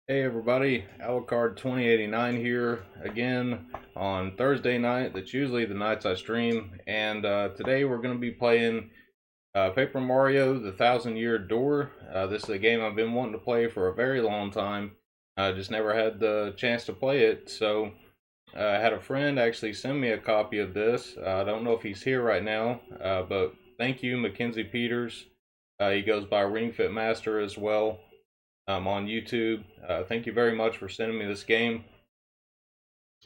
Hey everybody, Alucard 2089 here again on Thursday night. That's usually the nights I stream, and today we're going to be playing Paper Mario: The Thousand Year Door. This is a game I've been wanting to play for a very long time. I just never had the chance to play it, so I had a friend actually send me a copy of this. I don't know if he's here right now, but thank you, Mackenzie Peters. He goes by Ring Fit Master as well on YouTube. Thank you very much for sending me this game.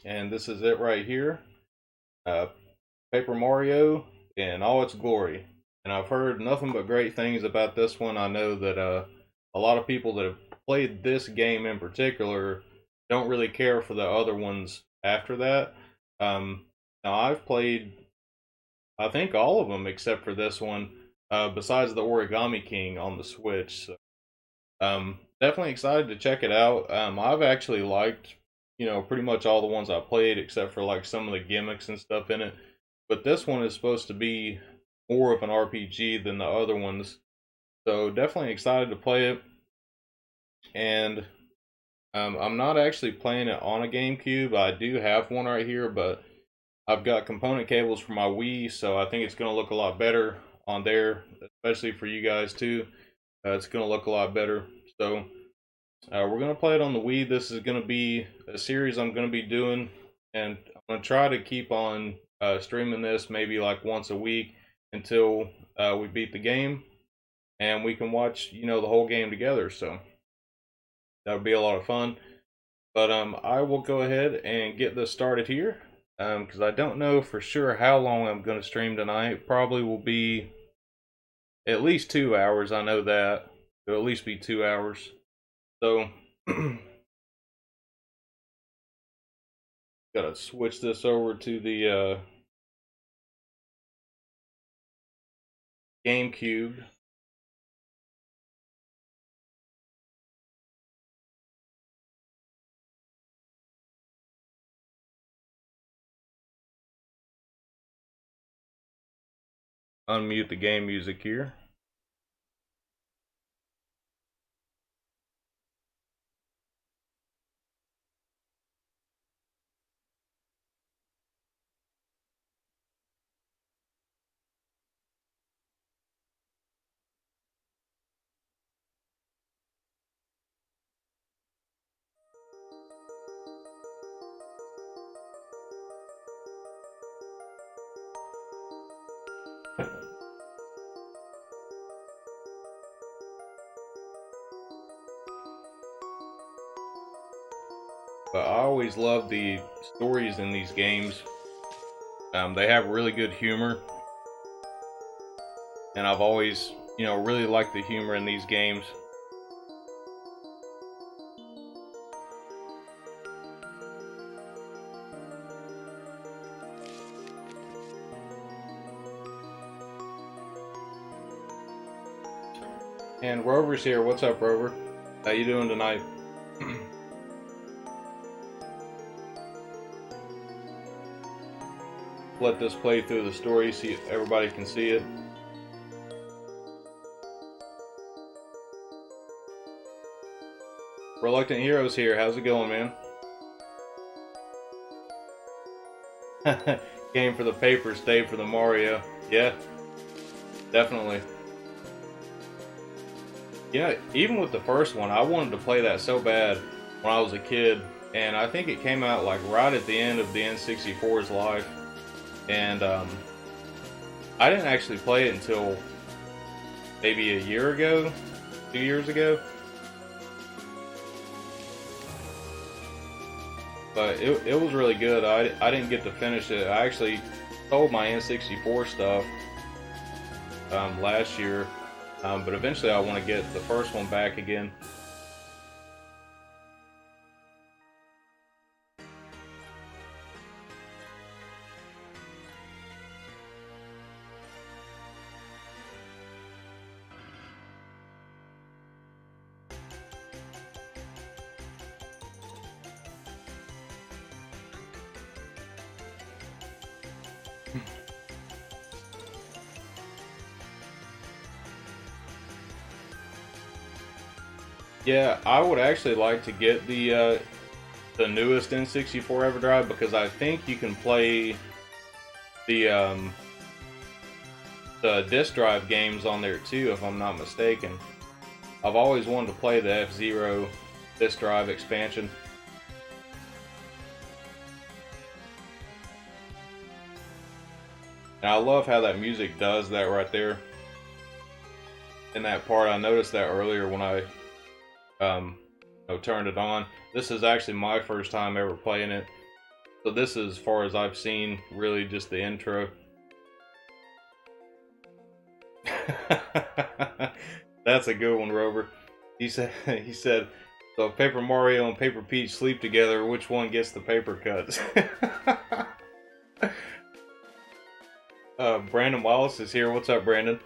And this is it right here. Uh, Paper Mario in all its glory. And I've heard nothing but great things about this one. I know that a lot of people that have played this game in particular don't really care for the other ones after that. Now I've played, I think, all of them except for this one, besides the Origami King on the Switch. So definitely excited to check it out. I've actually liked, pretty much all the ones I played except for like some of the gimmicks and stuff in it. But this one is supposed to be more of an RPG than the other ones. So definitely excited to play it. And I'm not actually playing it on a GameCube. I do have one right here, but I've got component cables for my Wii, so I think it's going to look a lot better on there, especially for you guys too. It's going to look a lot better. So we're going to play it on the Wii. This is going to be a series I'm going to be doing, and I'm going to try to keep on streaming this maybe like once a week until we beat the game, and we can watch, the whole game together. So that would be a lot of fun. But I will go ahead and get this started here, because I don't know for sure how long I'm going to stream tonight. Probably will be at least 2 hours. I know that. It'll at least be 2 hours. So, gotta switch this over to the Gamecube. Unmute the game music here. But I always love the stories in these games. They have really good humor, and I've always, really liked the humor in these games. And Rover's here. What's up, Rover? How you doing tonight? Let this play through the story so everybody can see it. Reluctant Heroes here. How's it going, man? Game for the paper, stay for the Mario. Yeah, definitely. Even with the first one, I wanted to play that so bad when I was a kid, and I think it came out like right at the end of the N64's life, and I didn't actually play it until maybe a year ago, 2 years ago. But it was really good. I didn't get to finish it. I actually sold my N64 stuff last year, but eventually I want to get the first one back again. Yeah, I would actually like to get the newest N64 EverDrive because I think you can play the the disk drive games on there too, if I'm not mistaken. I've always wanted to play the F-Zero disk drive expansion. And I love how that music does that right there. In that part, I noticed that earlier when I turned it on. This is actually my first time ever playing it. So this is, as far as I've seen, really just the intro. That's a good one, Rover. He said, so if Paper Mario and Paper Peach sleep together, which one gets the paper cuts? Brandon Wallace is here. What's up, Brandon?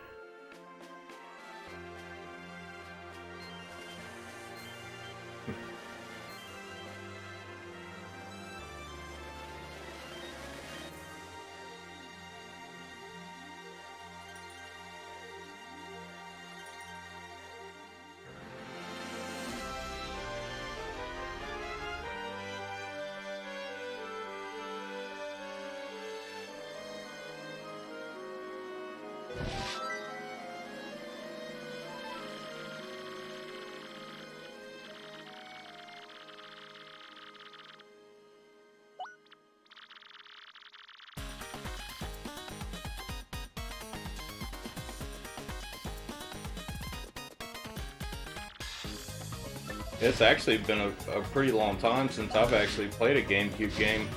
It's actually been a pretty long time since I've actually played a GameCube game.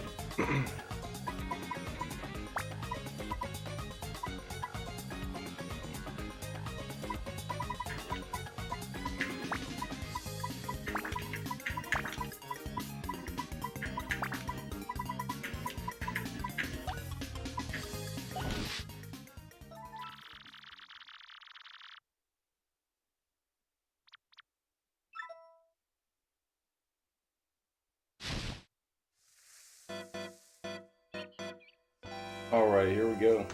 Alright, here we go.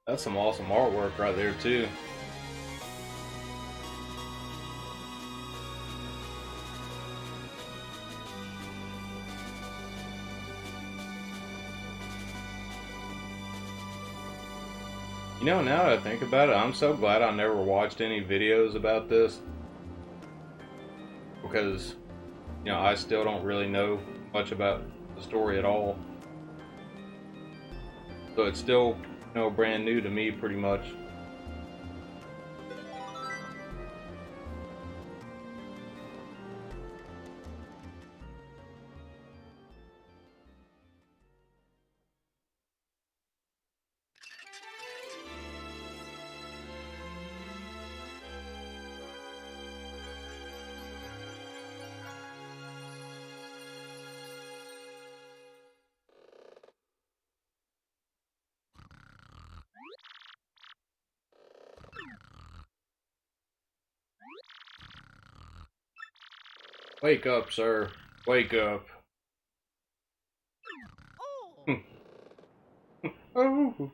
That's some awesome artwork right there too. You know, now that I think about it, I'm so glad I never watched any videos about this. Because, you know, I still don't really know much about the story at all. So it's still, you know, brand new to me pretty much. Wake up, sir. Wake up. Oh.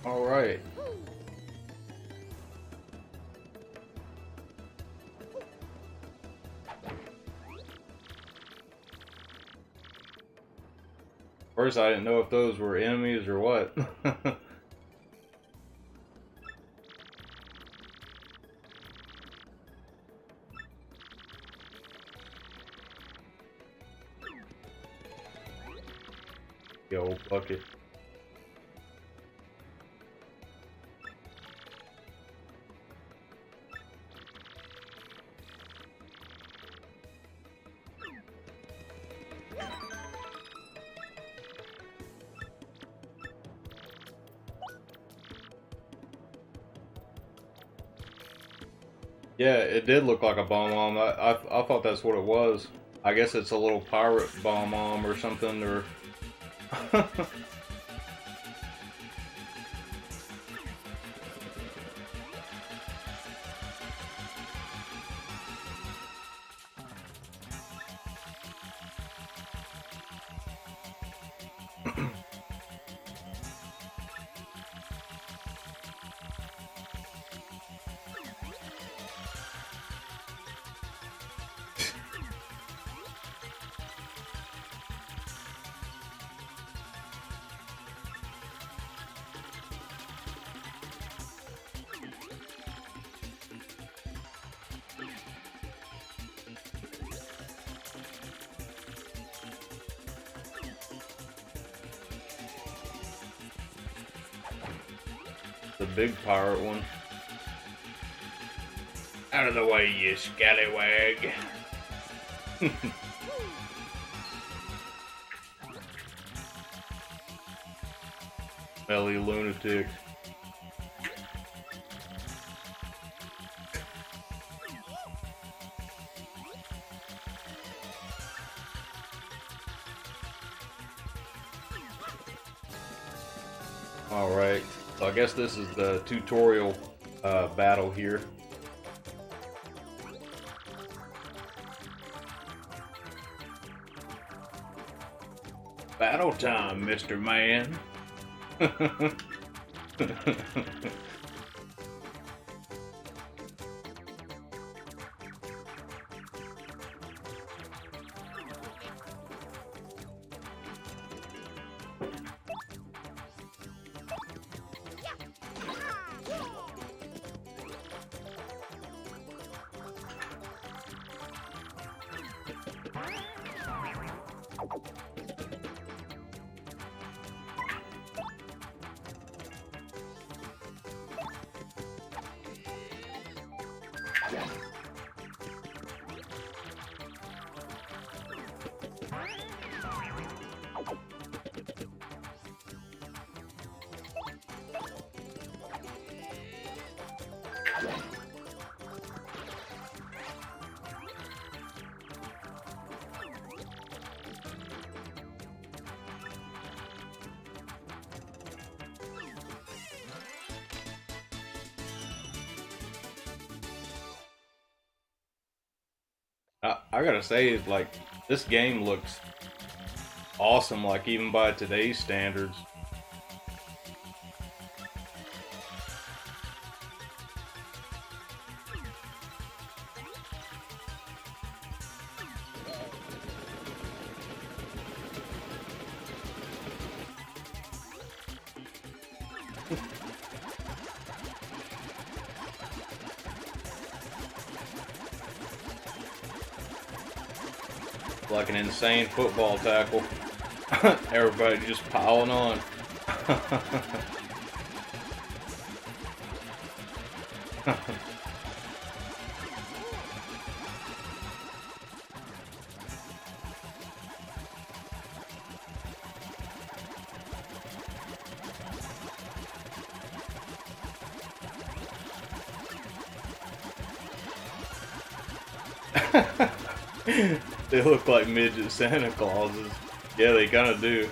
All right. First, I didn't know if those were enemies or what. Yo, bucket. Yeah, it did look like a bomb. I thought that's what it was. I guess it's a little pirate bomb or something, or. The big pirate one. Out of the way, you scallywag. Smelly lunatic. Alright, so I guess this is the tutorial battle here. Battle time, Mr. Man. I gotta say, like, this game looks awesome, like, even by today's standards. like an insane football tackle. Everybody just piling on. They look like midget Santa Clauses. Yeah, they kind of do.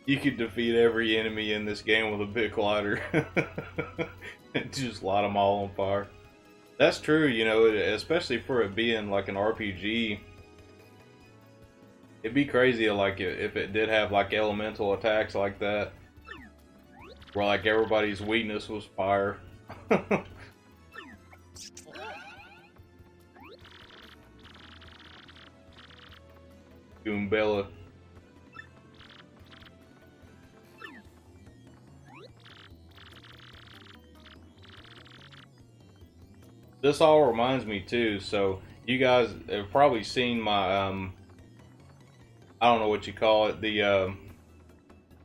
You could defeat every enemy in this game with a big lighter. And just light them all on fire. That's true, you know, especially for it being like an RPG. It'd be crazy like if it did have like elemental attacks like that, where like everybody's weakness was fire. Goombella. This all reminds me too, so you guys have probably seen my I don't know what you call it, the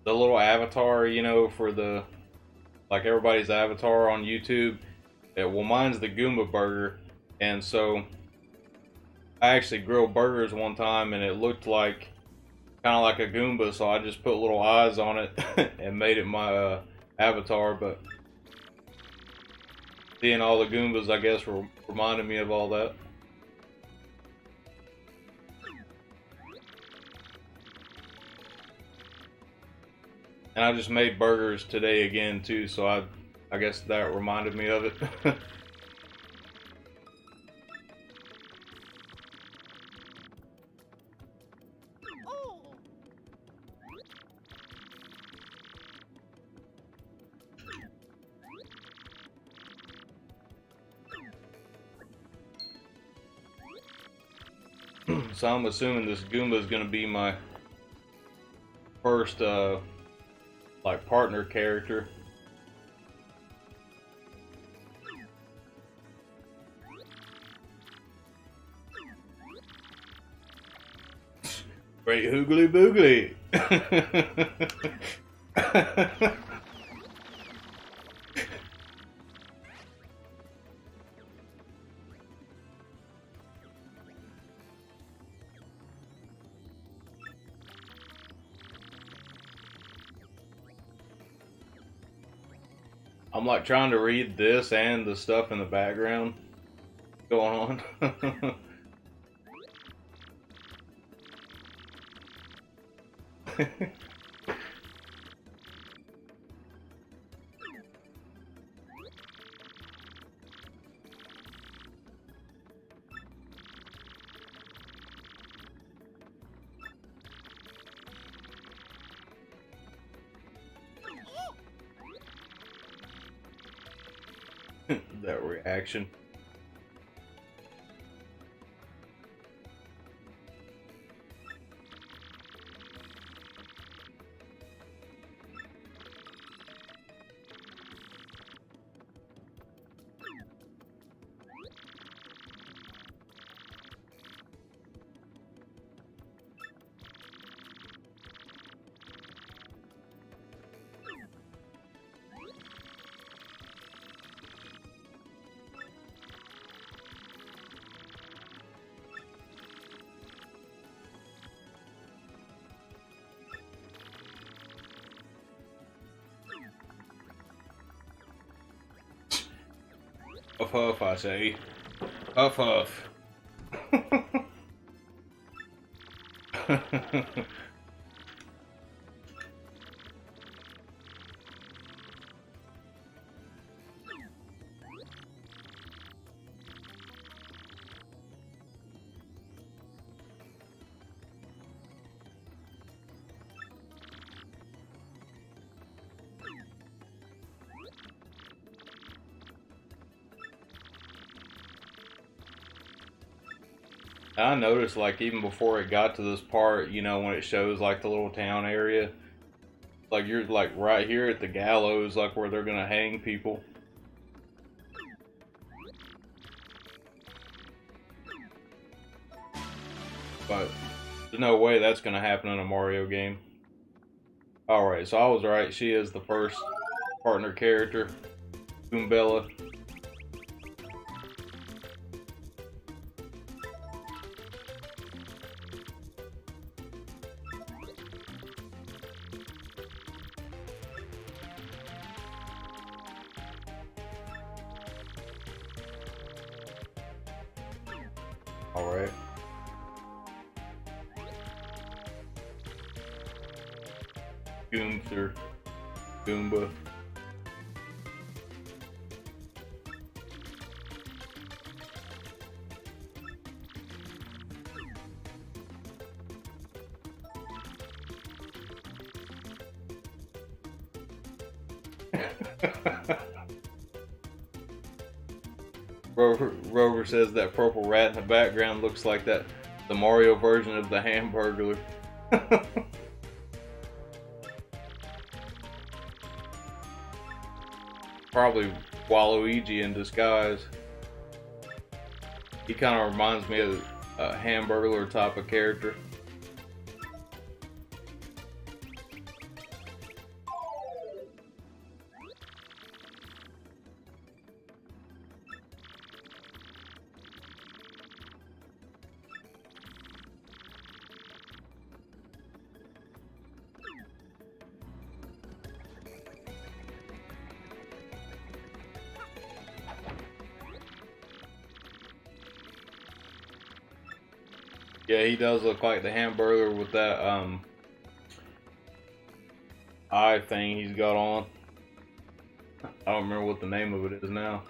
little avatar, you know, for the like everybody's avatar on YouTube. Well, mine's the Goomba burger, and so I actually grilled burgers one time, and it looked like kind of like a Goomba, so I just put little eyes on it and made it my avatar. But seeing all the Goombas, I guess, reminded me of all that. And I just made burgers today again too, so I guess that reminded me of it. So I'm assuming this Goomba is gonna be my first like partner character. Great hoogly boogly. I'm like trying to read this and the stuff in the background going on. That reaction. Huff huff, I say. Huff huff. I noticed, like, even before it got to this part, you know, when it shows like the little town area, like you're like right here at the gallows, like where they're gonna hang people. But there's no way that's gonna happen in a Mario game. Alright, so I was right. She is the first partner character, Goombella. Alright. Goomster. Goomba. Rover says that purple rat in the background looks like the Mario version of the Hamburglar. Probably Waluigi in disguise. He kind of reminds me of a Hamburglar type of character. Yeah, he does look like the Hamburglar with that eye thing he's got on. I don't remember what the name of it is now.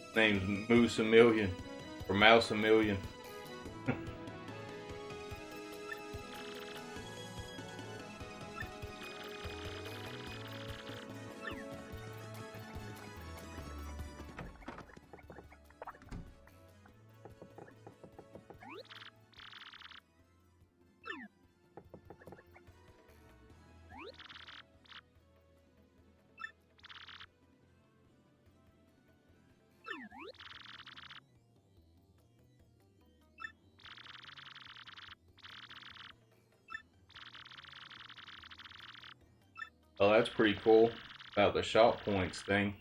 His name's Moose a Million or Mouse a Million. Oh, that's pretty cool about the shot points thing.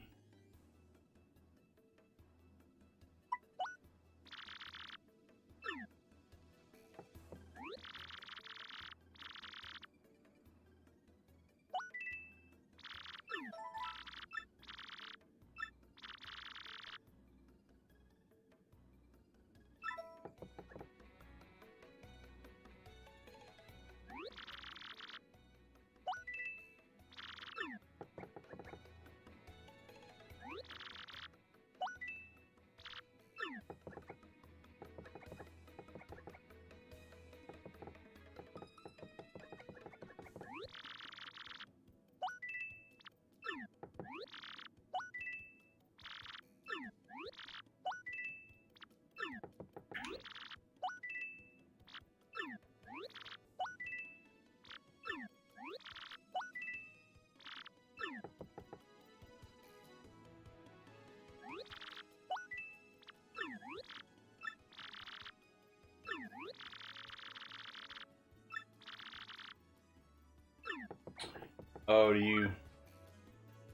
Oh, you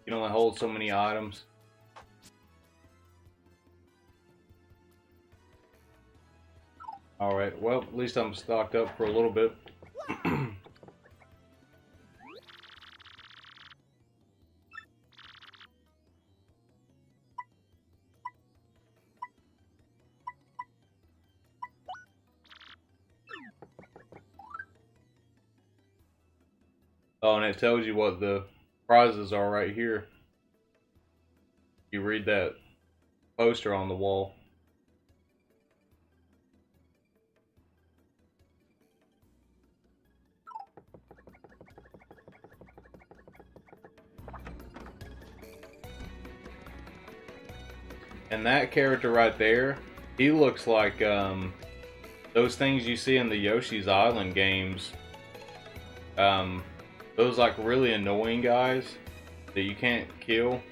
can only hold so many items. Alright, well, at least I'm stocked up for a little bit. Oh, and it tells you what the prizes are right here. You read that poster on the wall. And that character right there, he looks like those things you see in the Yoshi's Island games. Those like really annoying guys that you can't kill.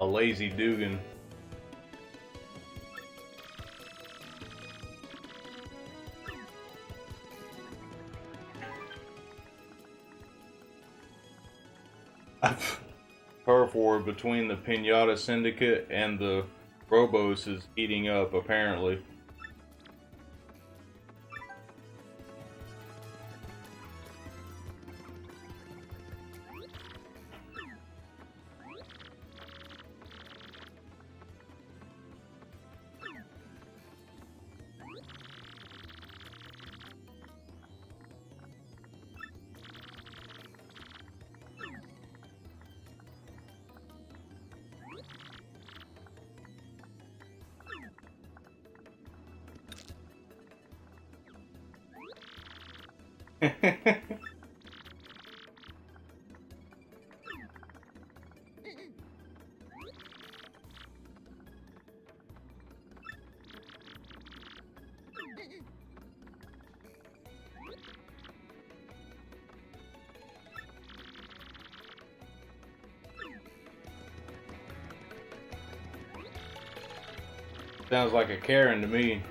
A lazy Dugan. Turf war between the Pinata Syndicate and the Robos is heating up, apparently. Sounds like a Karen to me.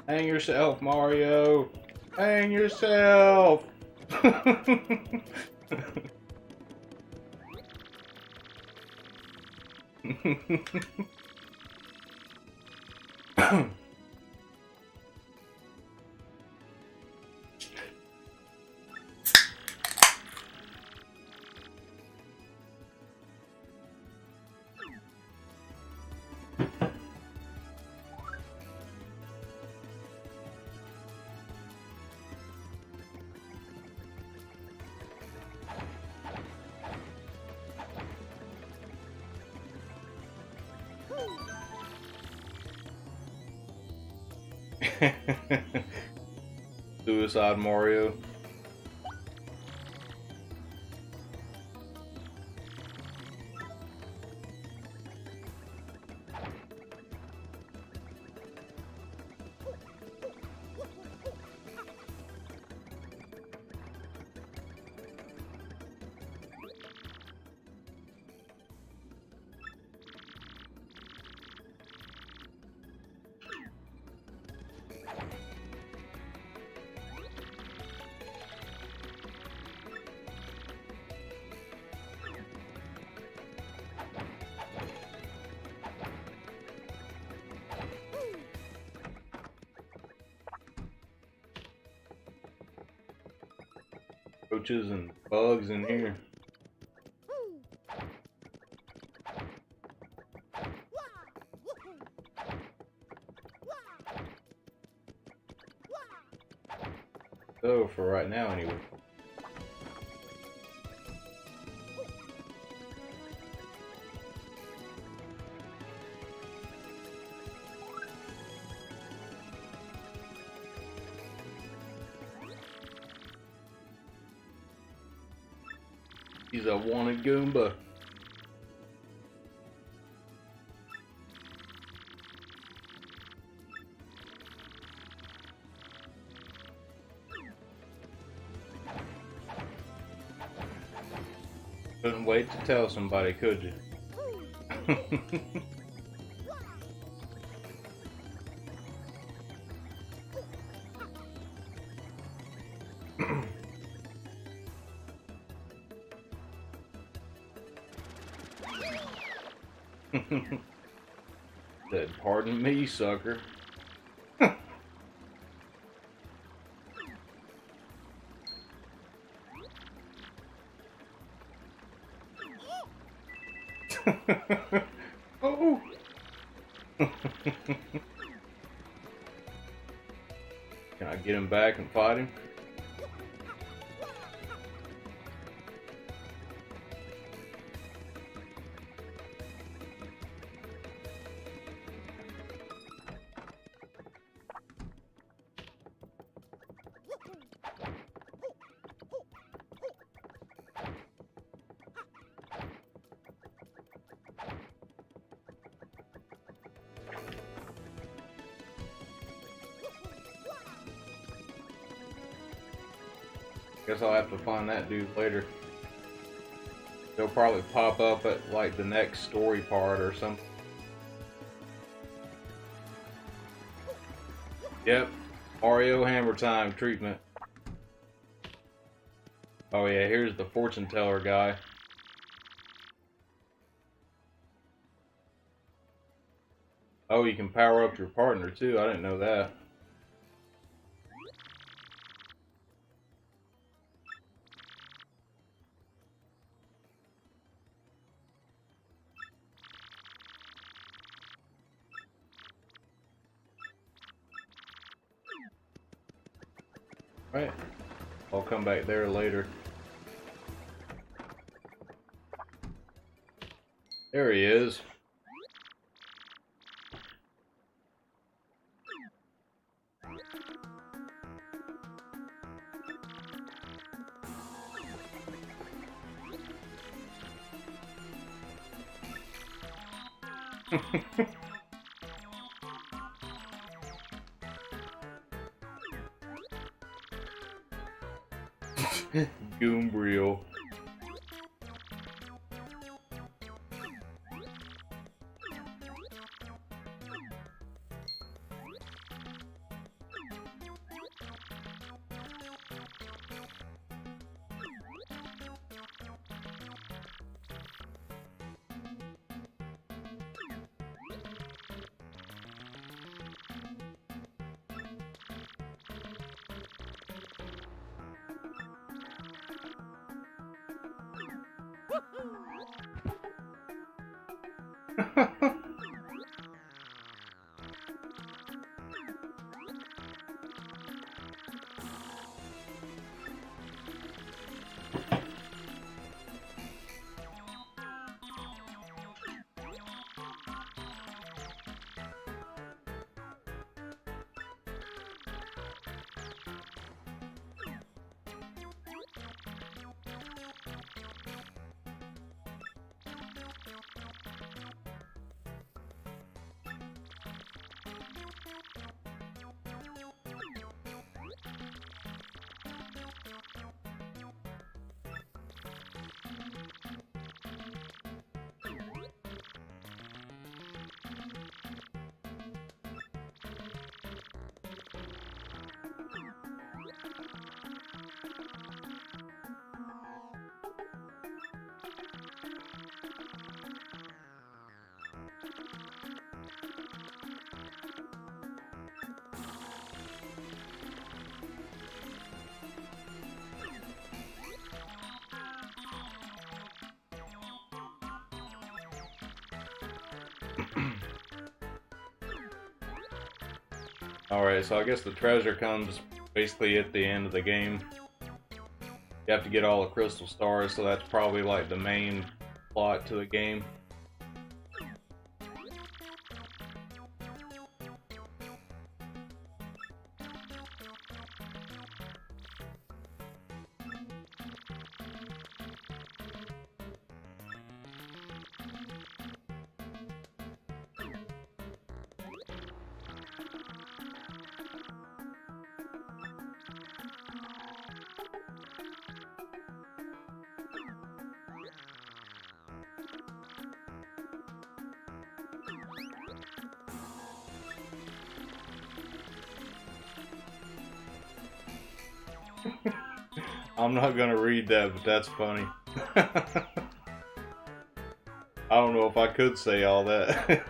Hang yourself, Mario. Hang yourself. Suicide Mario. Roaches and bugs in here. So for right now anyway. He's a wanted Goomba. Couldn't wait to tell somebody, could you? Said, pardon me, sucker. Oh. Can I get him back and fight him? Guess I'll have to find that dude later. They'll probably pop up at like the next story part or something. Yep, Mario Hammer Time treatment. Oh yeah, here's the fortune teller guy. Oh, you can power up your partner too. I didn't know that. Right. I'll come back there later. There he is. Goombreel. Alright, so I guess the treasure comes basically at the end of the game. You have to get all the crystal stars, so that's probably like the main plot to the game. I'm not gonna read that, but that's funny. I don't know if I could say all that.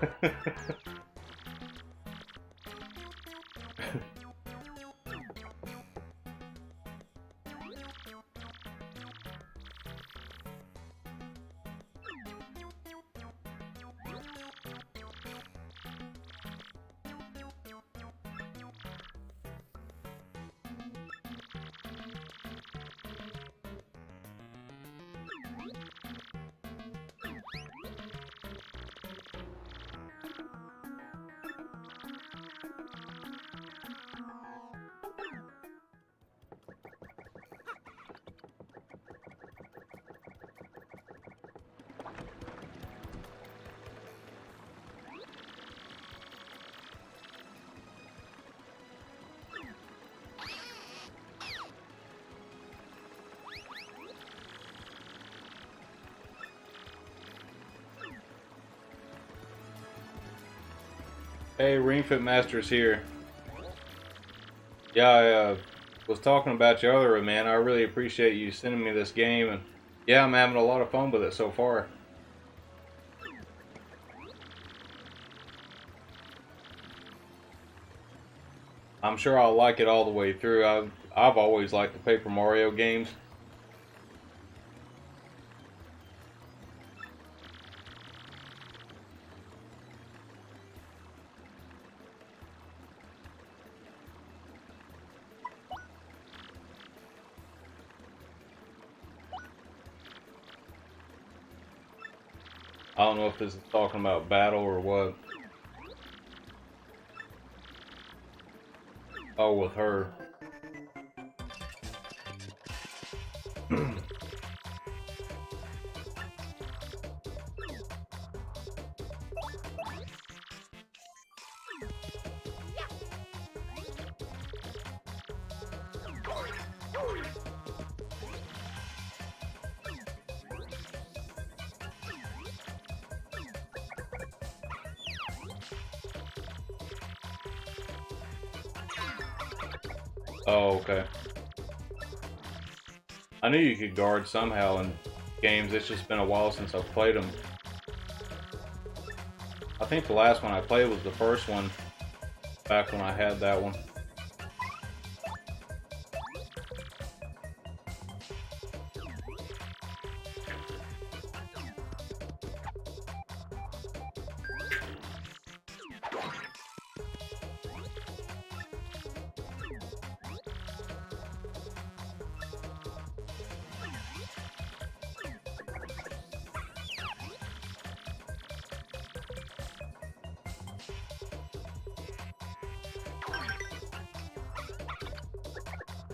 Hey, Ring Fit Master's here. Yeah, I was talking about you earlier, man. I really appreciate you sending me this game, and yeah, I'm having a lot of fun with it so far. I'm sure I'll like it all the way through. I've always liked the Paper Mario games. I don't know if this is talking about battle or what. Oh, with her. Oh, okay. I knew you could guard somehow in games. It's just been a while since I've played them. I think the last one I played was the first one, back when I had that one.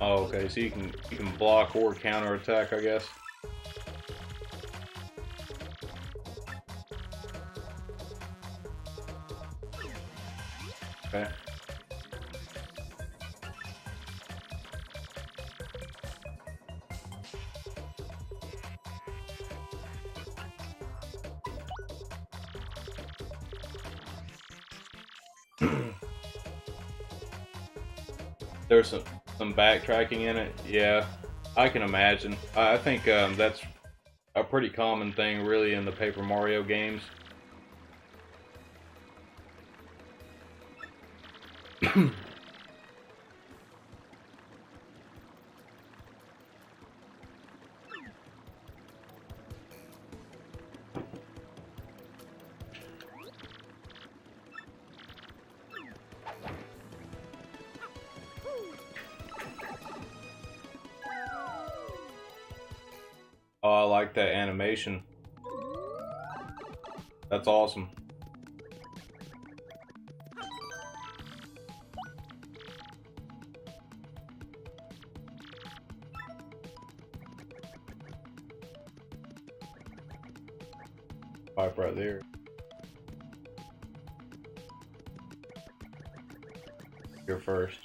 Oh, okay, so you can block or counter attack, I guess. Okay. There's some backtracking in it. Yeah, I can imagine. I think that's a pretty common thing, really, in the Paper Mario games. Oh, I like that animation. That's awesome. Pipe right there. You're first.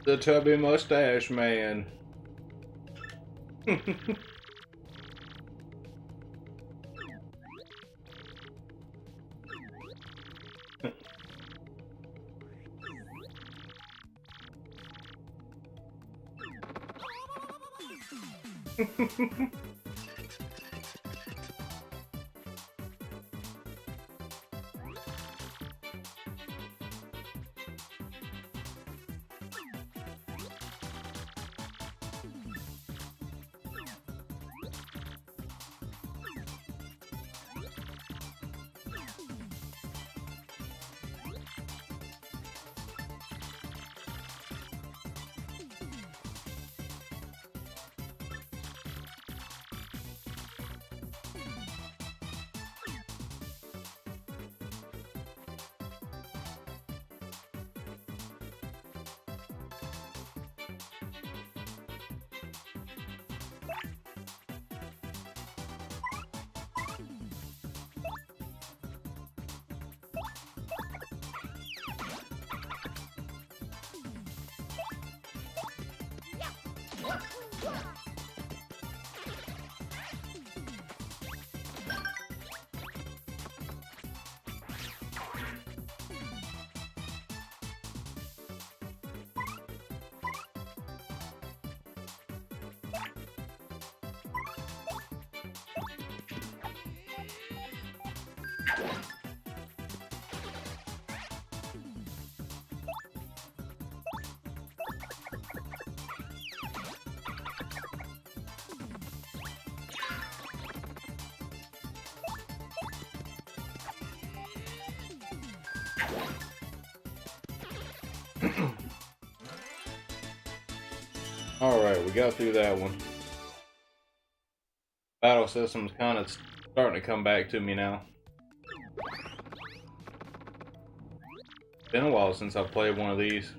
The chubby mustache man. Alright, we got through that one. Battle system's kind of starting to come back to me now. Been a while since I've played one of these.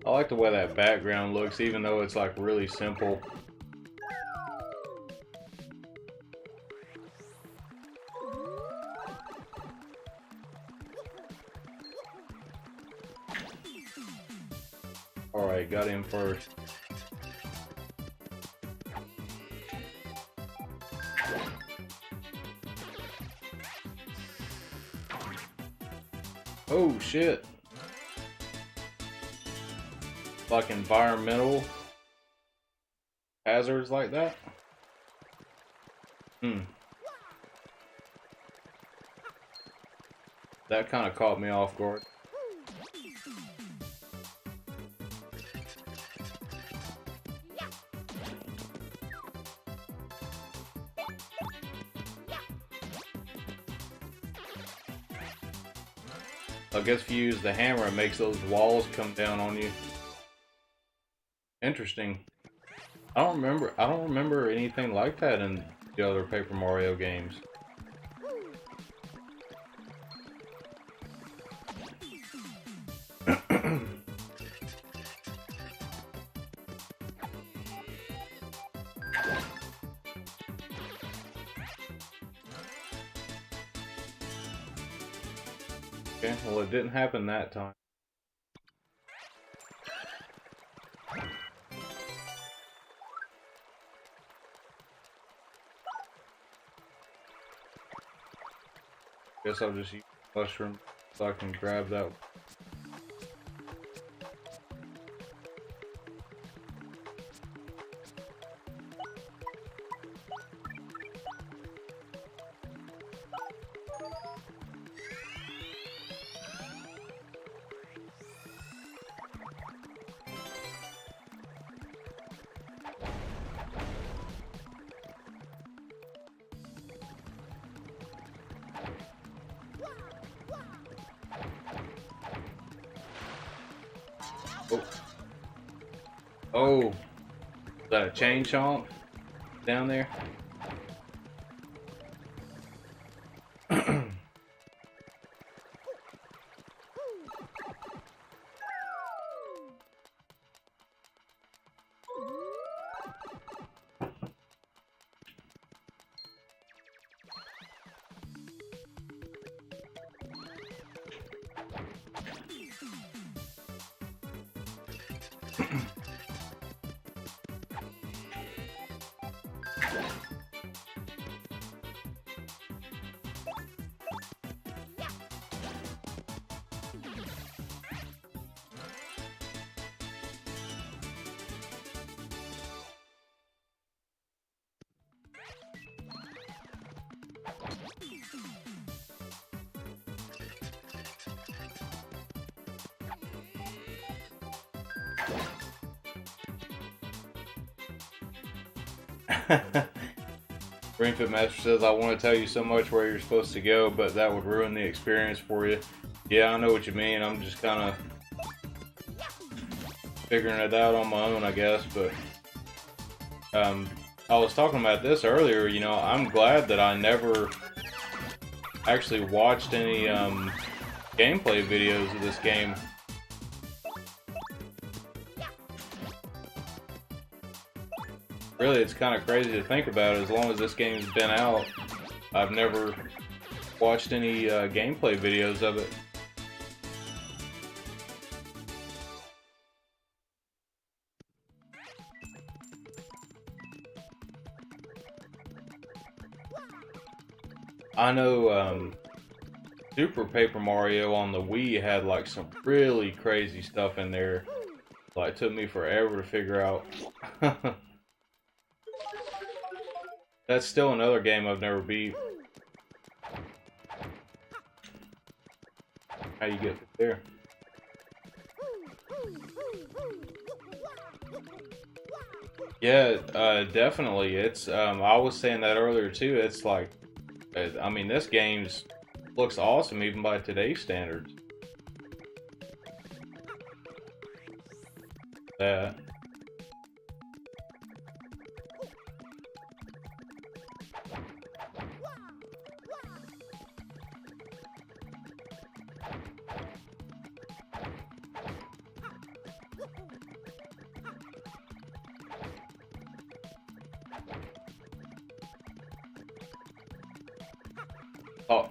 I like the way that background looks, even though it's like really simple. Alright, got him first. Oh shit. Like environmental hazards like that. That kind of caught me off guard. I guess if you use the hammer, it makes those walls come down on you. Interesting. I don't remember anything like that in the other Paper Mario games. Okay, well it didn't happen that time. Guess I'll just use mushroom so I can grab that. Oh, is that a chain chomp down there? Ring Fit Master says, I want to tell you so much where you're supposed to go, but that would ruin the experience for you. Yeah, I know what you mean. I'm just kind of figuring it out on my own, I guess. But I was talking about this earlier. You know, I'm glad that I never actually watched any gameplay videos of this game. Really, it's kind of crazy to think about. As long as this game's been out, I've never watched any gameplay videos of it. I know Super Paper Mario on the Wii had like some really crazy stuff in there. Like, it took me forever to figure out. That's still another game I've never beat. How you get there? Yeah, definitely. It's I was saying that earlier too. It's like, I mean, this game looks awesome even by today's standards. That.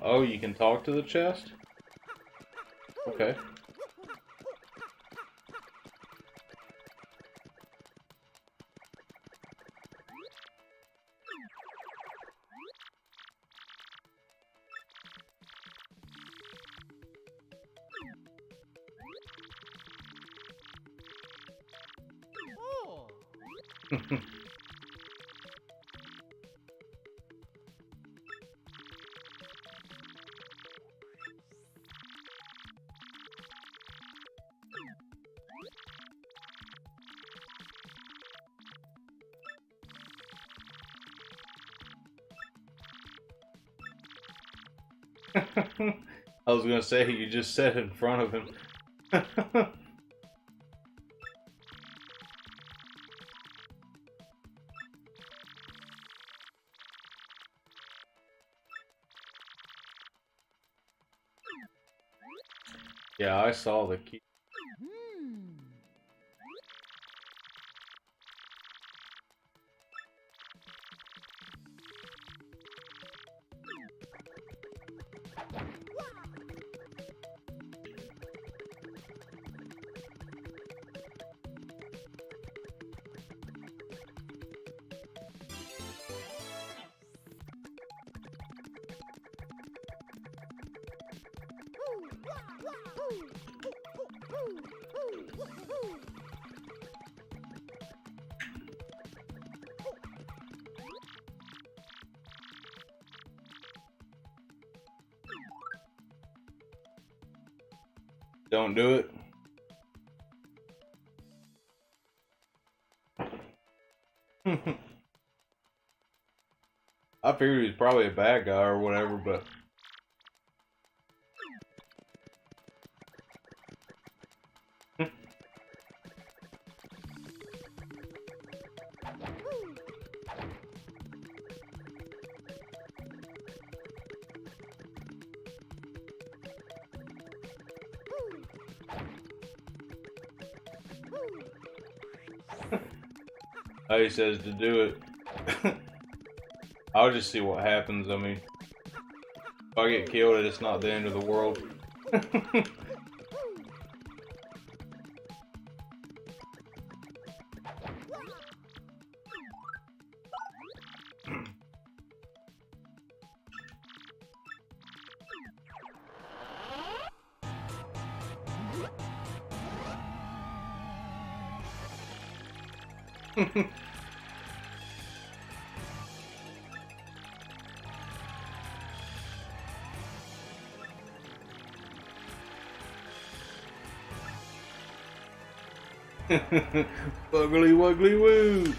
Oh, you can talk to the chest? Okay. I was gonna say, you just said it in front of him. Yeah, I saw the key. Don't do it. I figured he's probably a bad guy or whatever, but he says to do it. I'll just see what happens. I mean, if I get killed, it's not the end of the world. Buggly wuggly woo!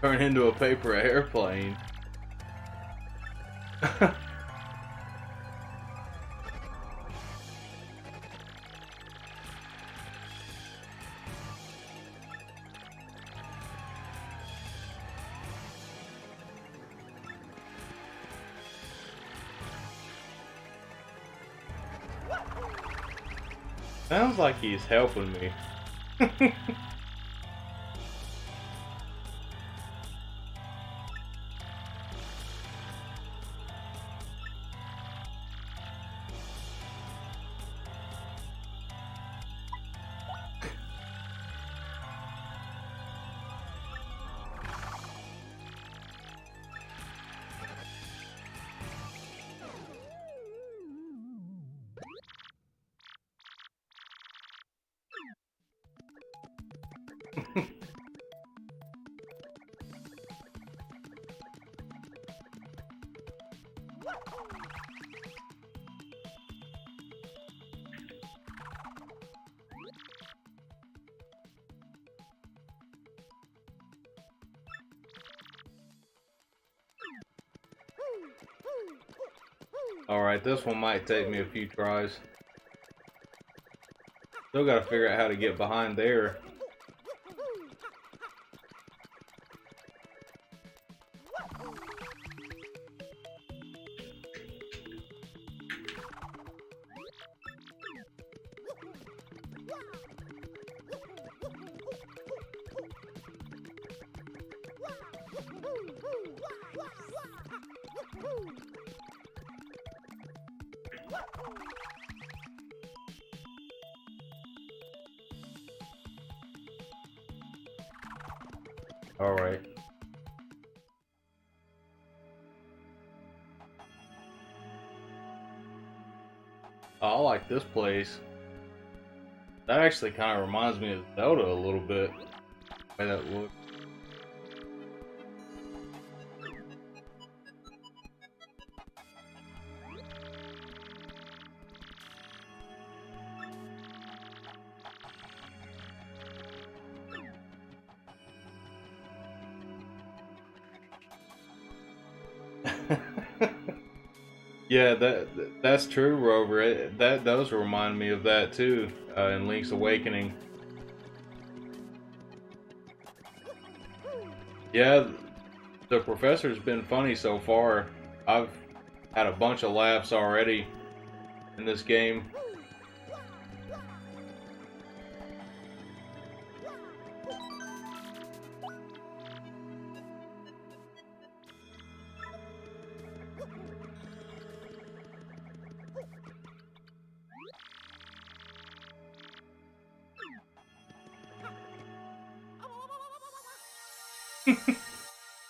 Turn into a paper airplane. Sounds like he's helping me. Alright, this one might take me a few tries. Still gotta figure out how to get behind there. Alright. Oh, I like this place. That actually kind of reminds me of Zelda a little bit. The way that looks. Yeah, that's true, Rover. That does remind me of that too, in Link's Awakening. Yeah, the professor's been funny so far. I've had a bunch of laughs already in this game.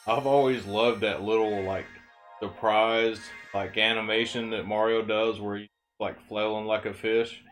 I've always loved that little, like, surprised, like, animation that Mario does where he's, like, flailing like a fish.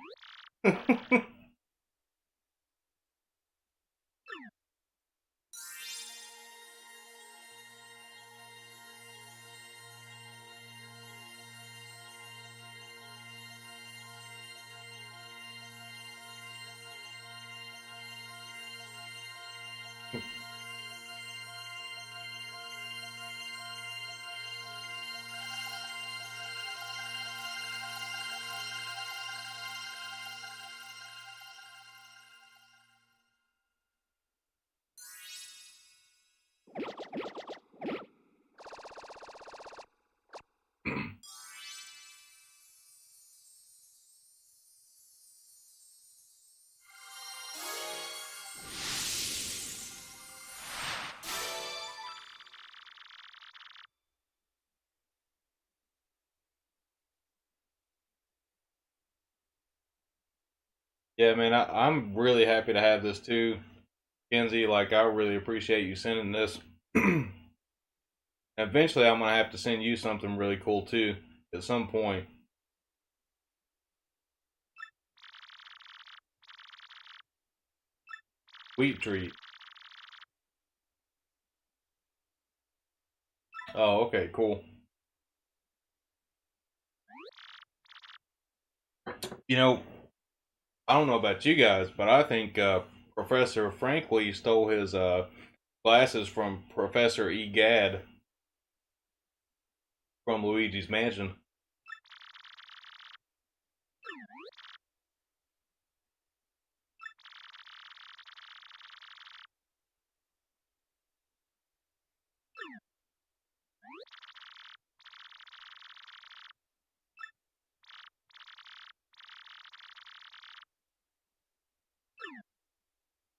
Yeah, man, I'm really happy to have this too, Kenzie. Like, I really appreciate you sending this. Eventually, I'm gonna have to send you something really cool too at some point. Wheat treat. Oh, okay, cool. You know, I don't know about you guys, but I think Professor Franklin stole his glasses from Professor Egad from Luigi's Mansion.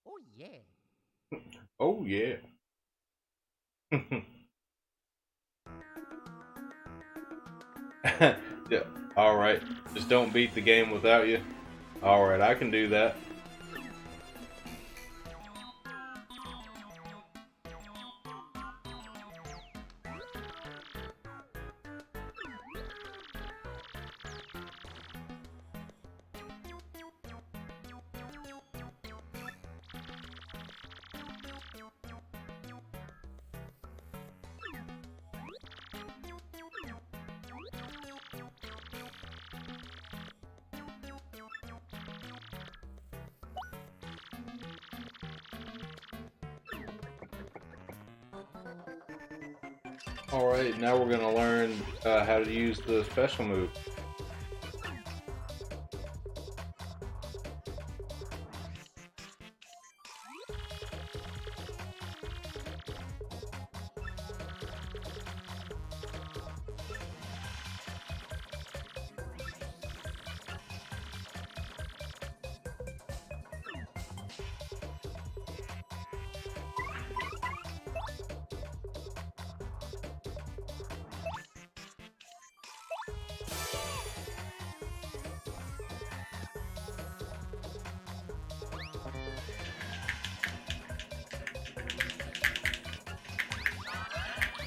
Oh yeah. Oh yeah. Yeah. All right. Just don't beat the game without you. All right, I can do that. All right, now we're gonna learn how to use the special move.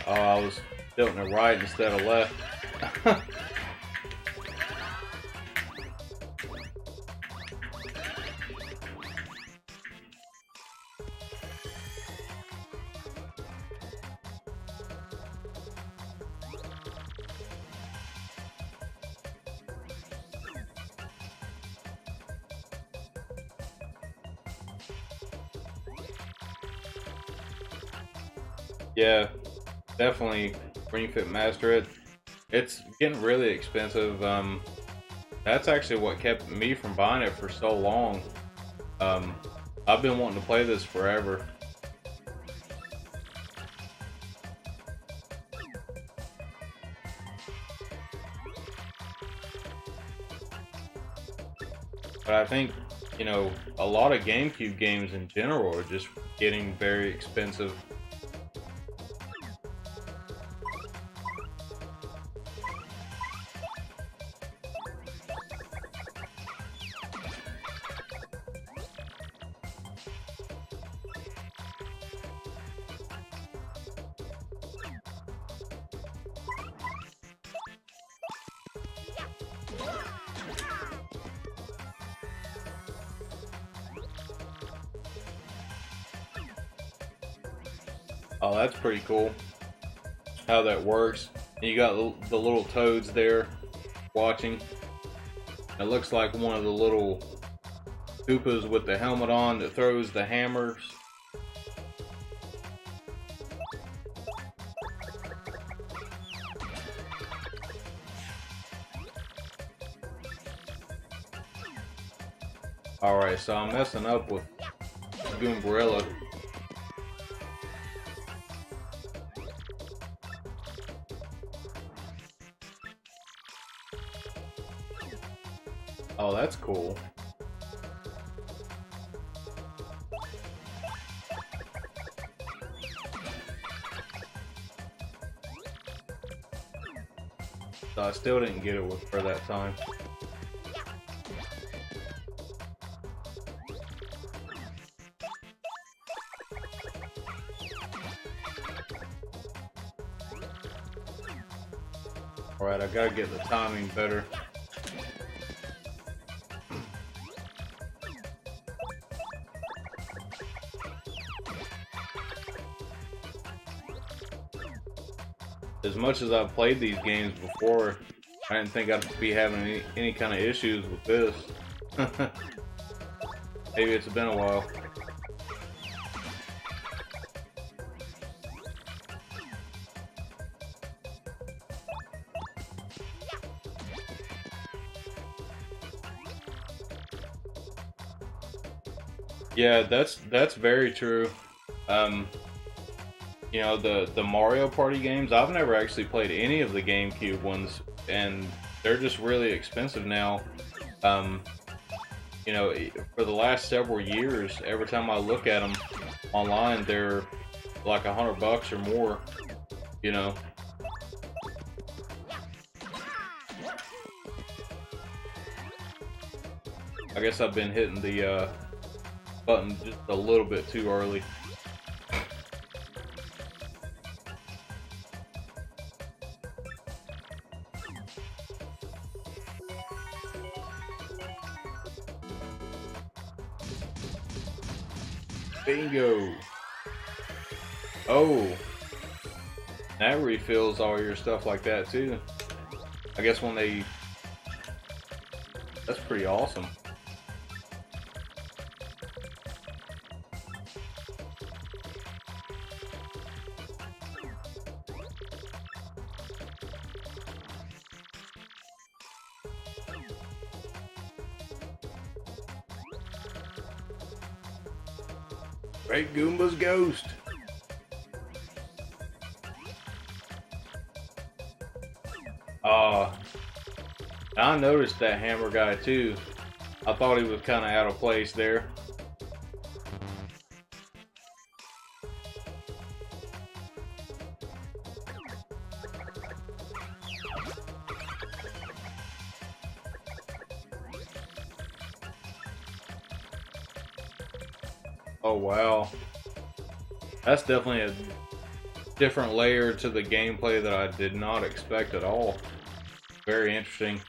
Oh, I was tilting it right instead of left. Yeah, definitely Ring Fit Master it. It's getting really expensive. That's actually what kept me from buying it for so long. Um, I've been wanting to play this forever. But I think, a lot of GameCube games in general are just getting very expensive. Oh, that's pretty cool how that works. And you got the little toads there watching. It looks like one of the little Koopas with the helmet on that throws the hammers. Alright, so I'm messing up with Goombrella. Oh, that's cool. So I still didn't get it for that time. Alright, I gotta get the timing better. As much as I've played these games before, I didn't think I'd be having any kind of issues with this. Maybe it's been a while. Yeah, that's very true. You know, the Mario Party games, I've never actually played any of the GameCube ones, and they're just really expensive now. You know, for the last several years, every time I look at them online, they're like $100 or more, you know. I guess I've been hitting the button just a little bit too early. Bingo! Oh! That refills all your stuff like that too. I guess when they... That's pretty awesome. Great Goomba's Ghost. I noticed that hammer guy too. I thought he was kind of out of place there. Oh wow. That's definitely a different layer to the gameplay that I did not expect at all. Very interesting.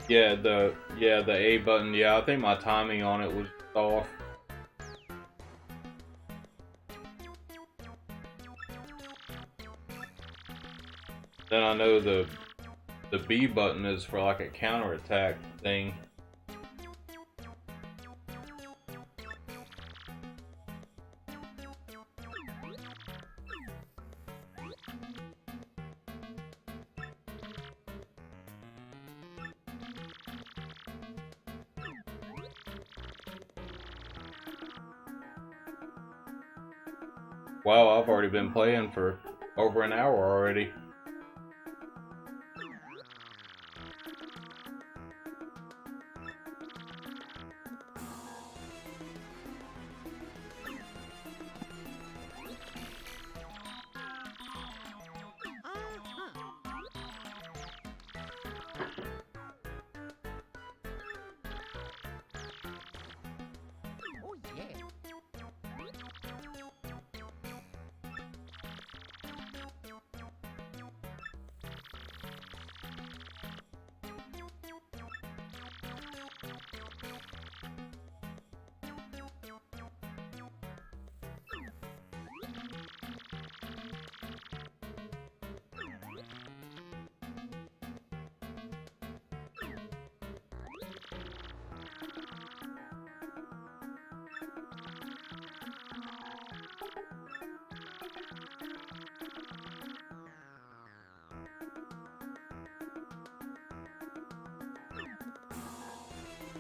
Yeah, the A button. Yeah, I think my timing on it was off. Then I know the B button is for like a counterattack thing. Wow, I've already been playing for over an hour already.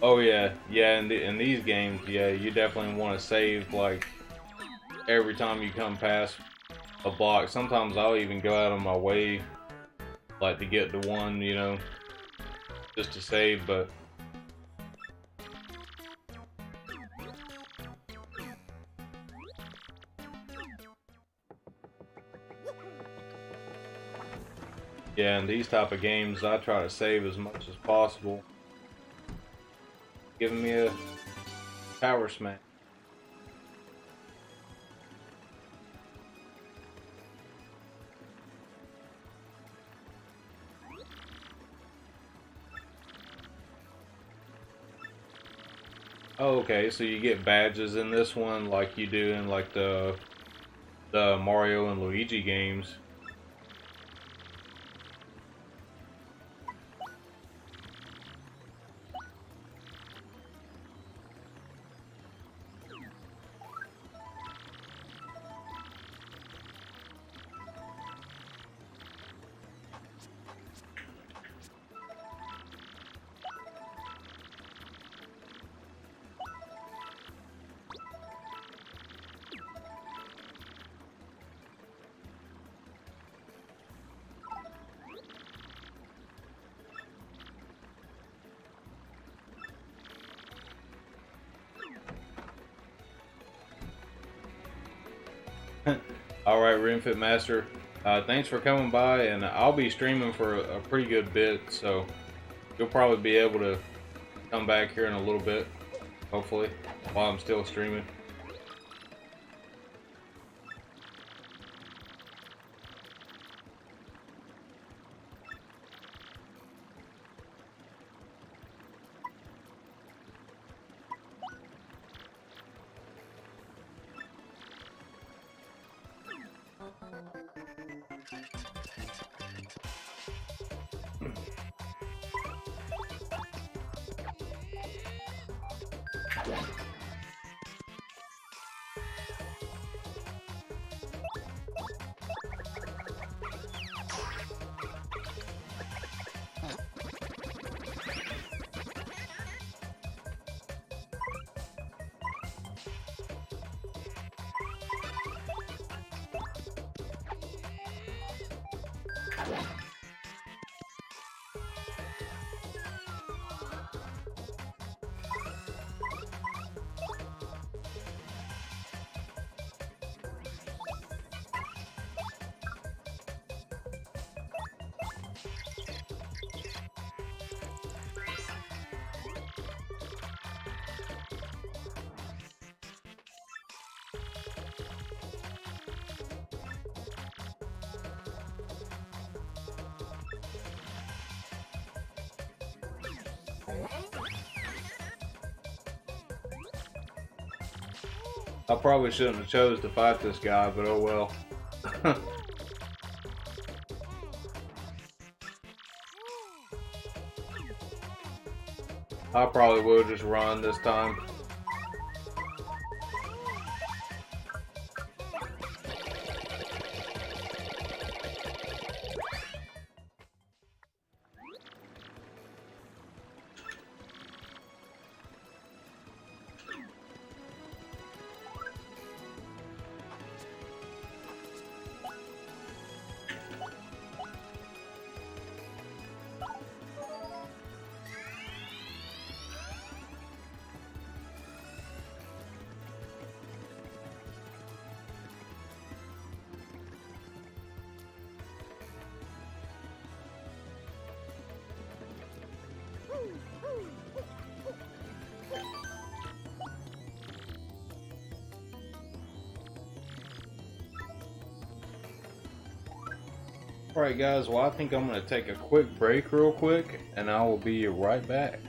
Oh yeah, yeah. In these games, yeah, you definitely want to save like every time you come past a block. Sometimes I'll even go out of my way, like to get to one, you know, just to save. But Yeah, in these type of games, I try to save as much as possible. Giving me a power smash. Oh, okay, so you get badges in this one like you do in like the Mario and Luigi games. All right, RimFit Master. Thanks for coming by, and I'll be streaming for a pretty good bit, so you'll probably be able to come back here in a little bit, hopefully, while I'm still streaming. I probably shouldn't have chose to fight this guy, but oh well. I probably will just run this time. Alright guys, well I think I'm going to take a quick break real quick, and I will be right back.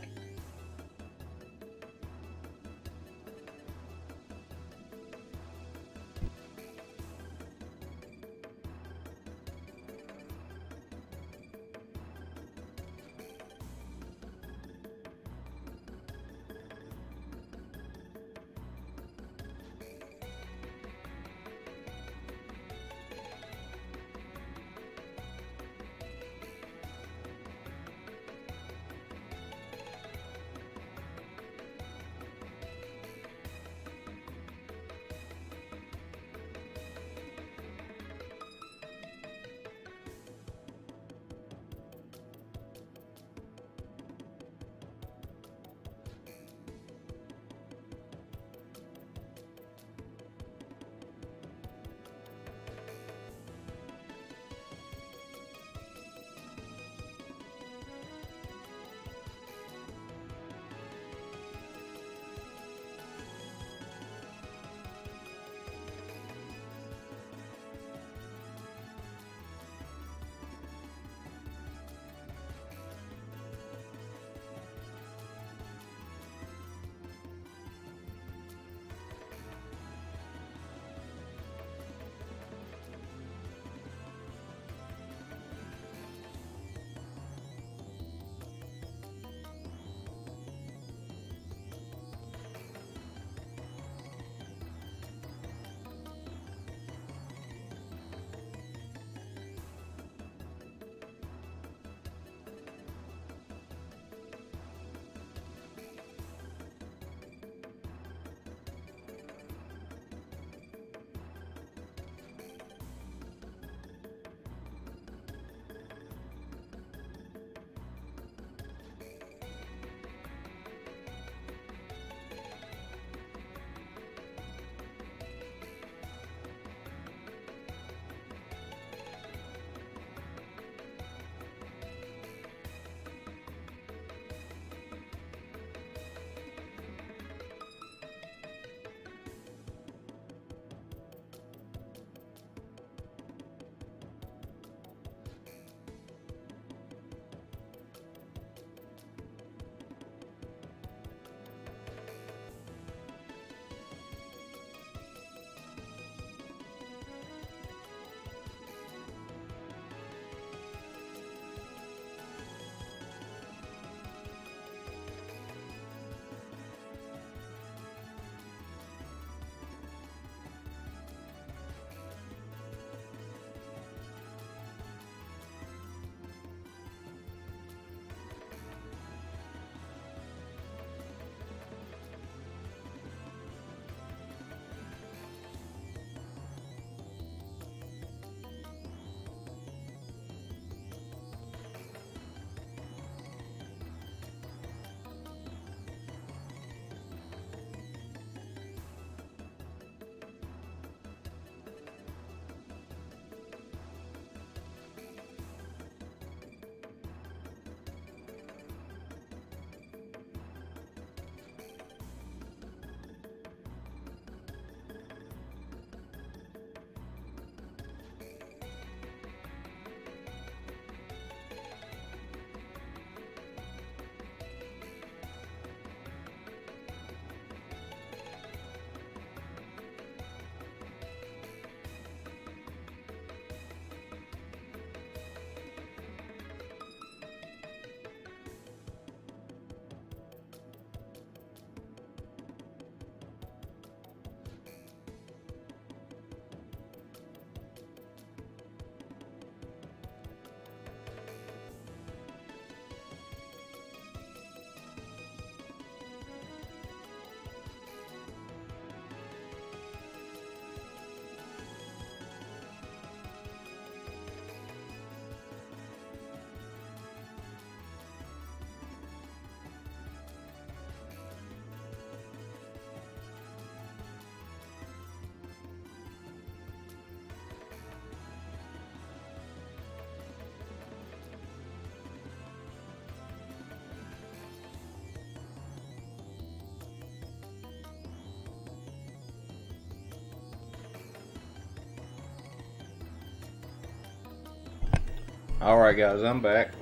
Alright guys, I'm back.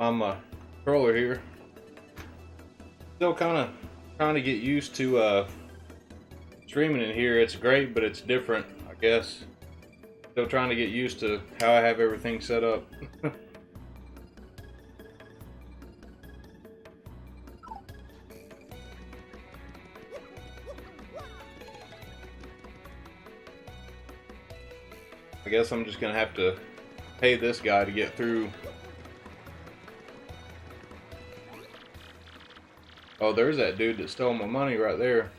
I'm a controller here. Still kind of trying to get used to streaming in here. It's great, but it's different, I guess. Still trying to get used to how I have everything set up. I guess I'm just gonna have to pay this guy to get through. Oh, there's that dude that stole my money right there.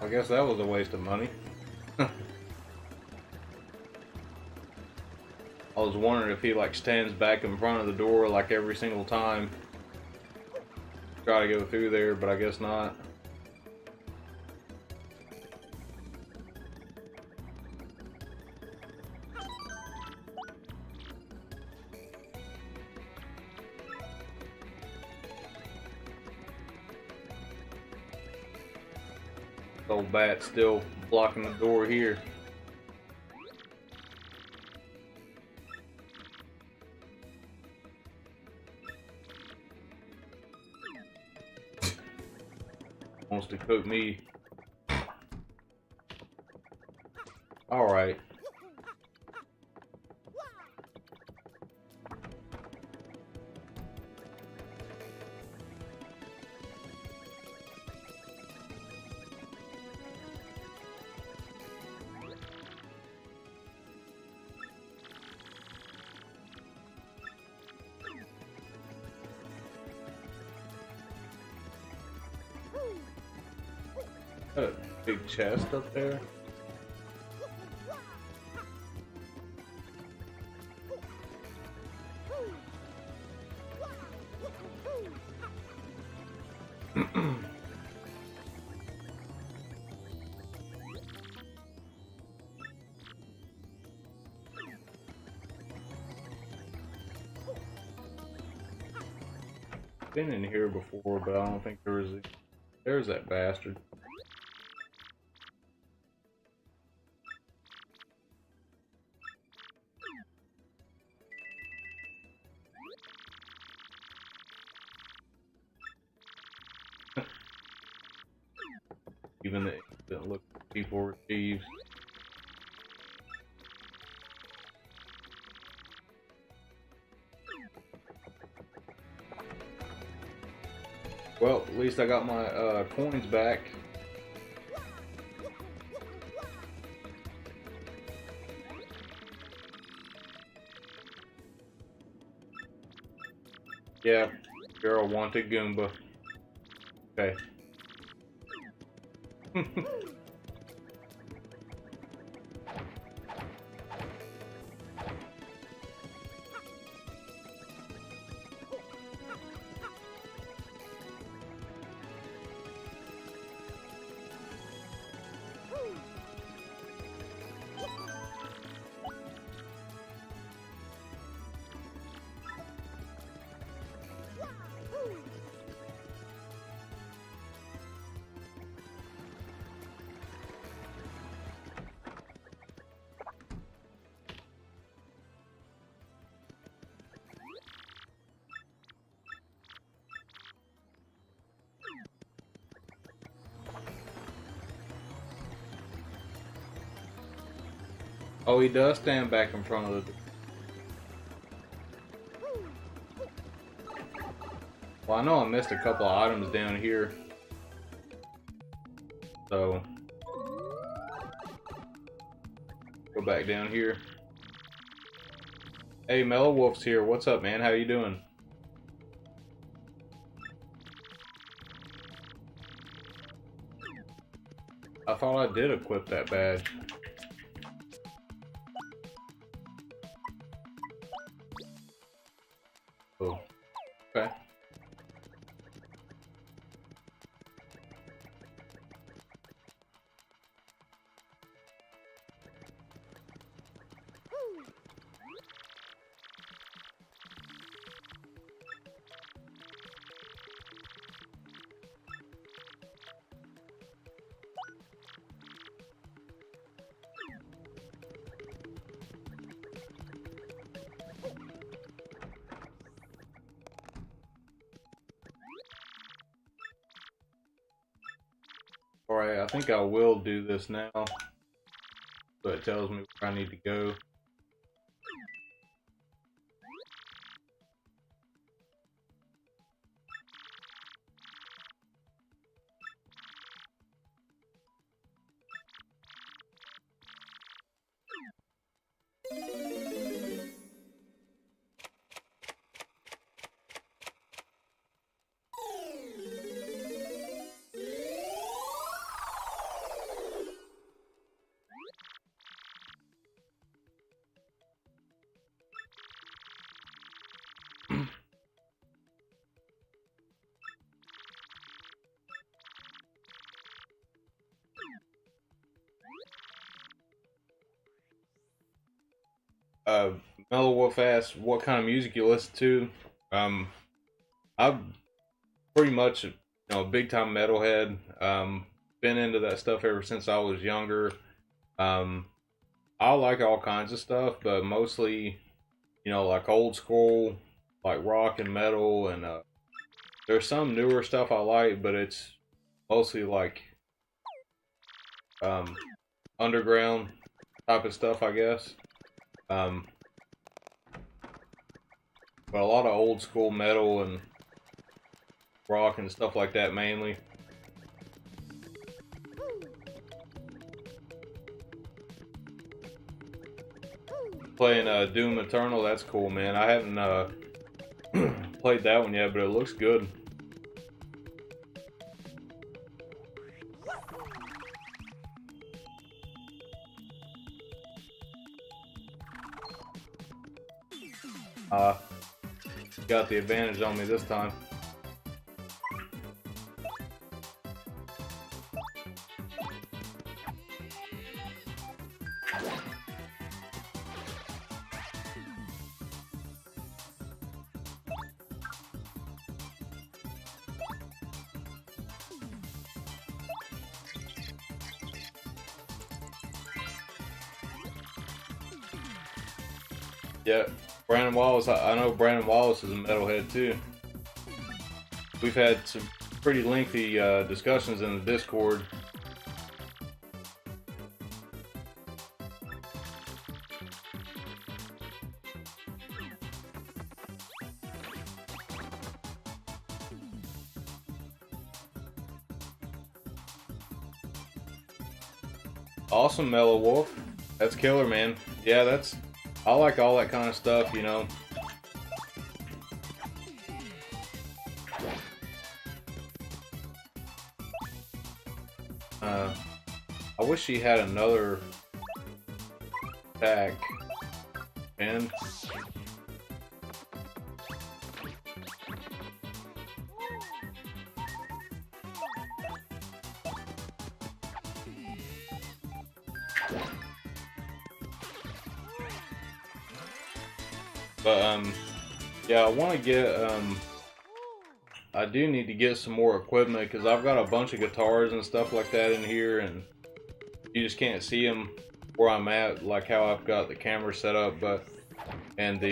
I guess that was a waste of money. I was wondering if he like stands back in front of the door like every single time. Try to go through there, but I guess not. Old bat still blocking the door here. Wants to cook me. All right. Got a big chest up there. Been in here before, but I don't think there's that bastard. Even the instant look people receives. Well, at least I got my coins back. Yeah, girl wanted Goomba. Okay. Oh, he does stand back in front of the... Well, I know I missed a couple of items down here. So, go back down here. Hey, Mellow Wolf's here. What's up, man? How you doing? I thought I did equip that badge. Oh, okay. Alright, I think I will do this now. So it tells me where I need to go. Mellow Wolf asks what kind of music you listen to. I've pretty much, a big time metalhead. Been into that stuff ever since I was younger. I like all kinds of stuff, but mostly, like old school, like rock and metal, and there's some newer stuff I like, but it's mostly like underground type of stuff, I guess. But a lot of old school metal and rock and stuff like that mainly. Playing Doom Eternal, that's cool, man. I haven't played that one yet, but it looks good. Got the advantage on me this time. Yeah, Brandon Wallace, I know Brandon Wallace is a metalhead too. We've had some pretty lengthy discussions in the Discord. Awesome, Mellow Wolf. That's killer, man. Yeah, I like all that kind of stuff, I wish he had another attack, and yeah, I want to get I do need to get some more equipment because I've got a bunch of guitars and stuff like that in here, and you just can't see them where I'm at, like how I've got the camera set up. And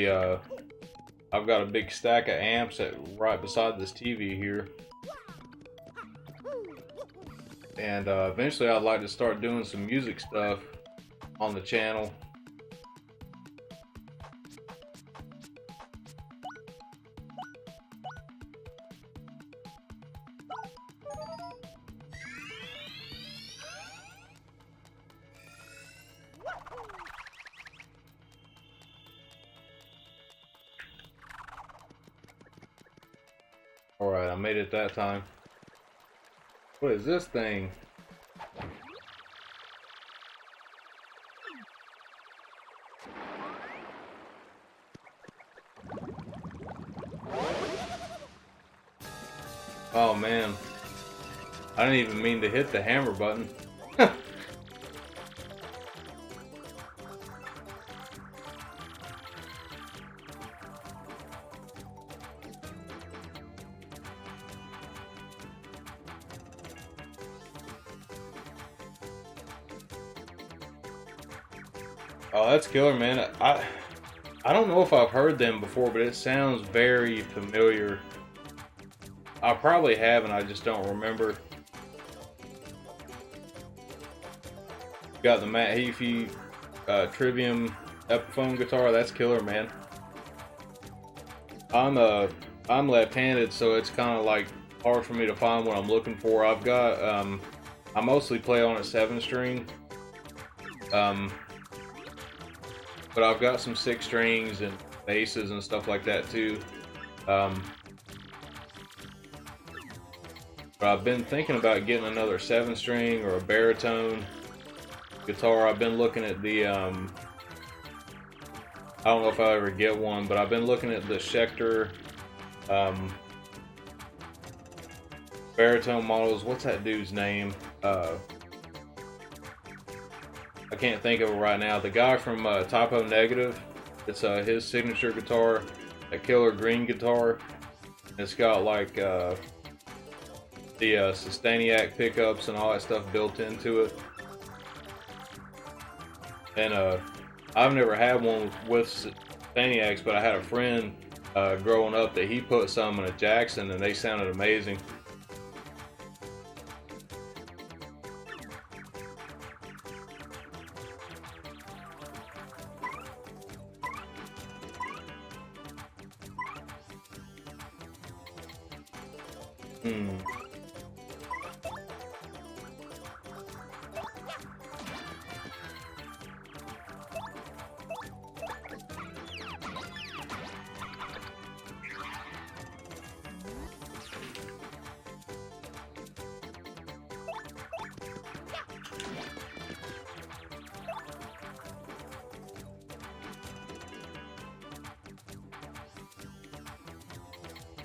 I've got a big stack of amps right beside this TV here, and eventually I'd like to start doing some music stuff on the channel. made it that time. What is this thing? Oh man, I didn't even mean to hit the hammer button. Oh, that's killer, man. I don't know if I've heard them before, but it sounds very familiar. I probably have, and I just don't remember. Got the Matt Heafy Trivium Epiphone guitar. That's killer, man. I'm left-handed, so it's kind of like hard for me to find what I'm looking for. I've got I mostly play on a 7-string, but I've got some 6 strings and basses and stuff like that too. But I've been thinking about getting another 7-string or a baritone guitar. I've been looking at the I don't know if I'll ever get one, but I've been looking at the Schecter baritone models. What's that dude's name? I can't think of it right now. The guy from Typo Negative. It's his signature guitar, a killer green guitar. It's got like the Sustainiac pickups and all that stuff built into it. And I've never had one with Sustainiacs, but I had a friend growing up that he put some in a Jackson, and they sounded amazing.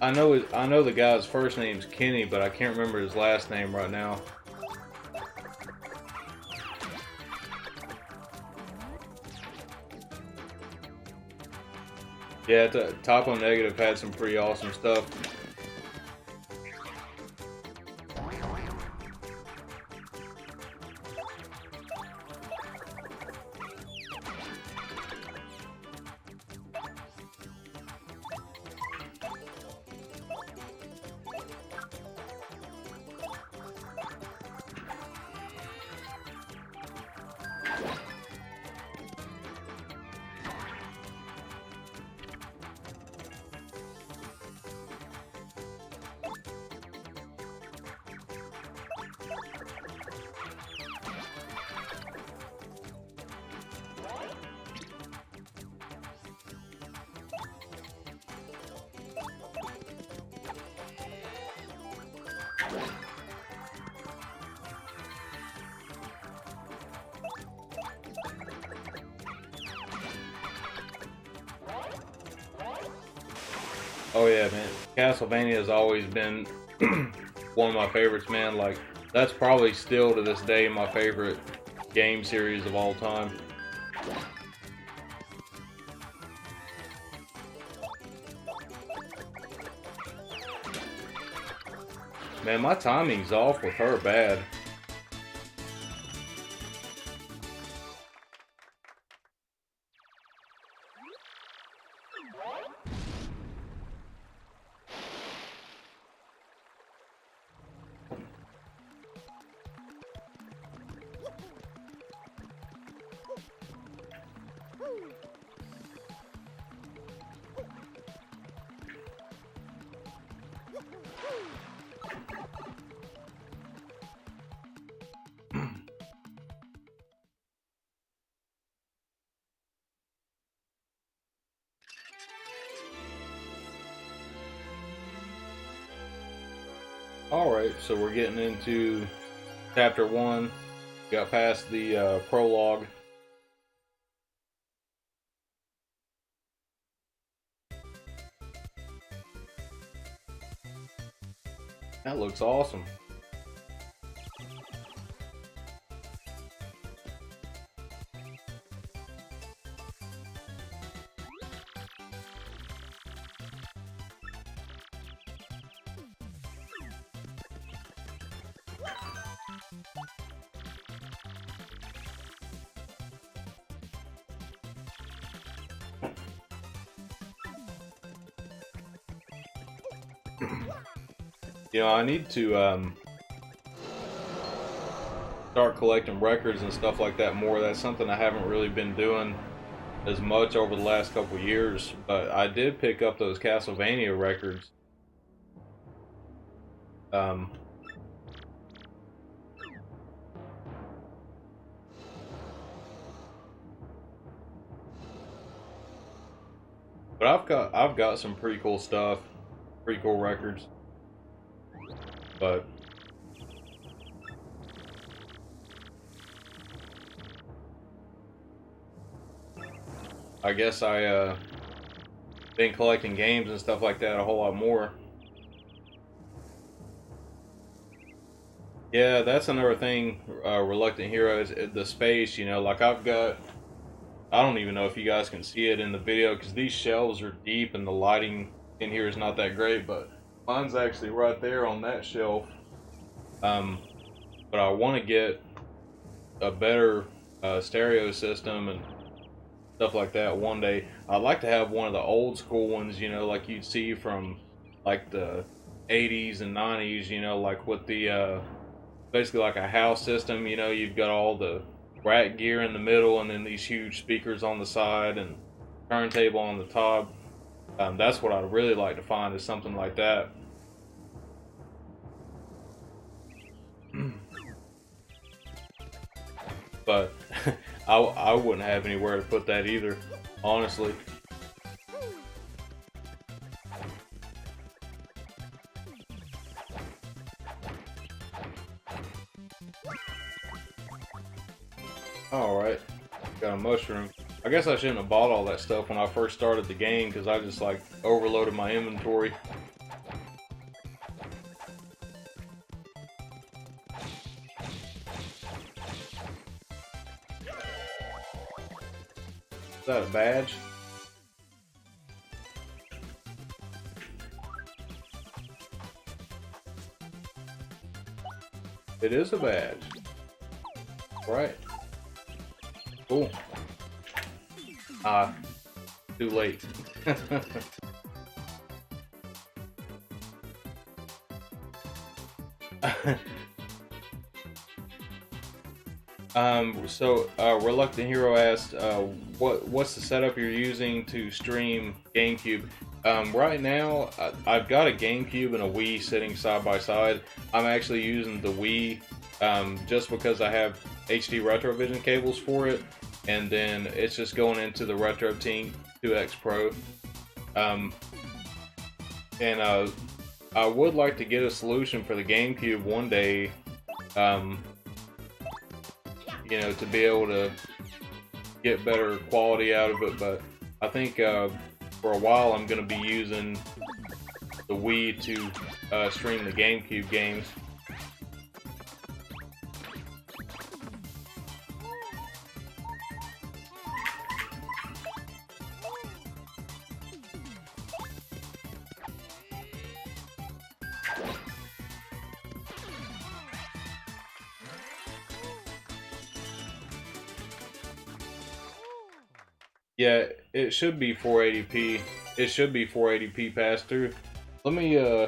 I know the guy's first name's Kenny, but I can't remember his last name right now. Yeah, Typo Negative had some pretty awesome stuff. Oh yeah, man. Castlevania has always been one of my favorites, man. Like, that's probably still to this day my favorite game series of all time. Man, my timing's off with her bad. Alright, so we're getting into chapter 1. Got past the prologue. That looks awesome. You know, I need to start collecting records and stuff like that more. That's something I haven't really been doing as much over the last couple years, but I did pick up those Castlevania records. But I've got some pretty cool stuff, pretty cool records. But I guess I been collecting games and stuff like that a whole lot more. Yeah, that's another thing, Reluctant Hero, is the space. You know, like I don't even know if you guys can see it in the video because these shelves are deep and the lighting in here is not that great, but mine's actually right there on that shelf. But I want to get a better stereo system and stuff like that one day. I'd like to have one of the old school ones, you know, like you'd see from like the 80s and 90s, you know, like with the basically like a house system. You know, you've got all the rack gear in the middle and then these huge speakers on the side and turntable on the top. That's what I'd really like to find, is something like that. But I wouldn't have anywhere to put that either, honestly. Alright, got a mushroom. I guess I shouldn't have bought all that stuff when I first started the game because I just like overloaded my inventory. Is that a badge? It is a badge. Right. Cool. Too late. So Reluctant Hero asked, what's the setup you're using to stream Gamecube? Right now, I've got a Gamecube and a Wii sitting side by side. I'm actually using the Wii just because I have HD Retrovision cables for it, and then it's just going into the Retro Tink 2X Pro. And I would like to get a solution for the Gamecube one day. You know, to be able to get better quality out of it, but I think for a while I'm going to be using the Wii to stream the Gamecube games. Yeah, it should be 480p. It should be 480p pass through. Let me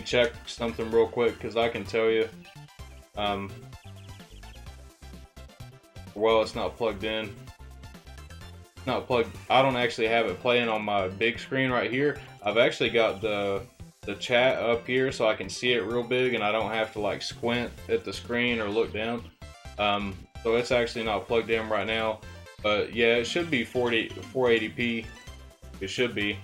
check something real quick because I can tell you. Well, it's not plugged in. Not plugged. I don't actually have it playing on my big screen right here. I've actually got the chat up here so I can see it real big and I don't have to like squint at the screen or look down. So it's actually not plugged in right now. But yeah, it should be 480p. It should be.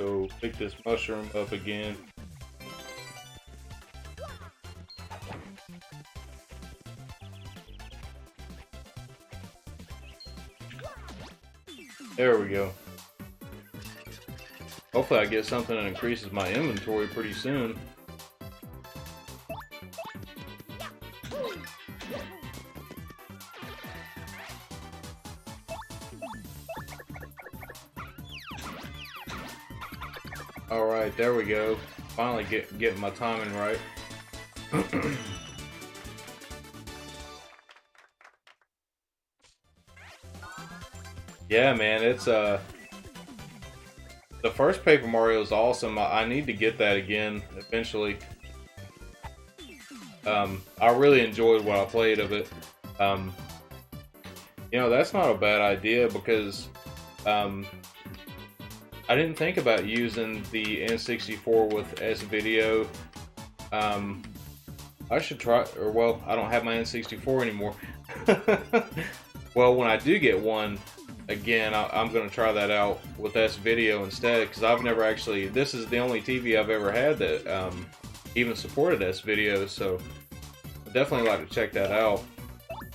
So pick this mushroom up again. There we go. Hopefully I get something that increases my inventory pretty soon. Alright, there we go. Finally getting my timing right. Yeah, man, it's the first Paper Mario is awesome. I need to get that again eventually. I really enjoyed what I played of it. You know, that's not a bad idea because I didn't think about using the N64 with S-Video. I should try, or well, I don't have my N64 anymore. Well, when I do get one, again, I'm going to try that out with S-Video instead, because I've never actually, this is the only TV I've ever had that even supported S-Video, so I'd definitely like to check that out.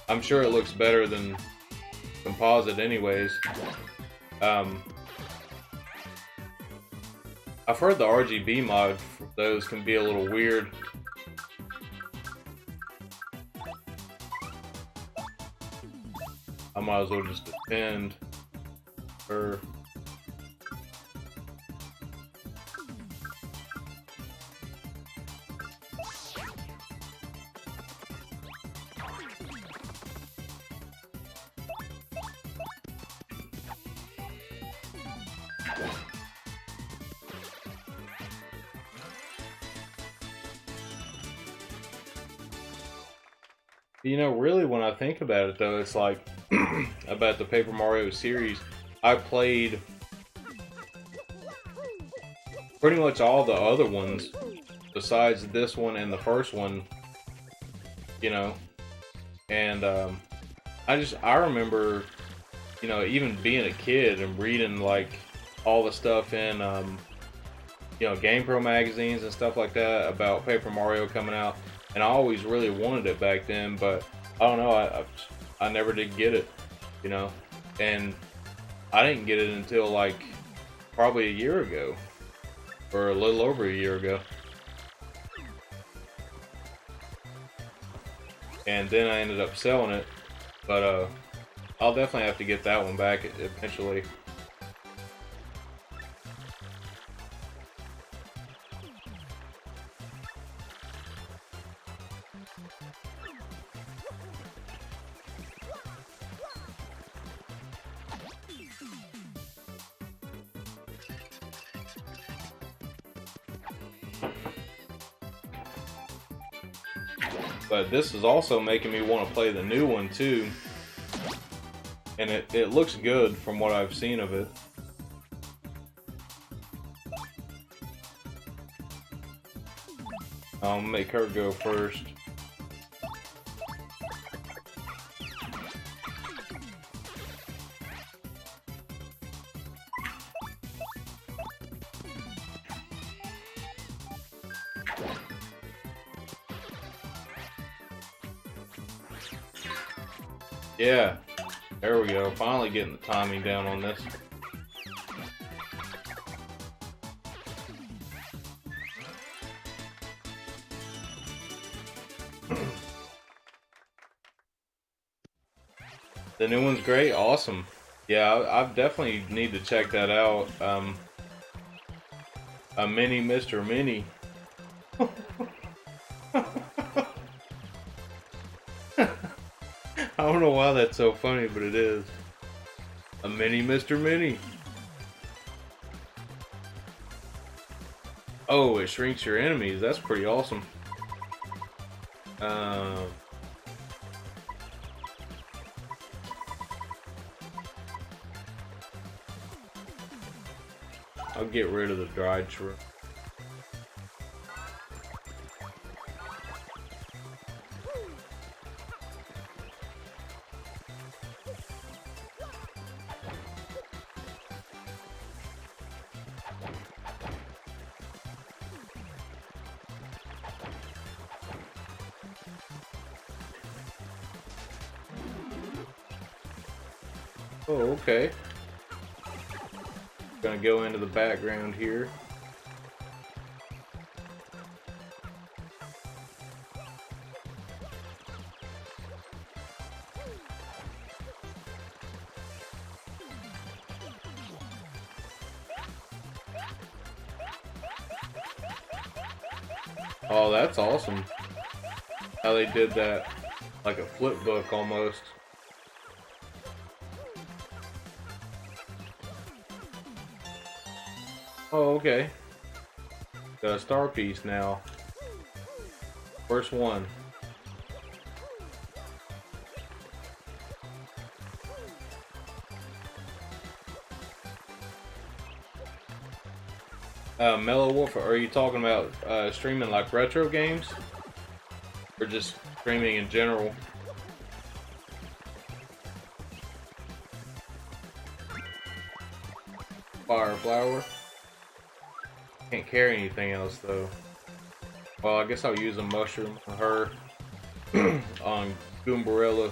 I'm sure it looks better than composite anyways. I've heard the RGB mod for those can be a little weird. I might as well just defend her. You know, really, when I think about it, though, it's like about the Paper Mario series, I played pretty much all the other ones besides this one and the first one, you know, and I remember, you know, even being a kid and reading like all the stuff in you know, GamePro magazines and stuff like that about Paper Mario coming out. And I always really wanted it back then, but I don't know, I never did get it, you know? And I didn't get it until like probably a year ago, or a little over a year ago. And then I ended up selling it, but I'll definitely have to get that one back eventually. But this is also making me want to play the new one too. And it looks good from what I've seen of it. I'll make her go first. Yeah, there we go. Finally getting the timing down on this. The new one's great. Awesome. Yeah, I definitely need to check that out. A mini Mr. Mini. I don't know why that's so funny, but it is. A mini Mr. Mini. Oh, it shrinks your enemies. That's pretty awesome. I'll get rid of the dried shrimp. Oh, okay. Gonna go into the background here. Oh, that's awesome. How they did that, like a flip book almost. Oh, okay. Got a star piece now. First one. Mellow Wolf, are you talking about streaming like retro games? Or just streaming in general? Fire flower. Can't carry anything else though. Well, I guess I'll use a mushroom for her on Goombarilla.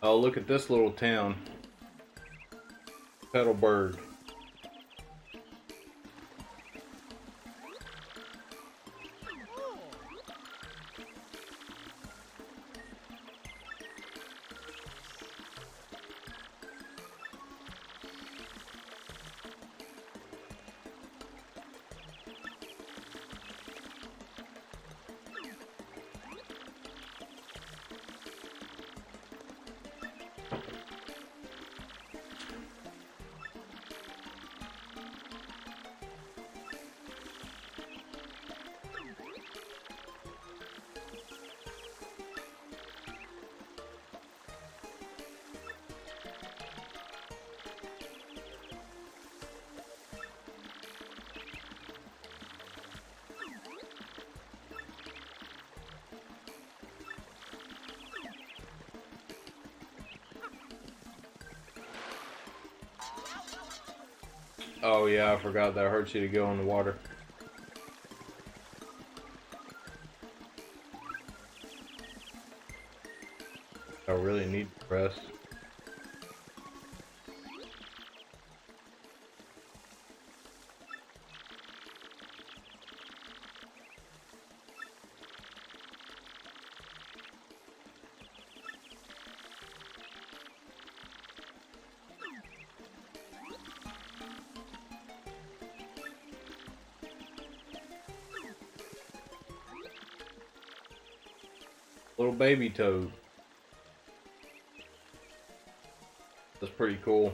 Oh, look at this little town. Petalburg. Oh yeah, I forgot that hurts you to go in the water. I really need to rest. Little baby toad. That's pretty cool.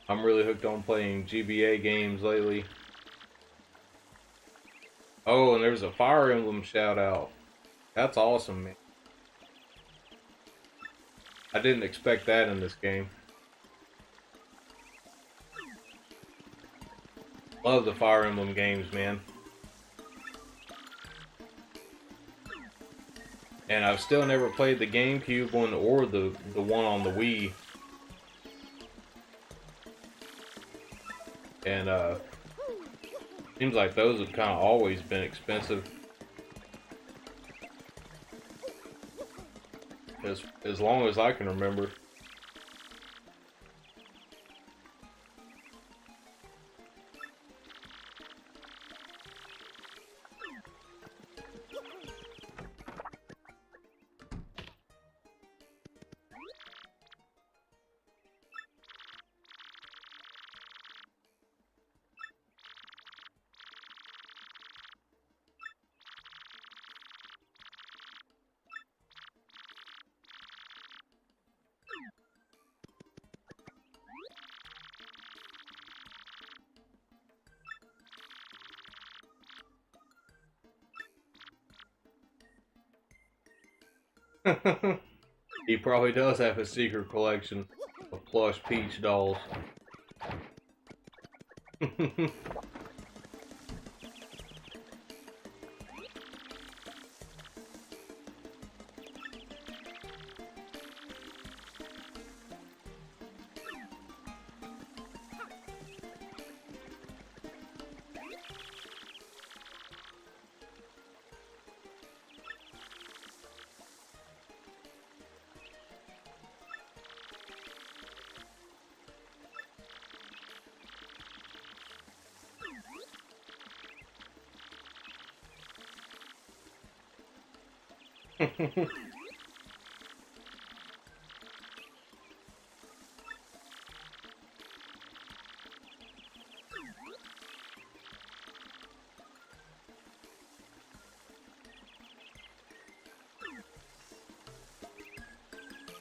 I'm really hooked on playing GBA games lately. Oh, and there's a Fire Emblem shout out. That's awesome, man. I didn't expect that in this game. Love the Fire Emblem games, man. And I've still never played the Gamecube one or the one on the Wii. And seems like those have kind of always been expensive. As long as I can remember. He probably does have a secret collection of plush Peach dolls.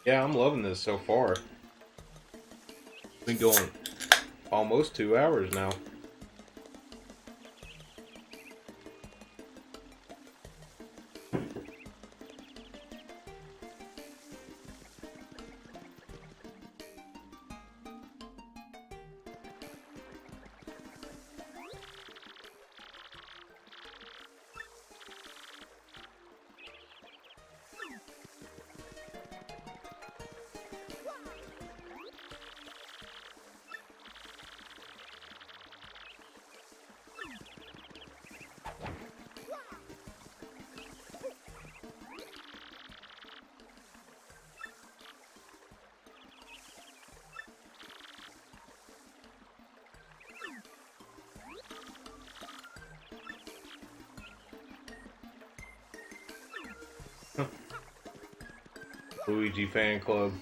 Yeah, I'm loving this so far. Been going almost 2 hours now. Luigi fan club.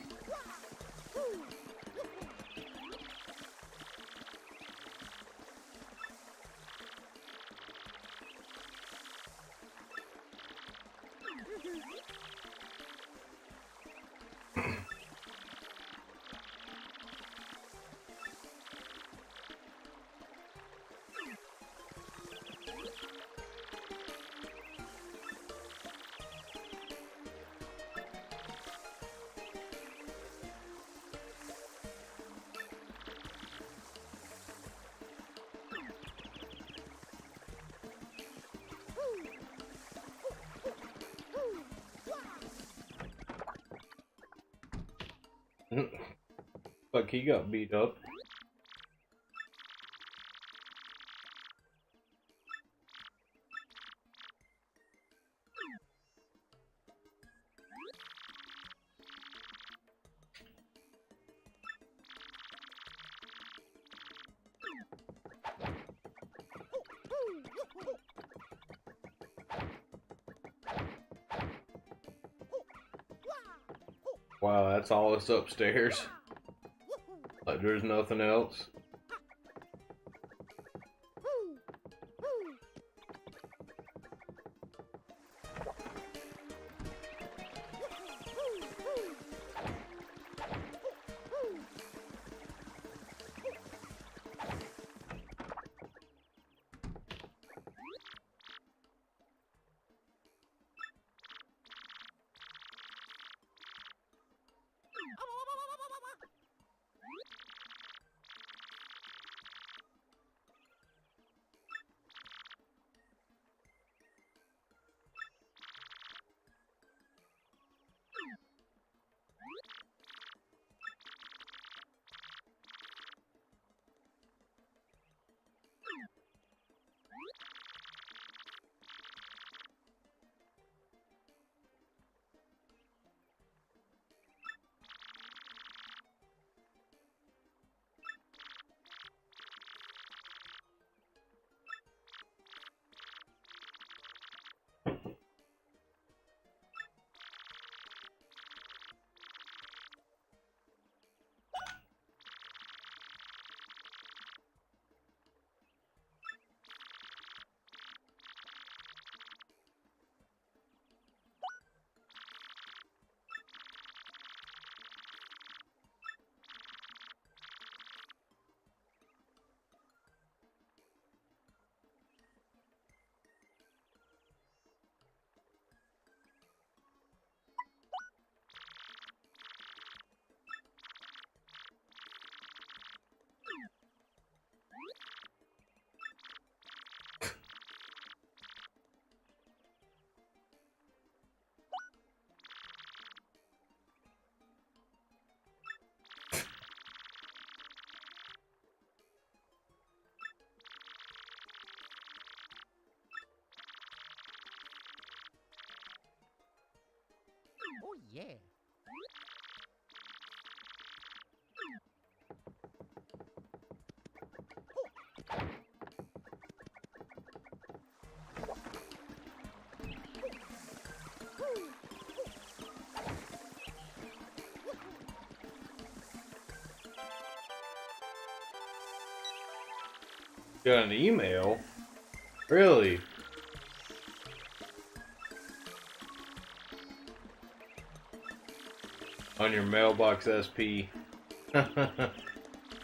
Like he got beat up. Wow, that's all that's upstairs. Like there's nothing else. Yeah. Got an email? Really? On your mailbox SP.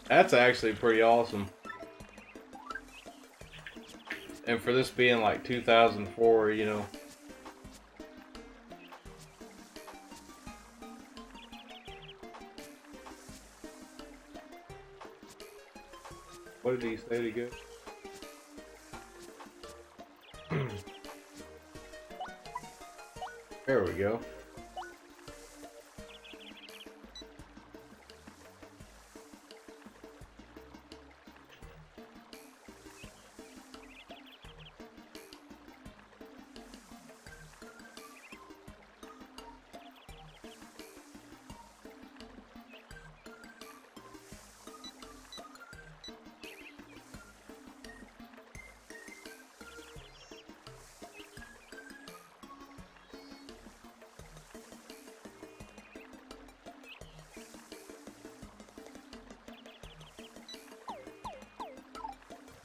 That's actually pretty awesome. And for this being like 2004, you know. What did he say to go? There we go.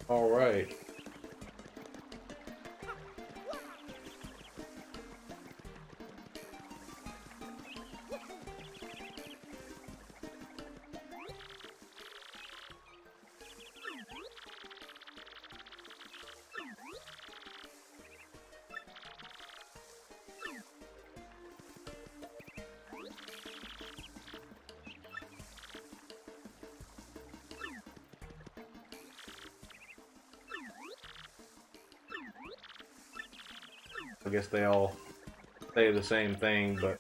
All right. I guess they all say the same thing, but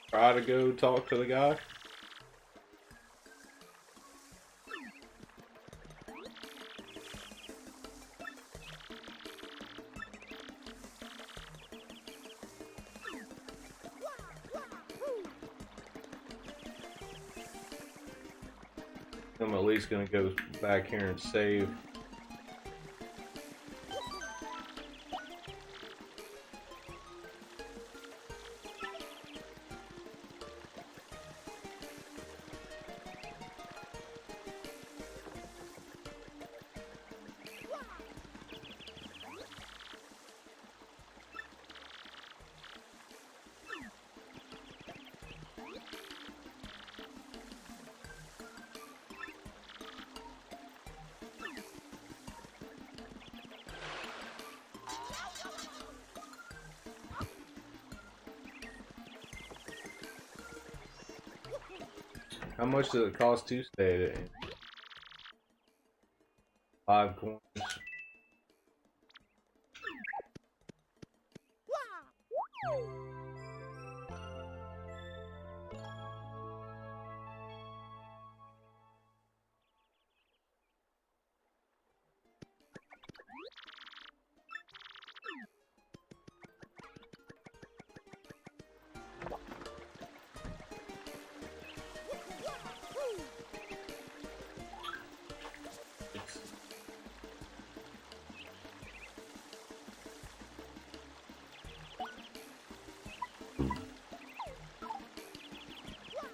try to go talk to the guy. I'm at least gonna go back here and save. How much does it cost to stay at 5 coins?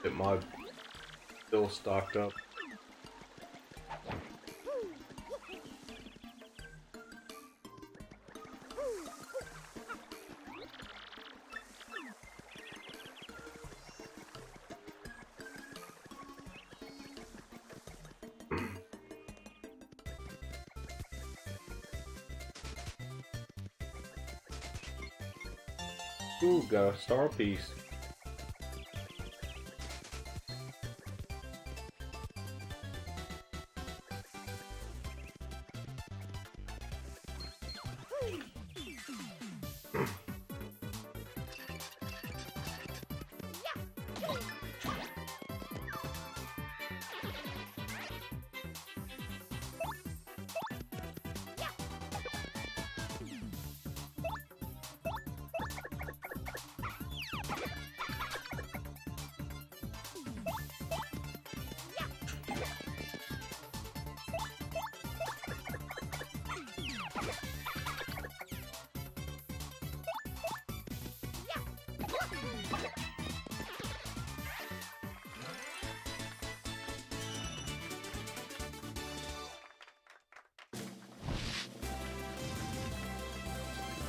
Get my bill stocked up. Ooh, got a star piece.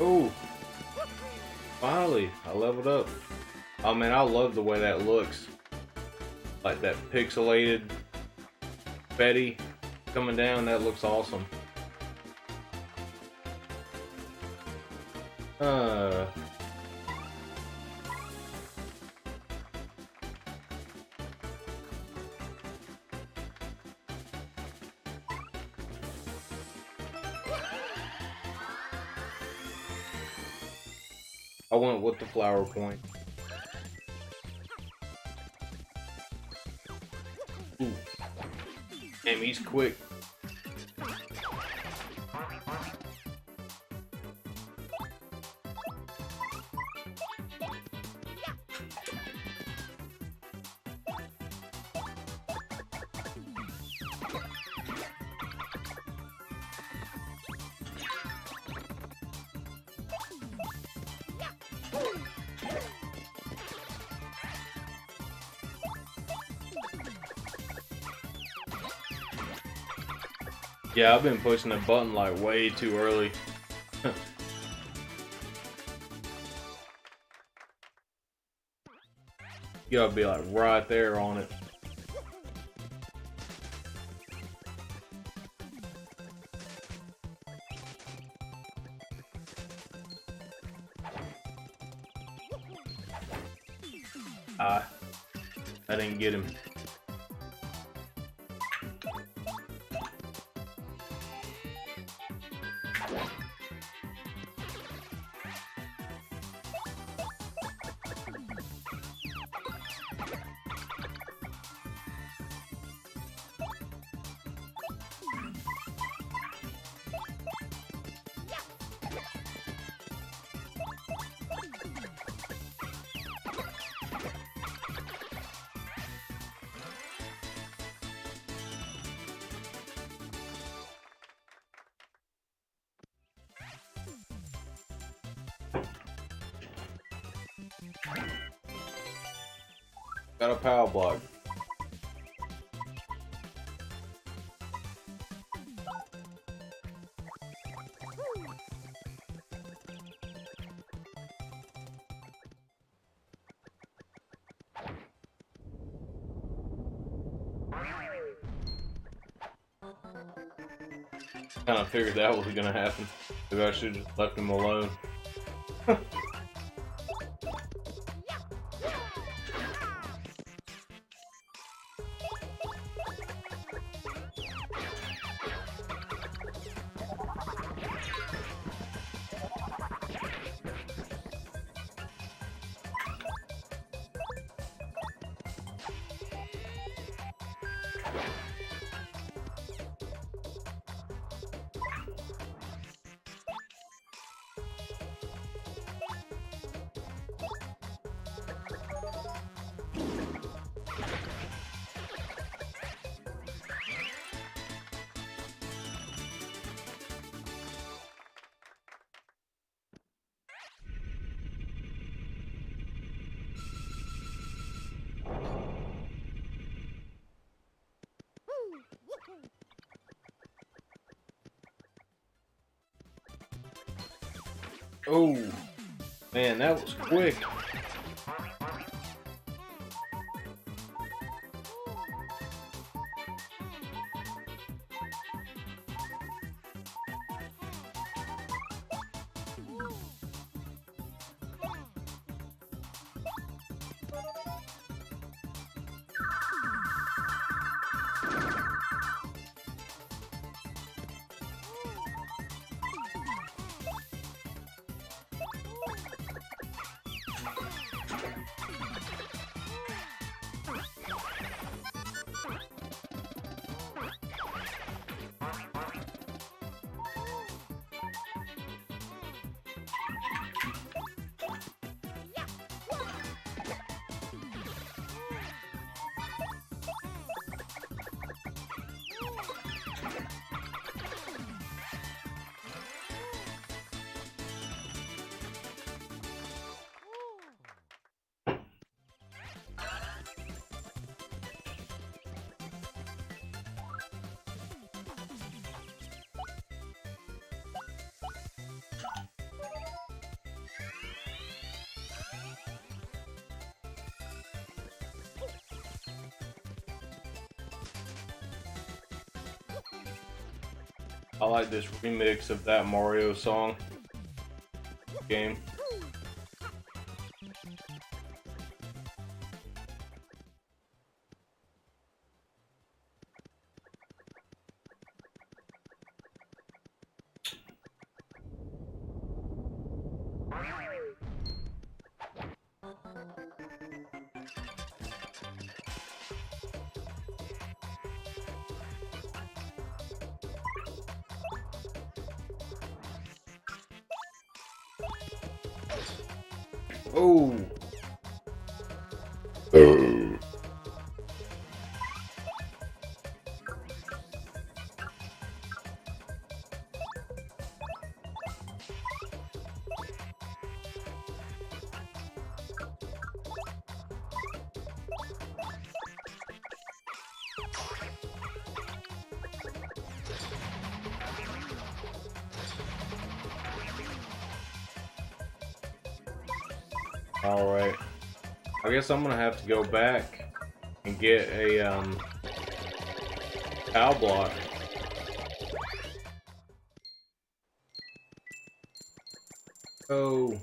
Oh, finally, I leveled up. Oh man, I love the way that looks. Like that pixelated Betty coming down, that looks awesome. I went with the flower point. Ooh. Damn, he's quick. Yeah, I've been pushing the button like way too early. You gotta be like right there on it. I didn't get him. Got a power block. Kind of figured that was gonna happen. Maybe I should have just left him alone. Oh, man, that was quick. I like this remix of that Mario song game. Oh. All right. I guess I'm gonna have to go back and get a cow block. Oh.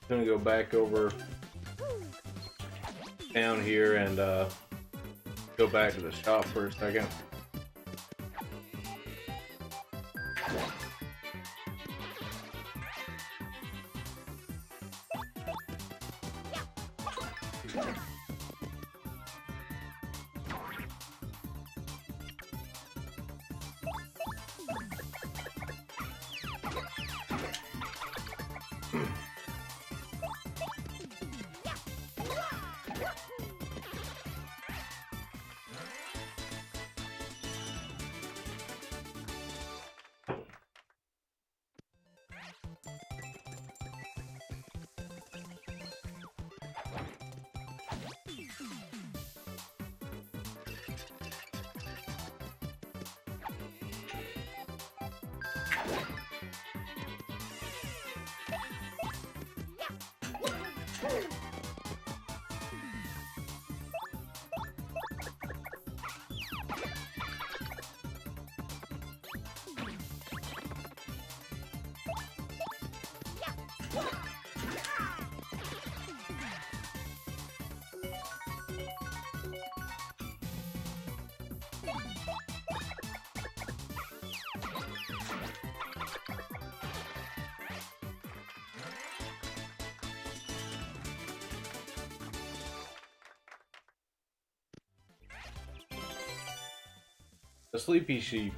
Gonna go back over down here and go back to the shop for a second. The sleepy sheep.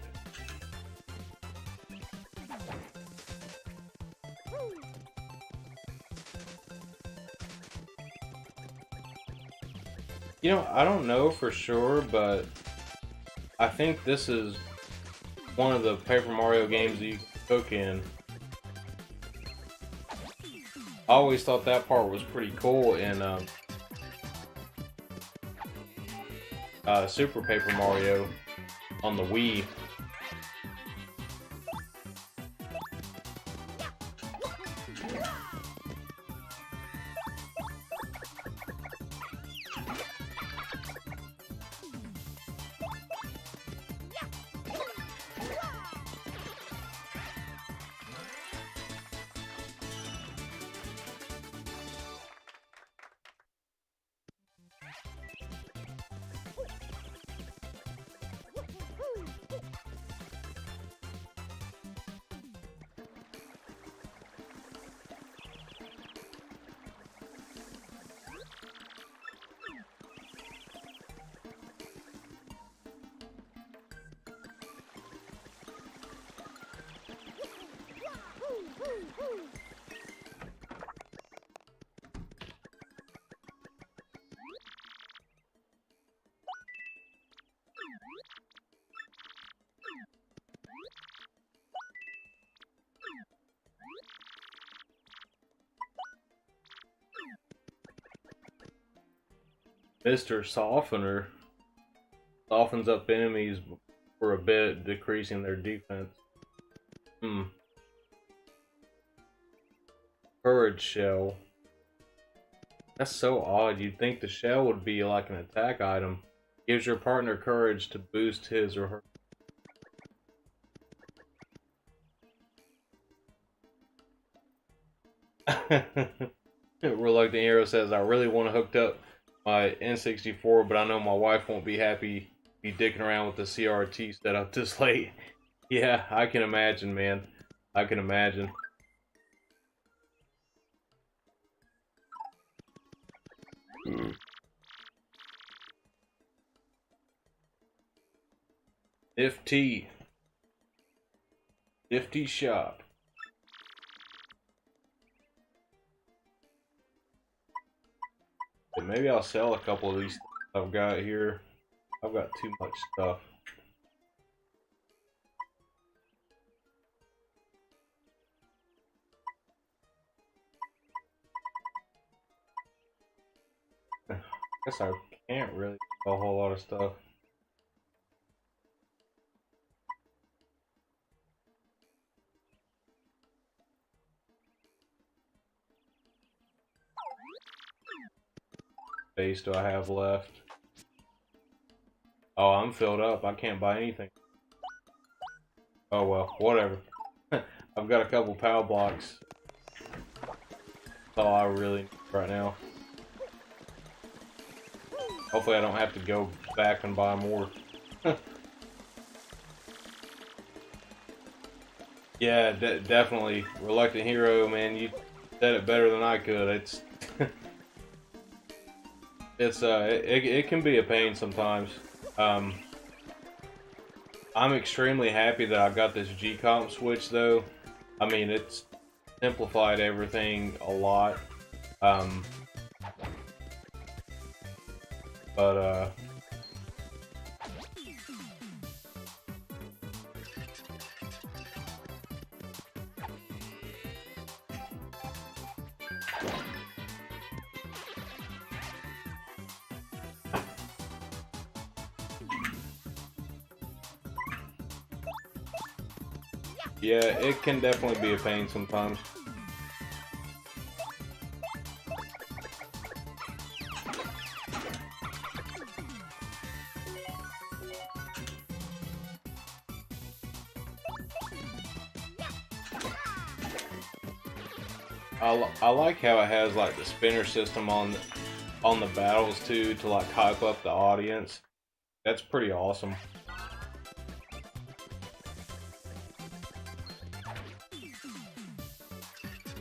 You know, I don't know for sure, but I think this is one of the Paper Mario games that you can cook in. I always thought that part was pretty cool in Super Paper Mario on the Wii. Mr. Softener softens up enemies for a bit, decreasing their defense. Courage shell. That's so odd. You'd think the shell would be like an attack item. Gives your partner courage to boost his or her. Reluctant Hero says, I really want to hook up my N64, but I know my wife won't be happy be dicking around with the CRT setup this late. Yeah, I can imagine, man. I can imagine. Nifty shop. But maybe I'll sell a couple of these I've got here. I've got too much stuff. I guess I can't really sell a whole lot of stuff. Space do I have left? Oh, I'm filled up. I can't buy anything. Oh well, whatever. I've got a couple POW blocks. That's all I really need right now. Hopefully I don't have to go back and buy more. Yeah, definitely. Reluctant Hero, man, you said it better than I could. It can be a pain sometimes. I'm extremely happy that I got this G-Comp switch though. I mean, it's simplified everything a lot. Yeah, it can definitely be a pain sometimes. I like how it has like the spinner system on the battles too, to like hype up the audience. That's pretty awesome.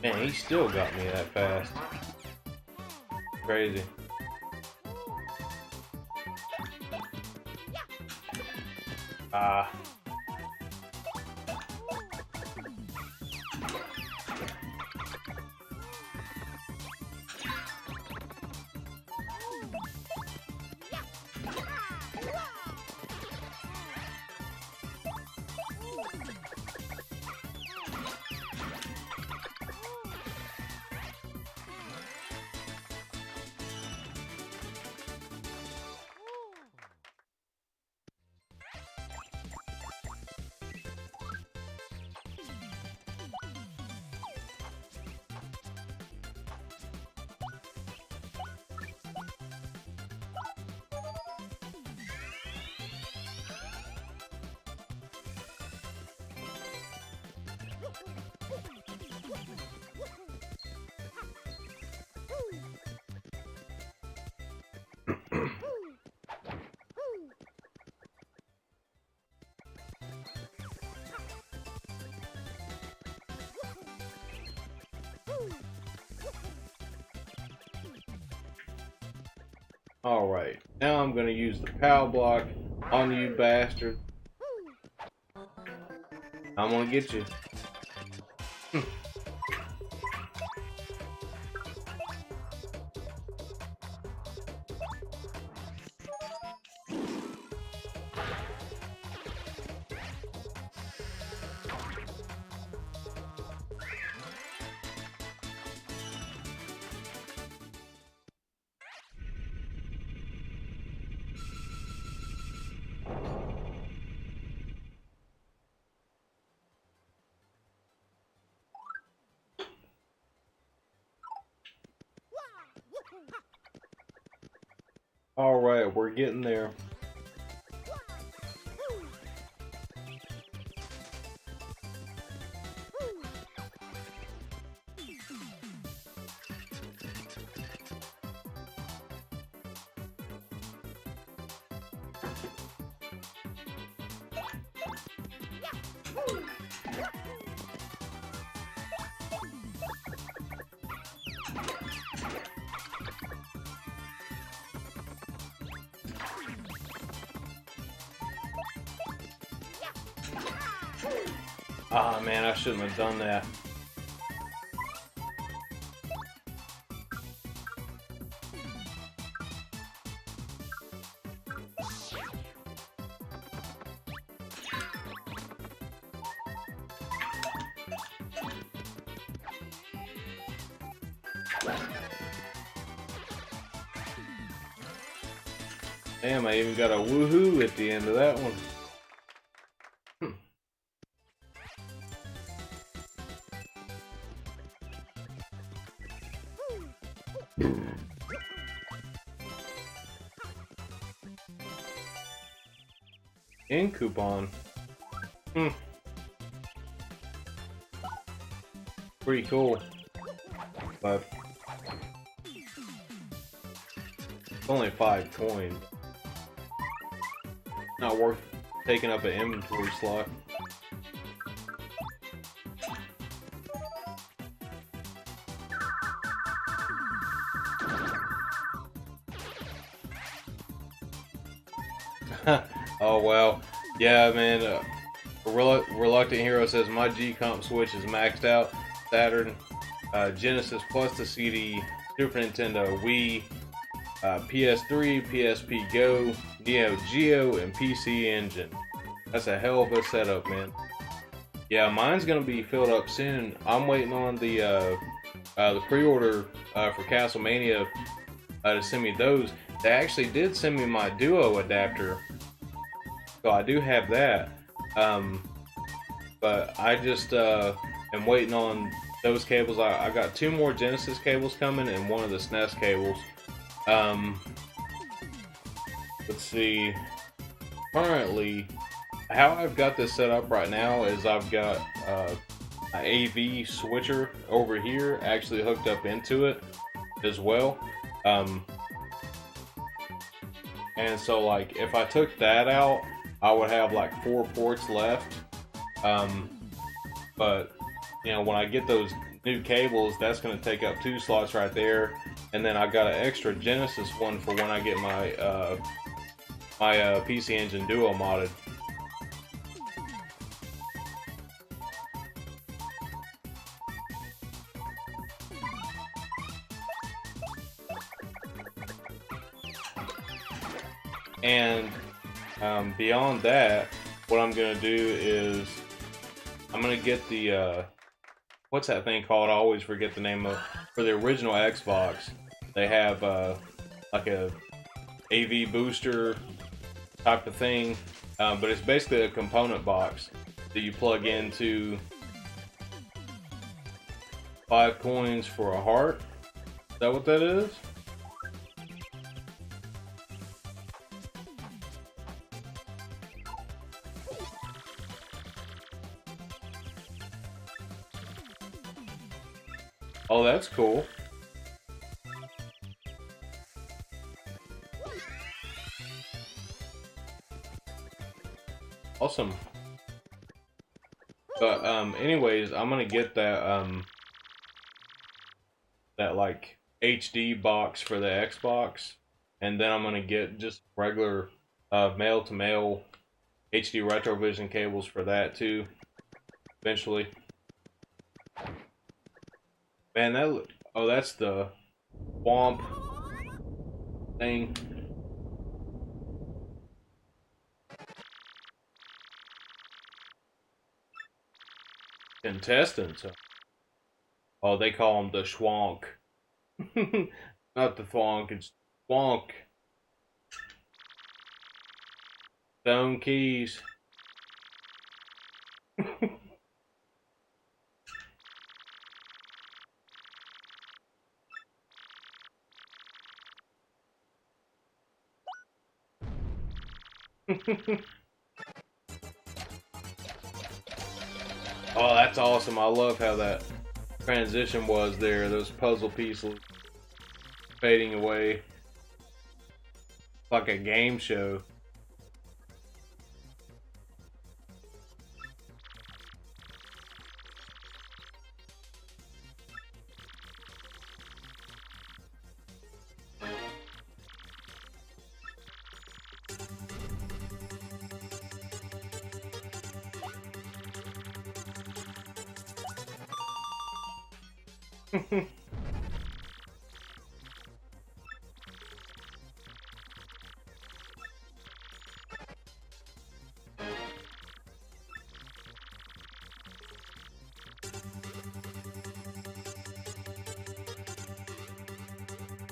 Man, he still got me that fast. Crazy. Ah. Alright, now I'm gonna use the power block on you, bastard. I'm gonna get you. Alright, we're getting there. Ah, man, I shouldn't have done that. Damn, I even got a woohoo at the end of that one. In coupon. Pretty cool. But it's only 5 coins. Not worth taking up an inventory slot. Oh well, yeah, man. Reluctant Hero says my G-Comp Switch is maxed out. Saturn, Genesis plus the CD, Super Nintendo, Wii, PS3, PSP Go, Neo Geo, and PC Engine. That's a hell of a setup, man. Yeah, mine's gonna be filled up soon. I'm waiting on the pre-order for Castlemania to send me those. They actually did send me my Duo adapter, so I do have that. But I just am waiting on those cables. I got 2 more Genesis cables coming and 1 of the SNES cables. Let's see. Currently, how I've got this set up right now is I've got an AV switcher over here actually hooked up into it as well. And so, like, if I took that out, I would have like 4 ports left. But you know, when I get those new cables, that's going to take up 2 slots right there. And then I got an extra Genesis one for when I get my my PC Engine Duo modded. And beyond that, what I'm gonna do is I'm gonna get the what's that thing called? I always forget the name of. For the original Xbox, they have like a AV booster type of thing, but it's basically a component box that you plug into 5 coins for a heart. Is that what that is? Oh, that's cool. Awesome. But anyways, I'm gonna get that that like HD box for the Xbox, and then I'm gonna get just regular male to male HD retrovision cables for that too. Eventually. Man, oh, that's the swamp thing. Contestants. Oh, they call them the schwank. Not the thwonk, it's schwank. Stone keys. Oh, that's awesome. I love how that transition was there. Those puzzle pieces fading away. Like a game show.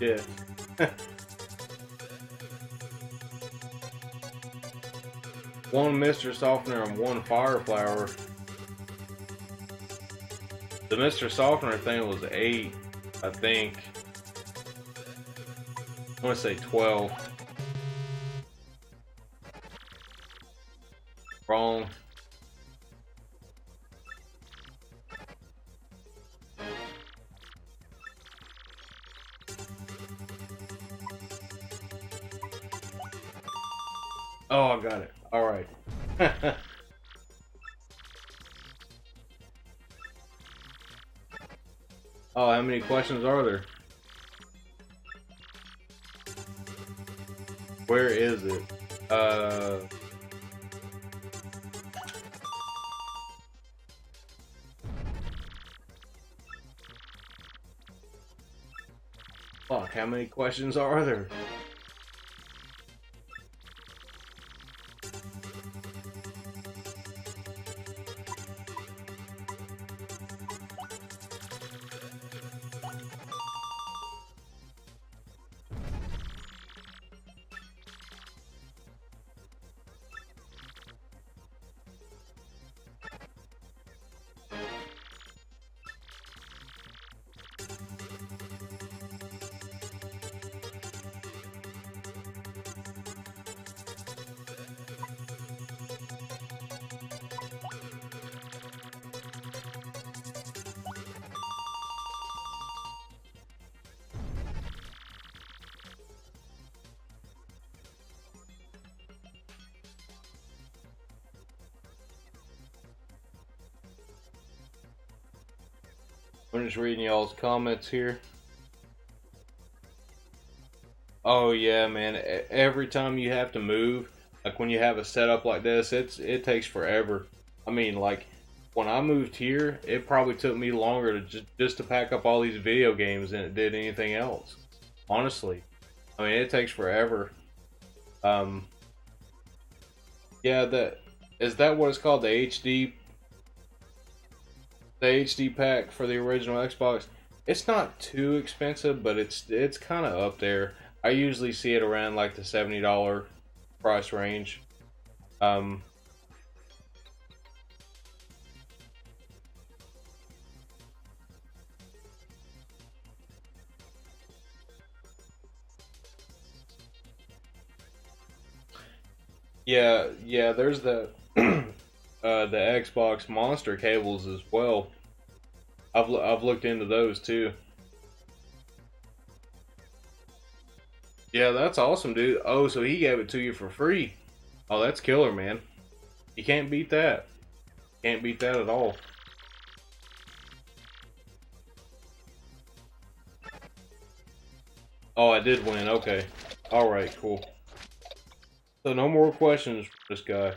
Yeah. One Mr. Softener and one Fire Flower. The Mr. Softener thing was 8, I think. I want to say 12. Wrong. Oh, I got it. All right. Oh, how many questions are there? Where is it? Fuck, how many questions are there? I'm just reading y'all's comments here. Oh yeah, man. Every time you have to move, like when you have a setup like this, it takes forever. I mean, like when I moved here, it probably took me longer to just to pack up all these video games than it did anything else. Honestly, I mean, it takes forever. Um, yeah, is that what it's called? The HD pack for the original Xbox. It's not too expensive, but it's kind of up there. I usually see it around like the $70 price range. Um, yeah, yeah. There's the Xbox Monster cables as well. I've looked into those too. Yeah, that's awesome, dude. Oh, so he gave it to you for free. Oh, that's killer, man. You can't beat that. Can't beat that at all. Oh, I did win. Okay. All right, cool. So no more questions for this guy.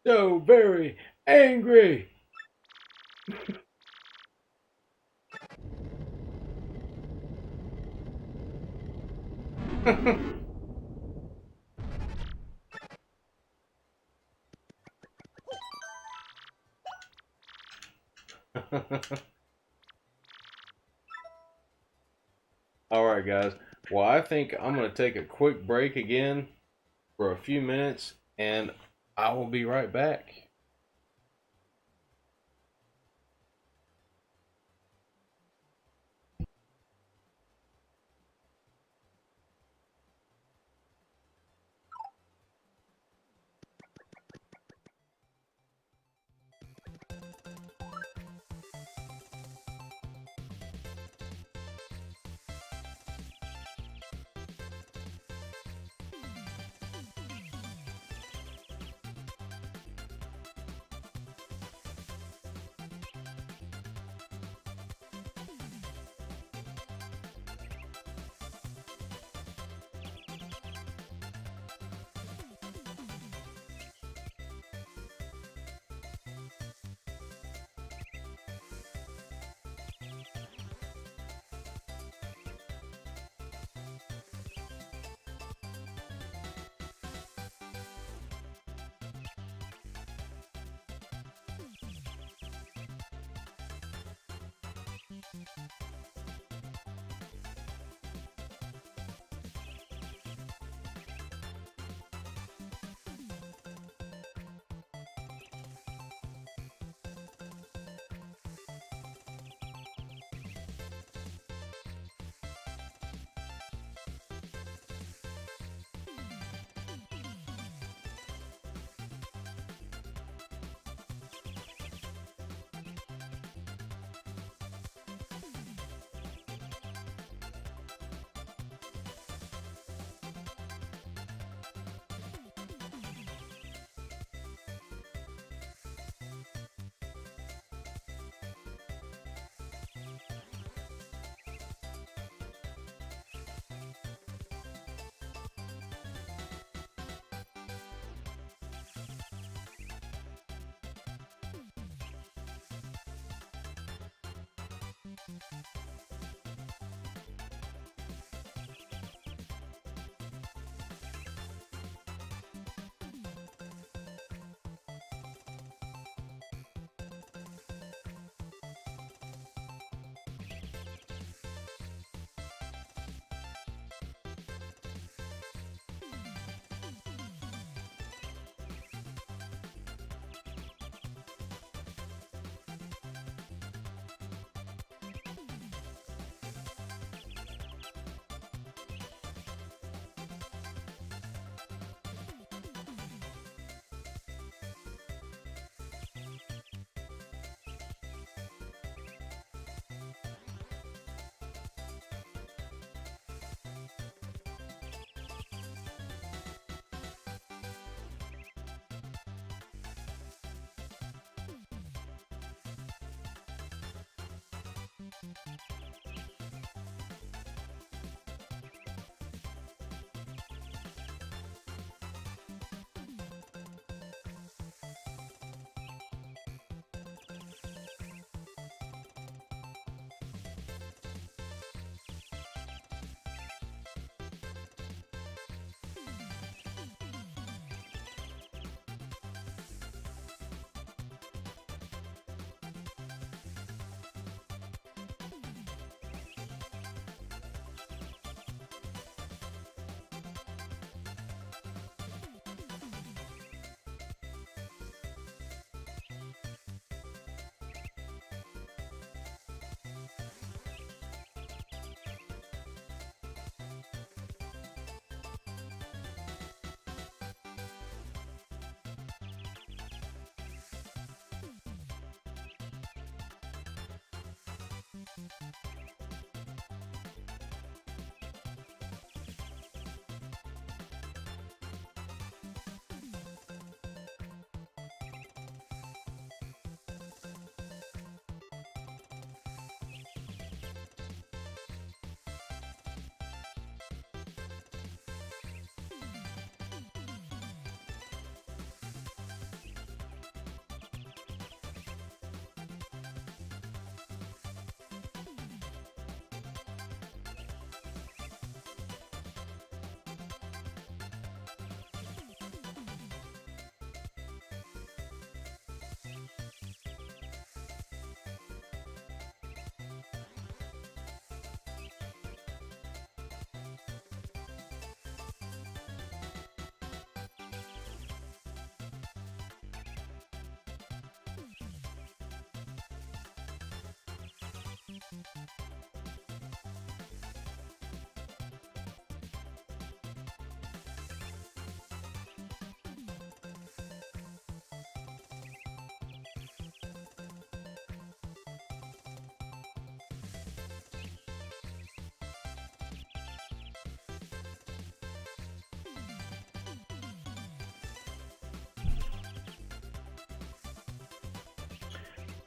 So very angry. All right, guys. Well, I think I'm going to take a quick break again for a few minutes, and I will be right back.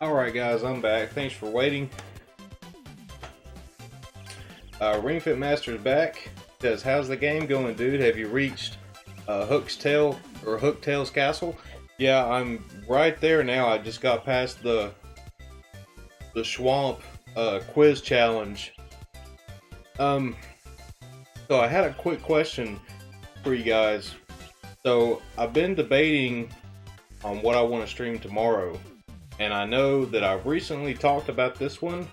Alright guys, I'm back. Thanks for waiting. Ring Fit Master's back. Says, how's the game going, dude? Have you reached Hooktail's castle? Yeah, I'm right there now. I just got past the Swamp quiz challenge. So I had a quick question for you guys. So I've been debating on what I want to stream tomorrow, and I know that I've recently talked about this one,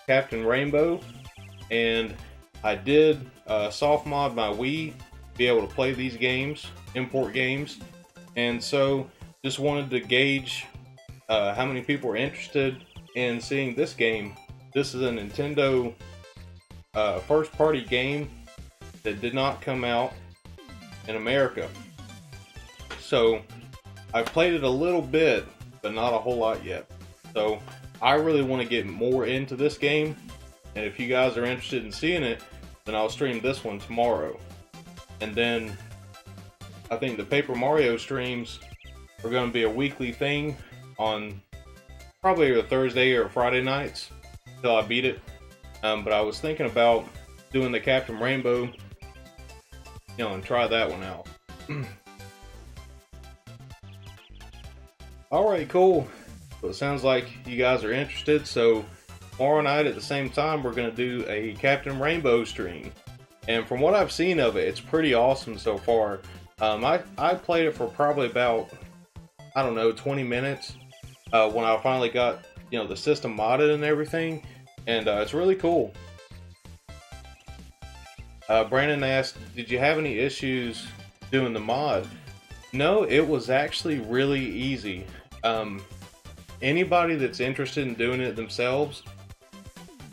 Captain Rainbow, and I did soft mod my Wii to be able to play these games, import games, and so just wanted to gauge how many people are interested in seeing this game. This is a Nintendo first party game that did not come out in America. So I've played it a little bit, but not a whole lot yet. So I really want to get more into this game, and if you guys are interested in seeing it, then I'll stream this one tomorrow. And then I think the Paper Mario streams are going to be a weekly thing on probably a Thursday or Friday nights until I beat it. But I was thinking about doing the Captain Rainbow, and try that one out. Alright, cool. So it sounds like you guys are interested, so tomorrow night at the same time we're going to do a Captain Rainbow stream. And from what I've seen of it, it's pretty awesome so far. I played it for probably about, 20 minutes when I finally got, the system modded and everything. And it's really cool. Brandon asked, did you have any issues doing the mod? No, it was actually really easy. Anybody that's interested in doing it themselves,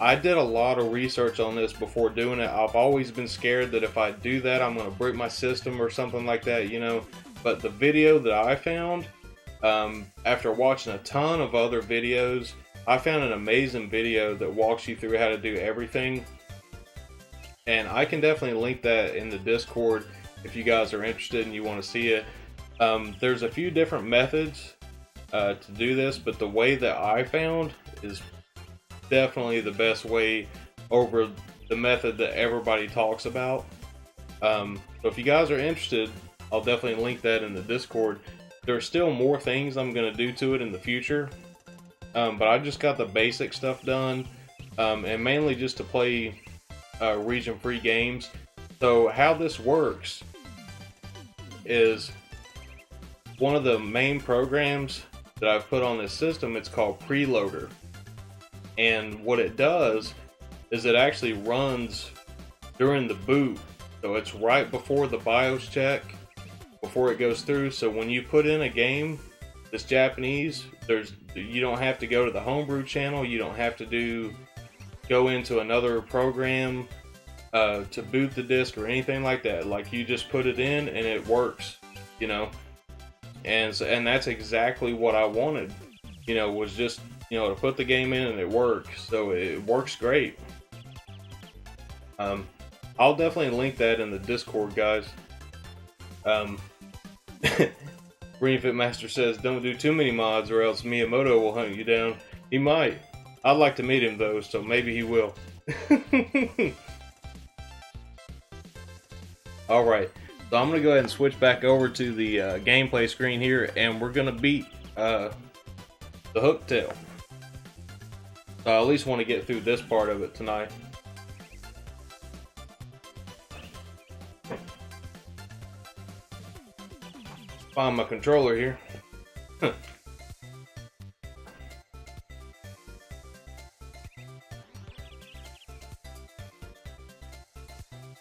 I did a lot of research on this before doing it. I've always been scared that if I do that, I'm going to break my system or something like that, But the video that I found, after watching a ton of other videos, I found an amazing video that walks you through how to do everything. And I can definitely link that in the Discord if you guys are interested and you want to see it. There's a few different methods to do this, but the way that I found is definitely the best way over the method that everybody talks about. So if you guys are interested, I'll definitely link that in the Discord. There's still more things I'm going to do to it in the future, but I just got the basic stuff done, and mainly just to play region-free games. So how this works is one of the main programs that I've put on this system, it's called Preloader. And what it does is it actually runs during the boot. So it's right before the BIOS check, before it goes through. So when you put in a game that's Japanese, you don't have to go to the homebrew channel. You don't have to go into another program to boot the disc or anything like that. Like, you just put it in and it works, And that's exactly what I wanted, was just, to put the game in and it works. So it works great. I'll definitely link that in the Discord, guys. Ring Fit Master says, don't do too many mods or else Miyamoto will hunt you down. He might. I'd like to meet him though, so maybe he will. Alright, so I'm going to go ahead and switch back over to the gameplay screen here, and we're going to beat the Hooktail. So I at least want to get through this part of it tonight. Find my controller here.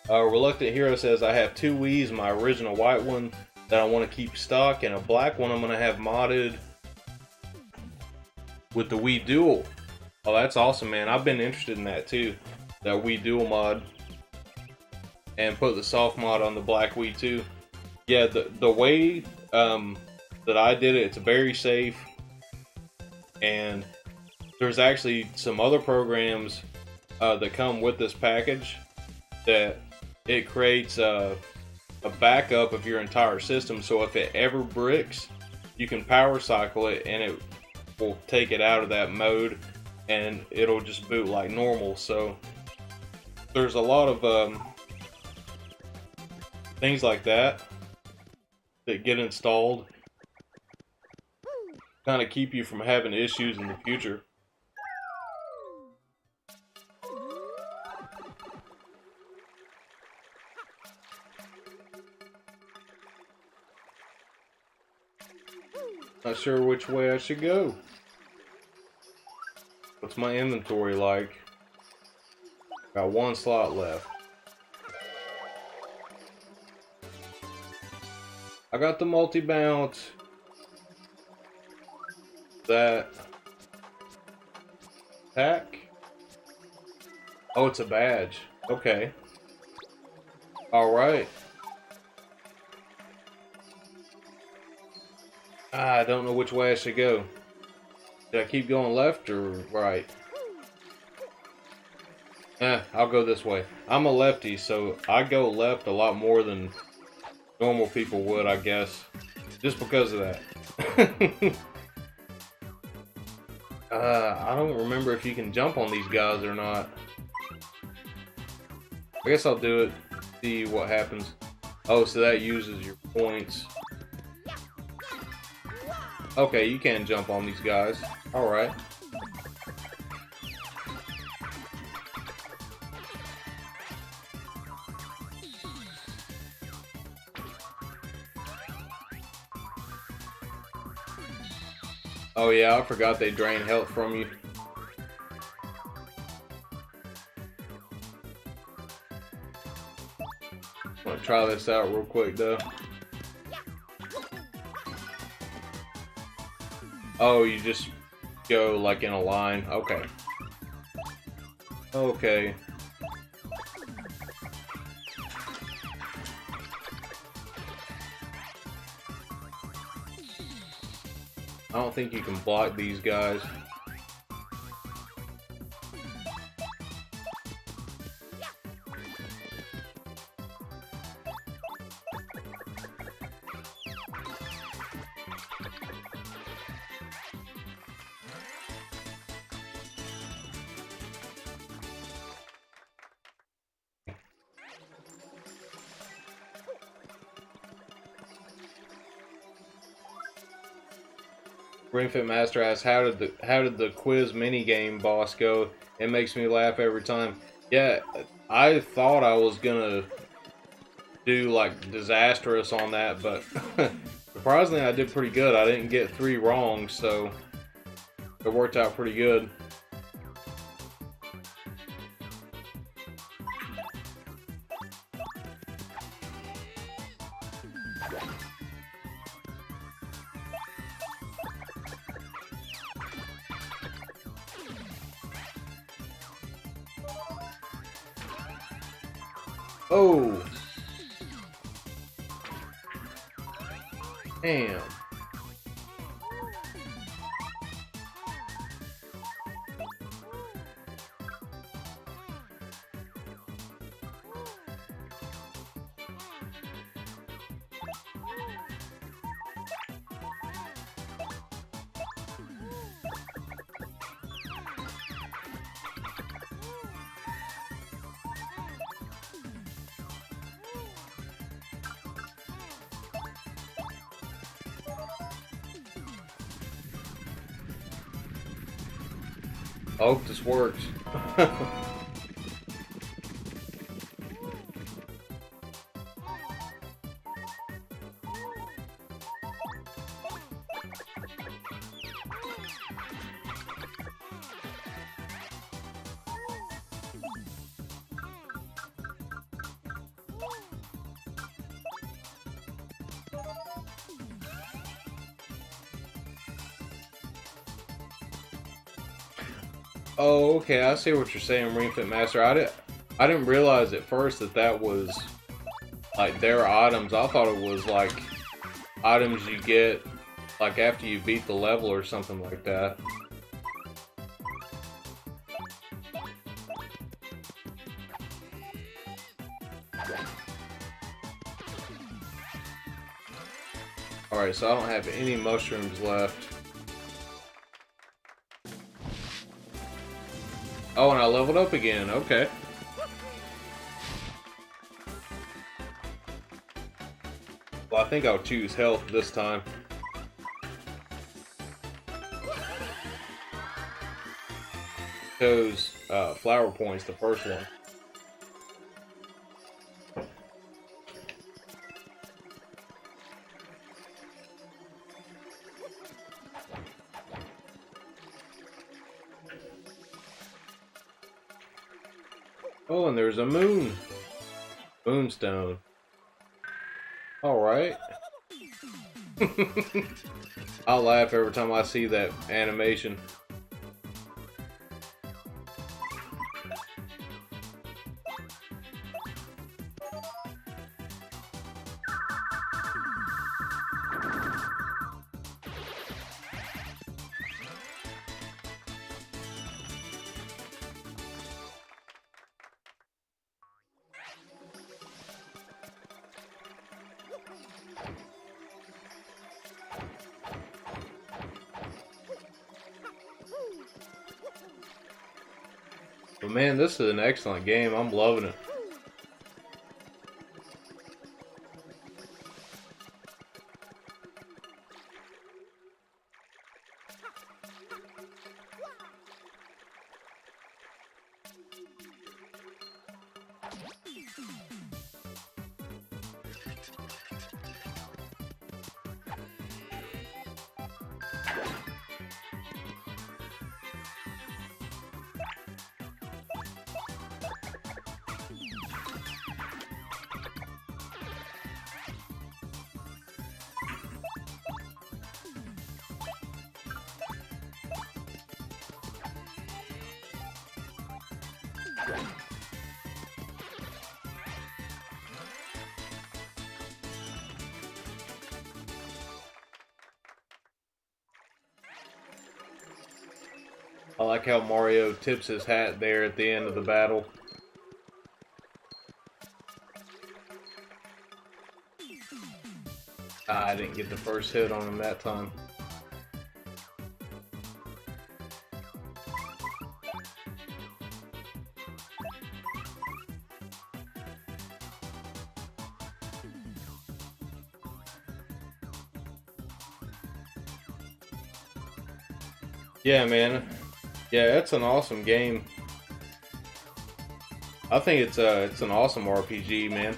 Reluctant Hero says, I have two Wiis, my original white one that I want to keep stock, and a black one I'm going to have modded with the Wii Dual. Oh, that's awesome, man. I've been interested in that too, that Wii Dual mod, and put the soft mod on the black Wii too. Yeah, the way that I did it, it's very safe, and there's actually some other programs that come with this package that it creates a backup of your entire system. So if it ever bricks, you can power cycle it, and will take it out of that mode and it'll just boot like normal. So there's a lot of things like that that get installed, kind of keep you from having issues in the future. Not sure which way I should go. What's my inventory like? Got one slot left. I got the multi-bounce. That pack. Oh, it's a badge. Okay. Alright. I don't know which way I should go. Should I keep going left or right? I'll go this way. I'm a lefty, so I go left a lot more than normal people would, I guess. Just because of that. I don't remember if you can jump on these guys or not. I guess I'll do it, see what happens. Oh, so that uses your points. Okay, you can jump on these guys. Alright. Oh yeah, I forgot they drain health from you. I'm gonna try this out real quick though. Oh, you just go like in a line. Okay. Okay. I don't think you can block these guys. Ring Fit Master asks, how did the quiz minigame boss go? It makes me laugh every time. Yeah, I thought I was gonna do like disastrous on that, but surprisingly I did pretty good. I didn't get 3 wrong, so it worked out pretty good. Oh! Damn. I hope this works. Oh, okay, I see what you're saying, Ring Fit Master. I didn't realize at first that was like their items. I thought it was like items you get like after you beat the level or something like that. Alright, so I don't have any mushrooms left. Oh, and I leveled up again. Okay. Well, I think I'll choose health this time. Chose flower points, the first one. Oh, and there's a moonstone. All right. I'll laugh every time I see that animation. But man, this is an excellent game. I'm loving it. I like how Mario tips his hat there at the end of the battle. I didn't get the first hit on him that time. Yeah, man. Yeah, it's an awesome game. I think it's an awesome RPG, man.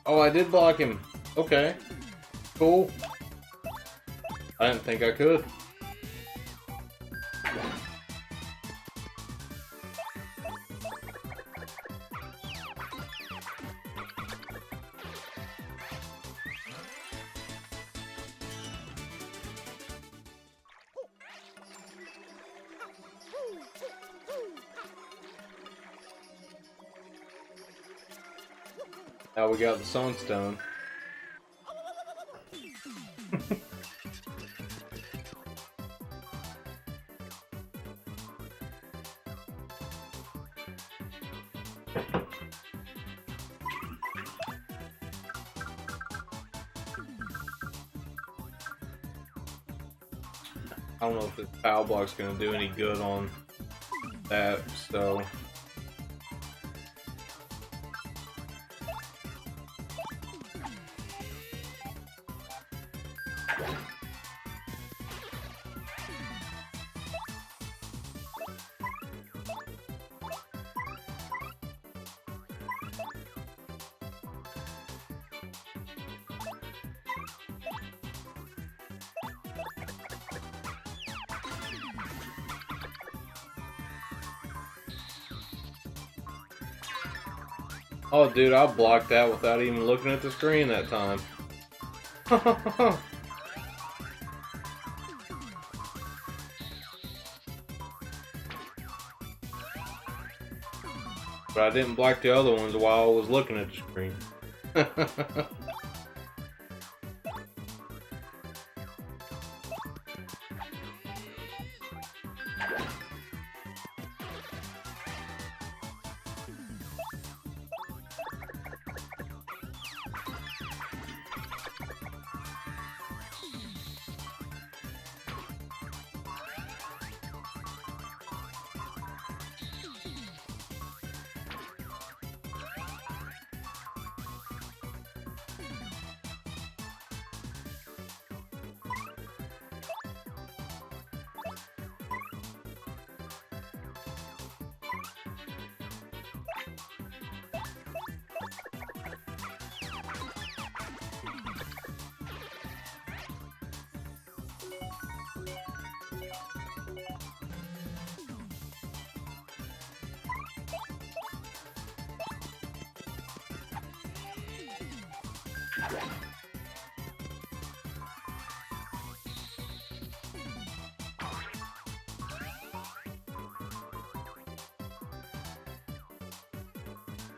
Oh, I did block him. Okay. Cool. I didn't think I could. Now we got the Sunstone. I don't know if this power block's gonna do any good on that, so. Oh, dude, I blocked that without even looking at the screen that time. but I didn't black the other ones while I was looking at the screen.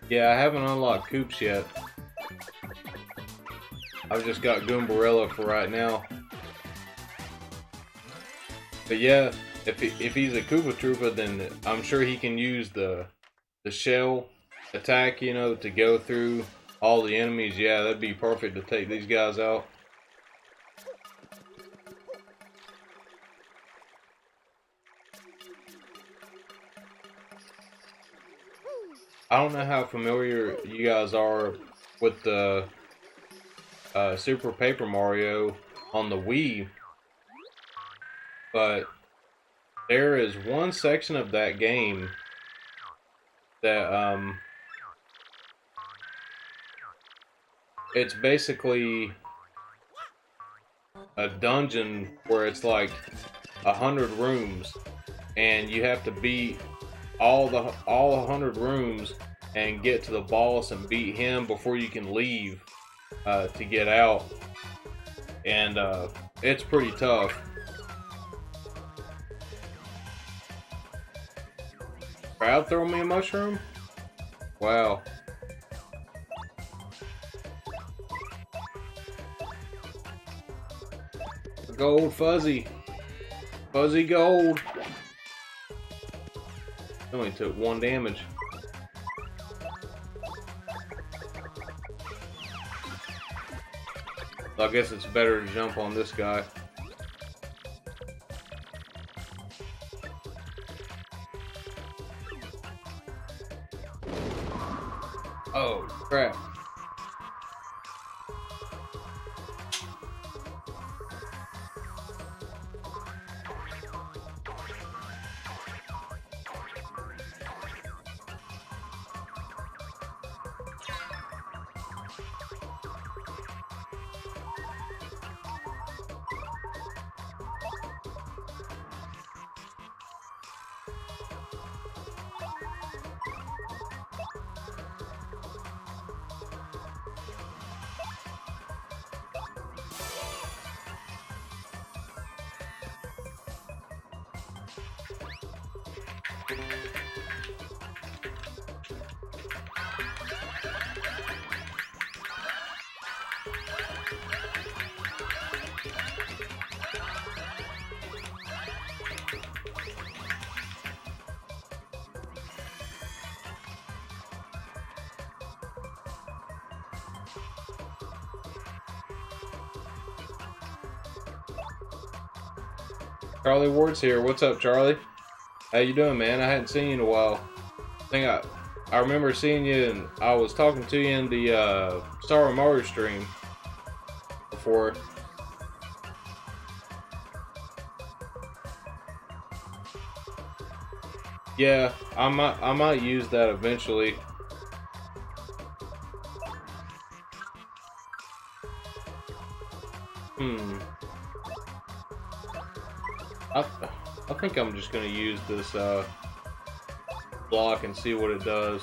Yeah, I haven't unlocked Coops yet. I've just got Goombarella for right now. But yeah, if he's a Koopa Troopa, then I'm sure he can use the shell attack, you know, to go through all the enemies. Yeah, that'd be perfect to take these guys out. I don't know how familiar you guys are with the Super Paper Mario on the Wii, but there is one section of that game that it's basically a dungeon where it's like 100 rooms, and you have to beat all 100 rooms and get to the boss and beat him before you can leave to get out. And it's pretty tough. Crowd throw me a mushroom? Wow. Gold fuzzy. Fuzzy gold. Only took 1 damage. I guess it's better to jump on this guy. Oh, crap. Charlie Ward's here. What's up, Charlie? How you doing, man? I hadn't seen you in a while. I remember seeing you, and I was talking to you in the Star Mario stream before. Yeah, I might use that eventually. I think I'm just gonna use this block and see what it does.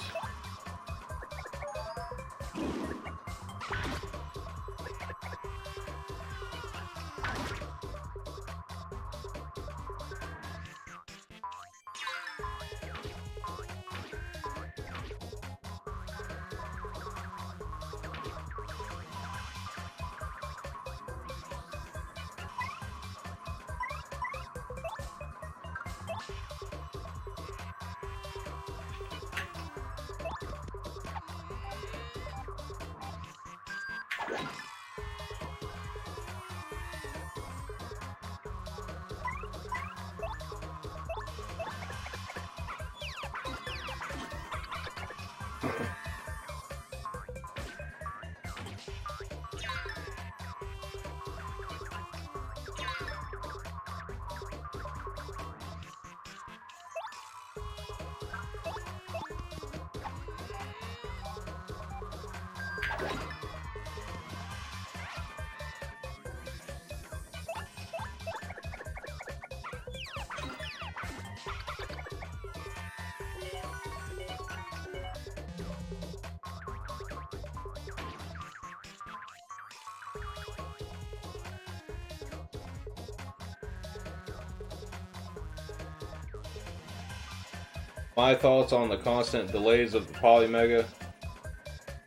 My thoughts on the constant delays of the Polymega.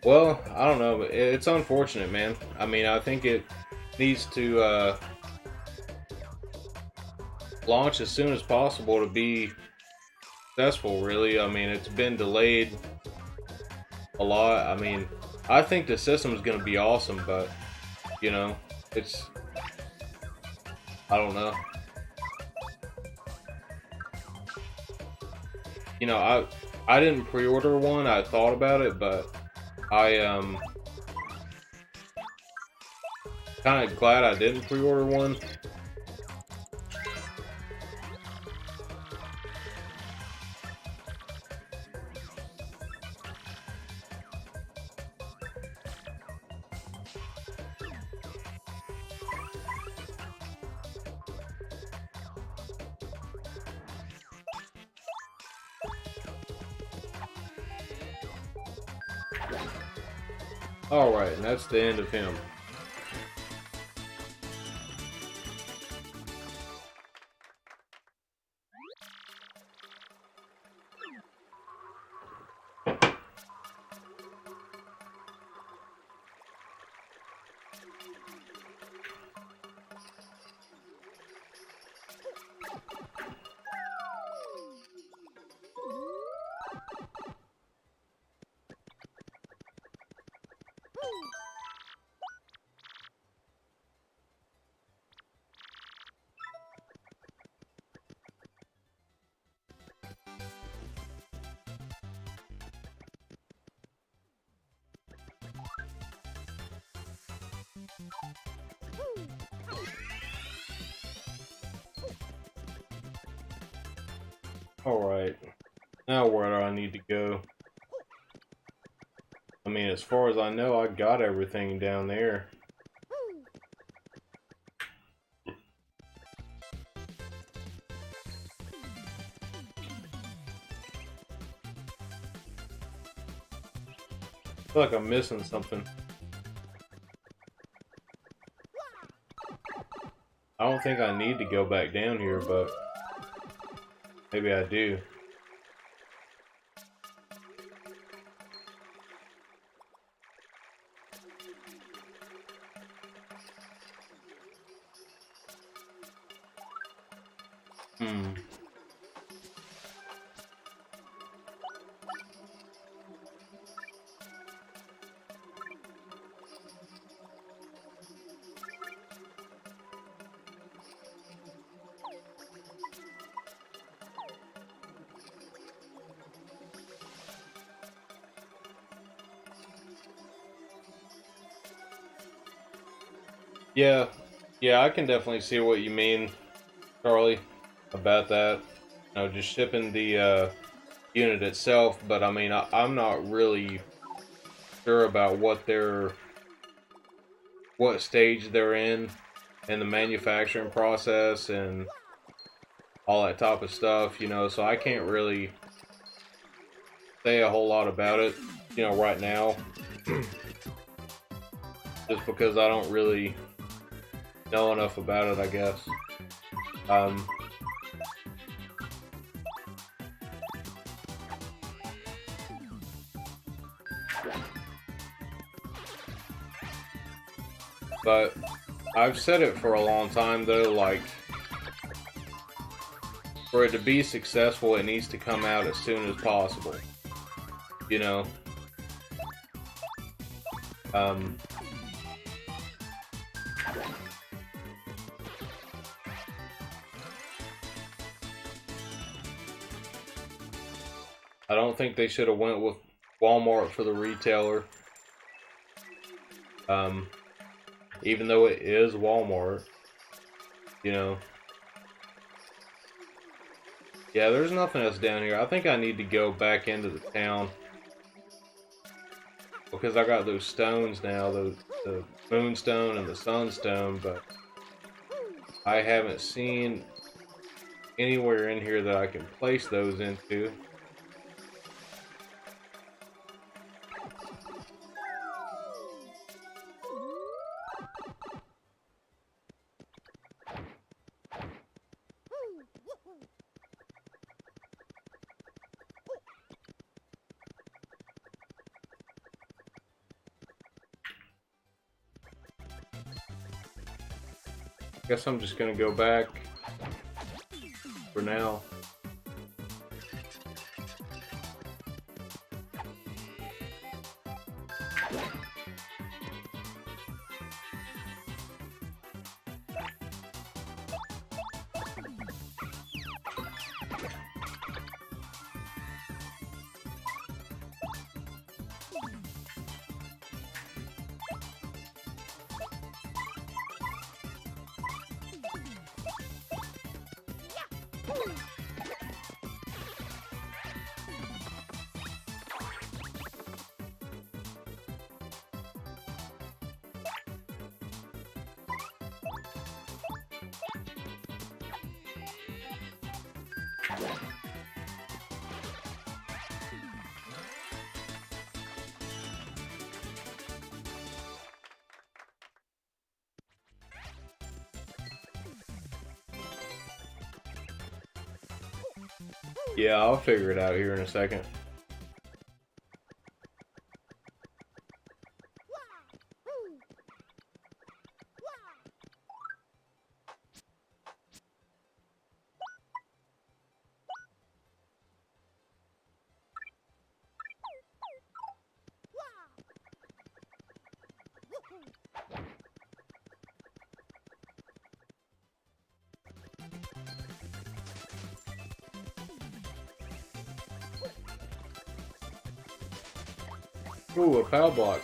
Well, I don't know, but it's unfortunate, man. I mean, I think it needs to launch as soon as possible to be successful, really. I mean, it's been delayed a lot. I mean, I think the system is going to be awesome, but, you know, it's, I don't know. You know, I didn't pre-order one. I thought about it, but I kind of glad I didn't pre-order one. Alright, and that's the end of him. Alright, now where do I need to go? I mean, as far as I know, I got everything down there. I feel like I'm missing something. I don't think I need to go back down here, but maybe I do. Yeah, I can definitely see what you mean, Charlie, about that. You know, just shipping the unit itself, but I mean, I'm not really sure about what stage they're in the manufacturing process and all that type of stuff, you know, so I can't really say a whole lot about it, you know, right now. Just because I don't really know enough about it, I guess. But I've said it for a long time though, like, for it to be successful, it needs to come out as soon as possible. You know? I don't think they should have went with Walmart for the retailer. Even though it is Walmart, you know. Yeah, there's nothing else down here. I think I need to go back into the town. Because I got those stones now, the moonstone and the sunstone, but I haven't seen anywhere in here that I can place those into. Guess I'm just gonna go back for now. Yeah, I'll figure it out here in a second. Ooh, a power block.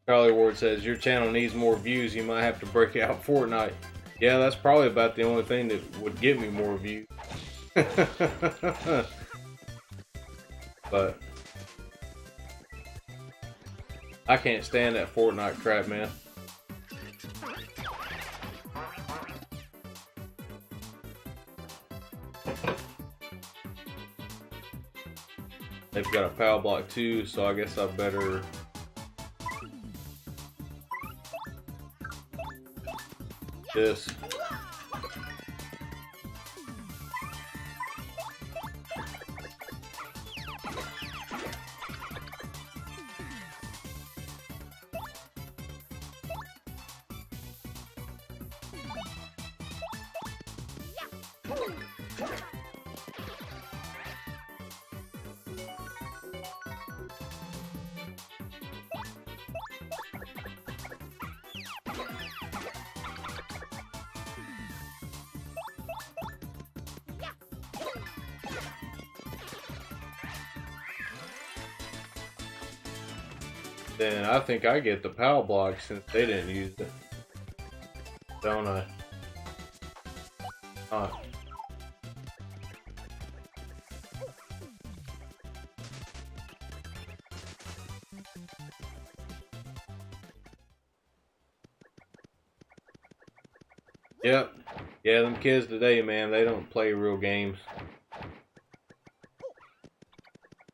Charlie Ward says, your channel needs more views. You might have to break out Fortnite. Yeah, that's probably about the only thing that would get me more views. But I can't stand that Fortnite crap, man. They've got a power block too, so I guess I better this. Then I think I get the power block since they didn't use it. Don't I? Huh. Yep. Yeah, them kids today, man, they don't play real games.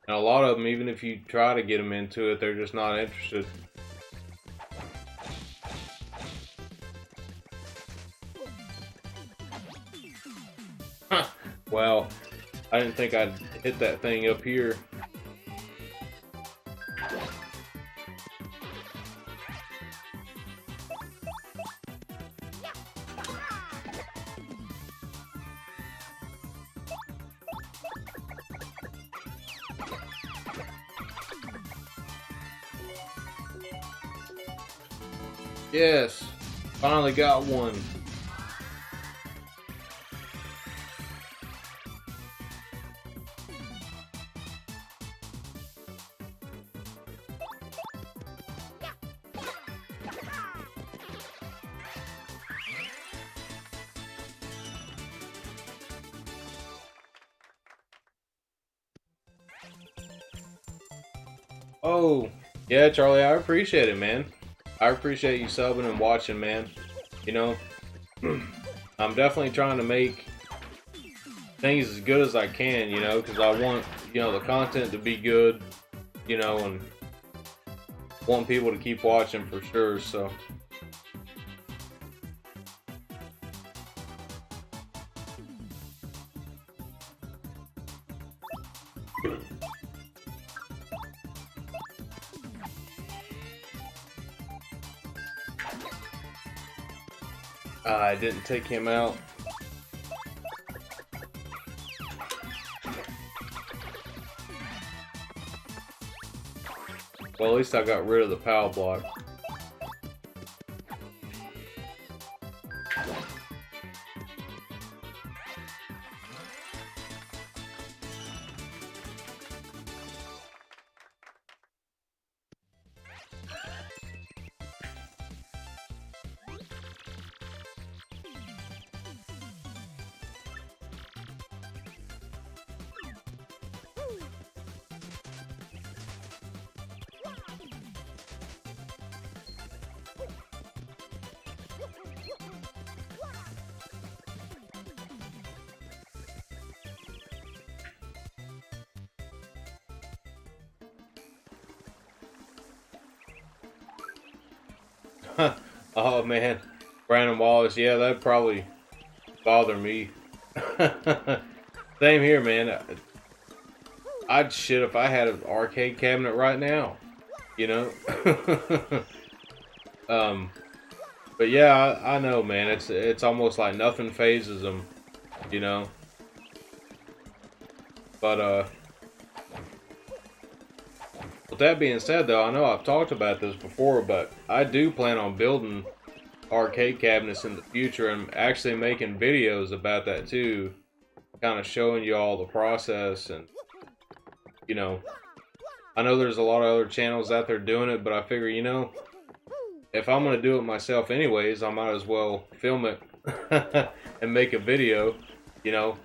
And a lot of them, even if you try to get them into it, they're just not interested. Huh. Well, I didn't think I'd hit that thing up here. Yes, finally got one. Oh, yeah, Charlie, I appreciate it, man. I appreciate you subbing and watching, man. You know, I'm definitely trying to make things as good as I can, you know, because I want, you know, the content to be good, you know, and want people to keep watching for sure, so. I didn't take him out. Well, at least I got rid of the power block. Oh man, Brandon Wallace, yeah, that'd probably bother me. Same here, man. I'd shit if I had an arcade cabinet right now, you know? um, but yeah, I know, man. It's almost like nothing phases them, you know? But, with that being said, though, I know I've talked about this before, but I do plan on building arcade cabinets in the future and actually making videos about that too, kind of showing you all the process. And you know, I know there's a lot of other channels out there doing it, but I figure, you know, if I'm gonna do it myself anyways, I might as well film it and make a video. You know,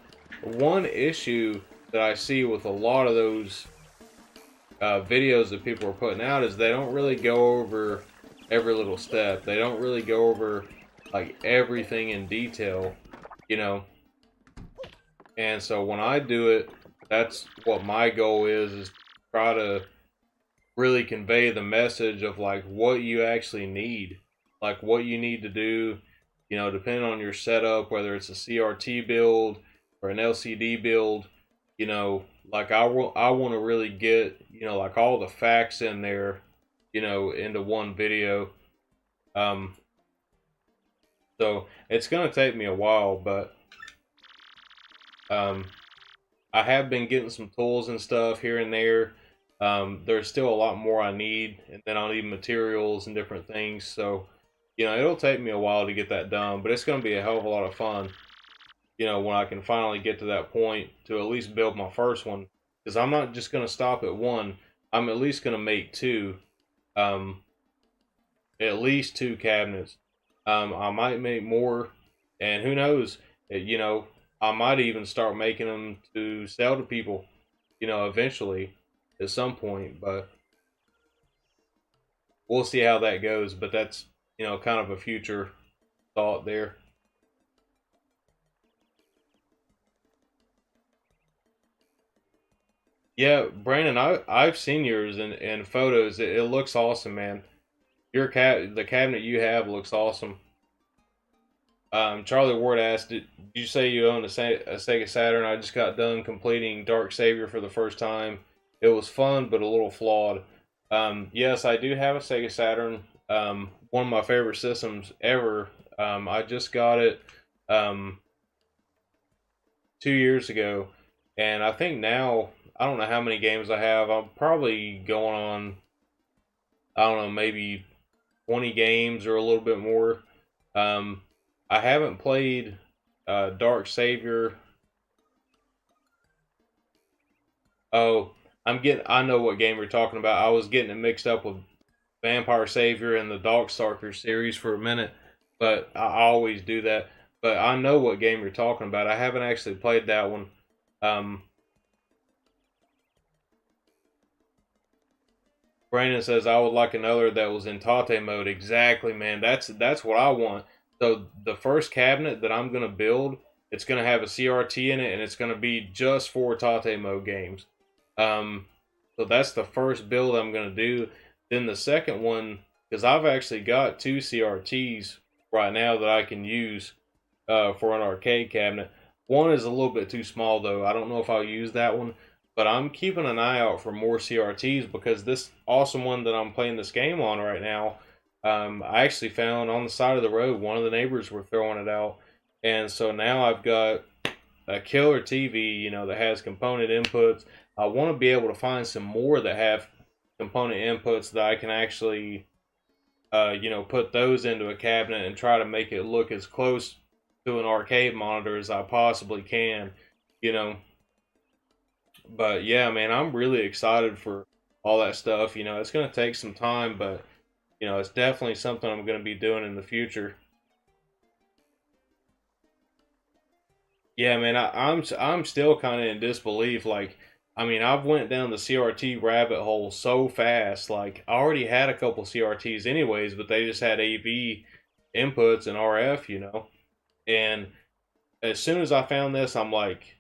one issue that I see with a lot of those videos that people are putting out is they don't really go over every little step. They don't really go over like everything in detail, you know. And so when I do it, that's what my goal is try to really convey the message of like what you actually need, like what you need to do, you know, depending on your setup, whether it's a CRT build or an LCD build, you know, like I want to really get, you know, like all the facts in there, you know, into one video. So it's gonna take me a while, but I have been getting some tools and stuff here and there. There's still a lot more I need, and then I'll need materials and different things. So, you know, it'll take me a while to get that done, but it's gonna be a hell of a lot of fun. You know, when I can finally get to that point to at least build my first one, because I'm not just gonna stop at one. I'm at least gonna make two. Um, at least two cabinets. I might make more, and who knows? You know, I might even start making them to sell to people. You know, eventually, at some point. But we'll see how that goes. But that's, you know, kind of a future thought there. Yeah, Brandon, I've seen yours in photos. It looks awesome, man. The cabinet you have looks awesome. Charlie Ward asked, did you say you own a Sega Saturn? I just got done completing Dark Savior for the first time. It was fun, but a little flawed. Yes, I do have a Sega Saturn. One of my favorite systems ever. I just got it 2 years ago, and I think now I don't know how many games I have. I'm probably going on, I don't know, maybe 20 games or a little bit more. Um, I haven't played Dark Savior. Oh, I know what game you're talking about. I was getting it mixed up with Vampire Savior and the Darkstalker series for a minute, but I always do that. But I know what game you're talking about. I haven't actually played that one. Um, Brandon says I would like another that was in Tate mode. Exactly, man. That's what I want. So the first cabinet that I'm gonna build, it's gonna have a CRT in it, and it's gonna be just for Tate mode games. So that's the first build I'm gonna do. Then the second one, because I've actually got two CRTs right now that I can use for an arcade cabinet. One is a little bit too small though. I don't know if I'll use that one. But I'm keeping an eye out for more CRTs because this awesome one that I'm playing this game on right now, I actually found on the side of the road. One of the neighbors were throwing it out. And so now I've got a killer TV, you know, that has component inputs. I want to be able to find some more that have component inputs that I can actually, you know, put those into a cabinet and try to make it look as close to an arcade monitor as I possibly can, you know. But yeah, man, I'm really excited for all that stuff. You know, it's going to take some time, but you know, it's definitely something I'm going to be doing in the future. Yeah, man, I'm still kind of in disbelief. Like, I mean, I've went down the CRT rabbit hole so fast. Like, I already had a couple CRTs anyways, but they just had AV inputs and RF, you know. And as soon as I found this, I'm like,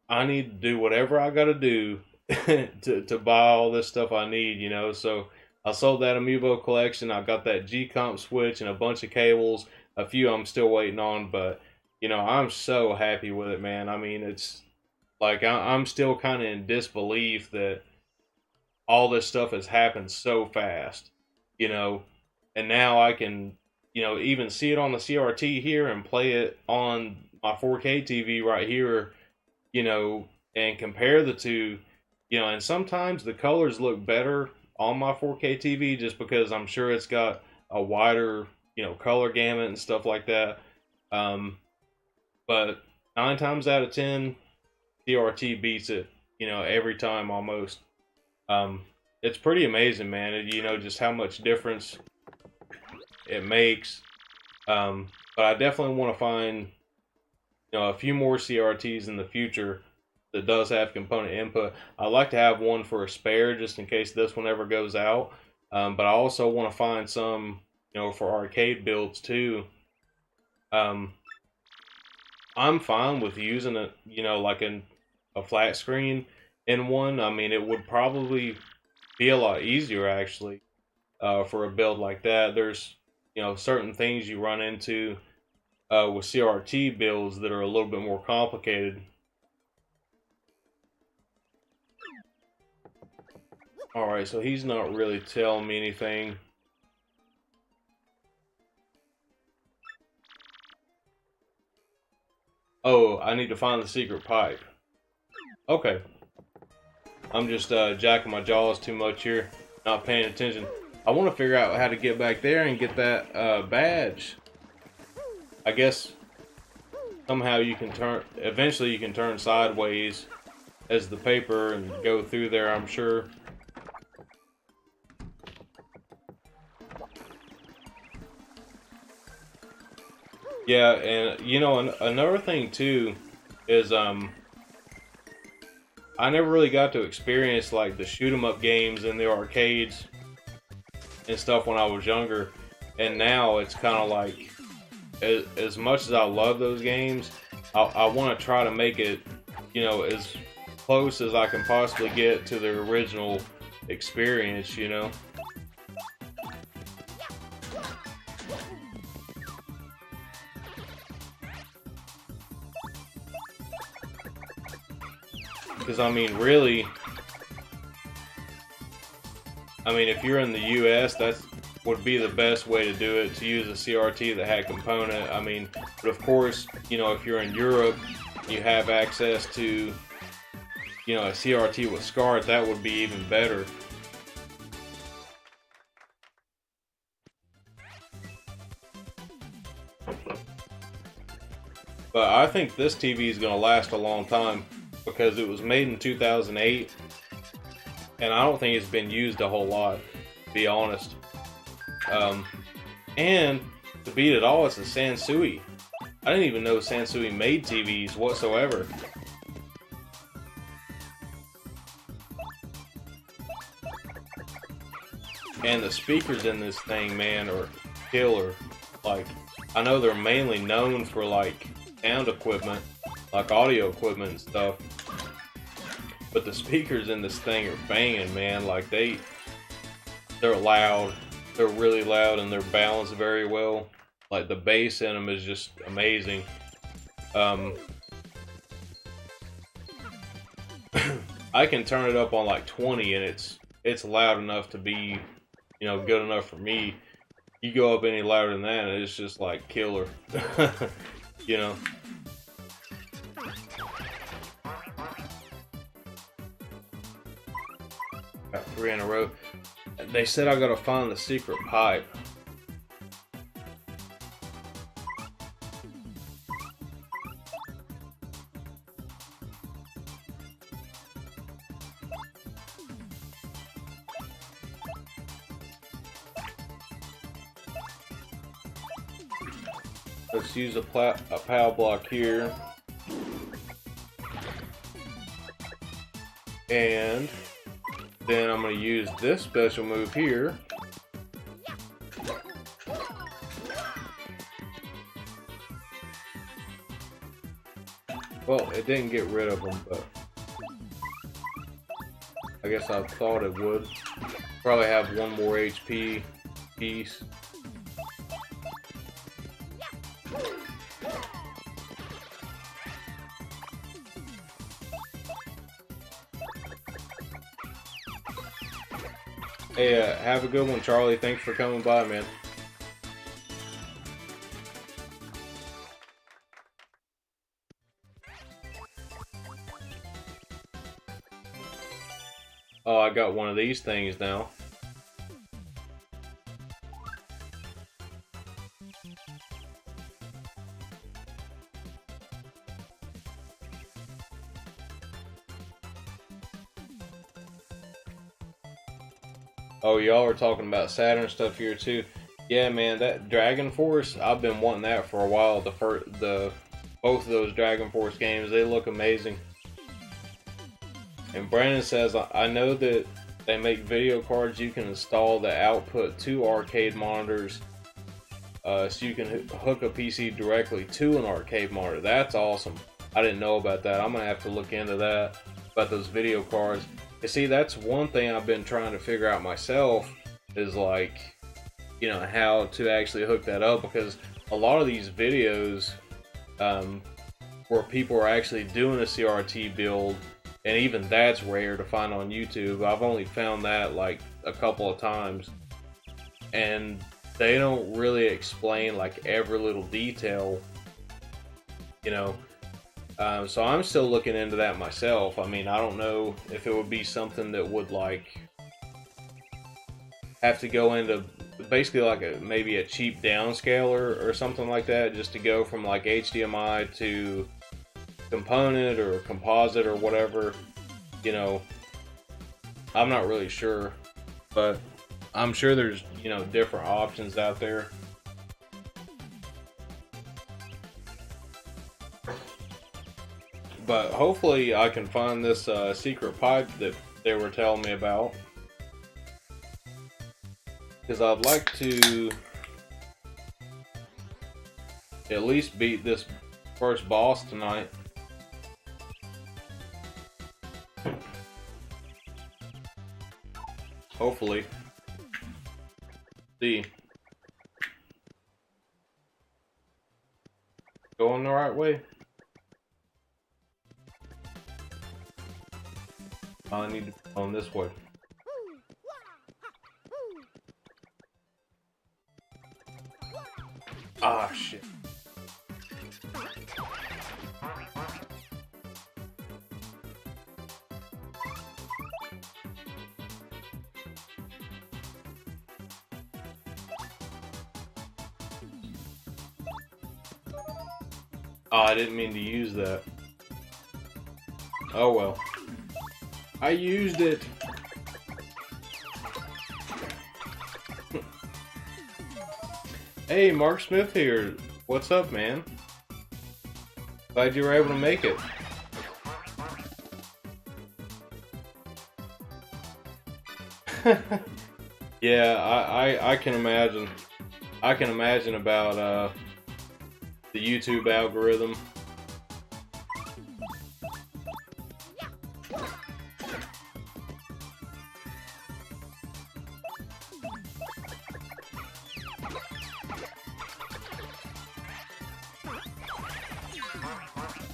I need to do whatever I got to do to buy all this stuff I need, you know. So I sold that Amiibo collection. I got that G-Comp switch and a bunch of cables. A few I'm still waiting on, but you know, I'm so happy with it, man. I mean, it's like I'm still kind of in disbelief that all this stuff has happened so fast, you know. And now I can, you know, even see it on the CRT here and play it on my 4K TV right here, you know, and compare the two, you know, and sometimes the colors look better on my 4K TV just because I'm sure it's got a wider, you know, color gamut and stuff like that. But 9 times out of 10, CRT beats it, you know, every time almost. It's pretty amazing, man. You know, just how much difference it makes. But I definitely want to find, you know, a few more CRTs in the future that does have component input. I like to have one for a spare just in case this one ever goes out. But I also want to find some, you know, for arcade builds too. I'm fine with using it, you know, like a flat screen in one. I mean, it would probably be a lot easier actually for a build like that. There's, you know, certain things you run into with CRT builds that are a little bit more complicated. Alright, so he's not really telling me anything. Oh, I need to find the secret pipe. Okay. I'm just jacking my jaws too much here, not paying attention. I want to figure out how to get back there and get that badge. I guess somehow you can turn, eventually you can turn sideways as the paper and go through there, I'm sure. Yeah, and you know, another thing too is I never really got to experience like the shoot 'em up games in the arcades and stuff when I was younger, and now it's kind of like as much as I love those games, I want to try to make it, you know, as close as I can possibly get to the original experience, you know. Because, I mean, really, I mean, if you're in the US, that would be the best way to do it, to use a CRT that had component. I mean, but of course, you know, if you're in Europe, you have access to, you know, a CRT with SCART, that would be even better. But I think this TV is going to last a long time because it was made in 2008, and I don't think it's been used a whole lot, to be honest. And to beat it all, it's a Sansui. I didn't even know Sansui made TVs whatsoever. And the speakers in this thing, man, are killer. Like, I know they're mainly known for like sound equipment, like audio equipment and stuff, but the speakers in this thing are banging, man. Like they're loud, they're really loud, and they're balanced very well. Like the bass in them is just amazing. I can turn it up on like 20 and it's loud enough to be, you know, good enough for me. You go up any louder than that and it's just like killer. You know. Got 3 in a row. They said I gotta find the secret pipe. Let's use a POW block here. And then I'm going to use this special move here. Well, it didn't get rid of them, but I guess I thought it would. Probably have one more HP piece. Hey, have a good one, Charlie. Thanks for coming by, man. Oh, I got one of these things now. Oh, y'all are talking about Saturn stuff here too. Yeah, man, that Dragon Force, I've been wanting that for a while. Both of those Dragon Force games, they look amazing. And Brandon says, I know that they make video cards you can install that output 2 arcade monitors, so you can hook a PC directly to an arcade monitor. That's awesome. I didn't know about that. I'm gonna have to look into that, about those video cards. You see, that's one thing I've been trying to figure out myself, is like, you know, how to actually hook that up, because a lot of these videos where people are actually doing a CRT build, and even that's rare to find on YouTube. I've only found that like a couple of times, and they don't really explain like every little detail, you know. So I'm still looking into that myself. I mean, I don't know if it would be something that would like have to go into basically like maybe a cheap downscaler or something like that, just to go from like HDMI to component or composite or whatever, you know. I'm not really sure, but I'm sure there's, you know, different options out there. But hopefully I can find this secret pipe that they were telling me about, because I'd like to at least beat this first boss tonight. Hopefully. See. Going the right way. I need to go on this way. Ah, shit. Oh, I didn't mean to use that. Oh well. I used it. Hey, Mark Smith here. What's up, man? Glad you were able to make it. Yeah, I can imagine. I can imagine about the YouTube algorithm.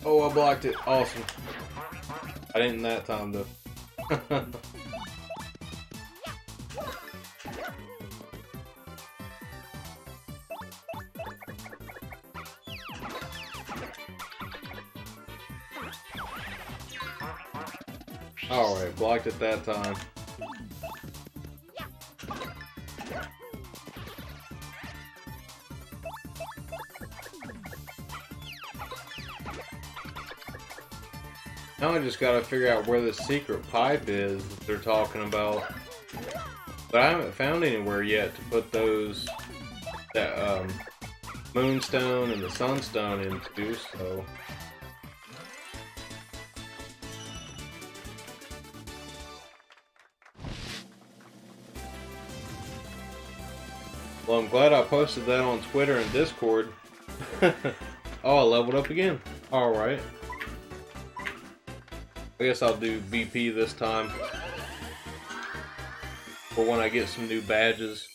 Oh, I blocked it. Awesome. I didn't that time though. Alright, blocked it that time. Now I just gotta figure out where the secret pipe is that they're talking about. But I haven't found anywhere yet to put those, that moonstone and the sunstone into, so. Well, I'm glad I posted that on Twitter and Discord. Oh, I leveled up again. Alright. I guess I'll do BP this time. For when I get some new badges.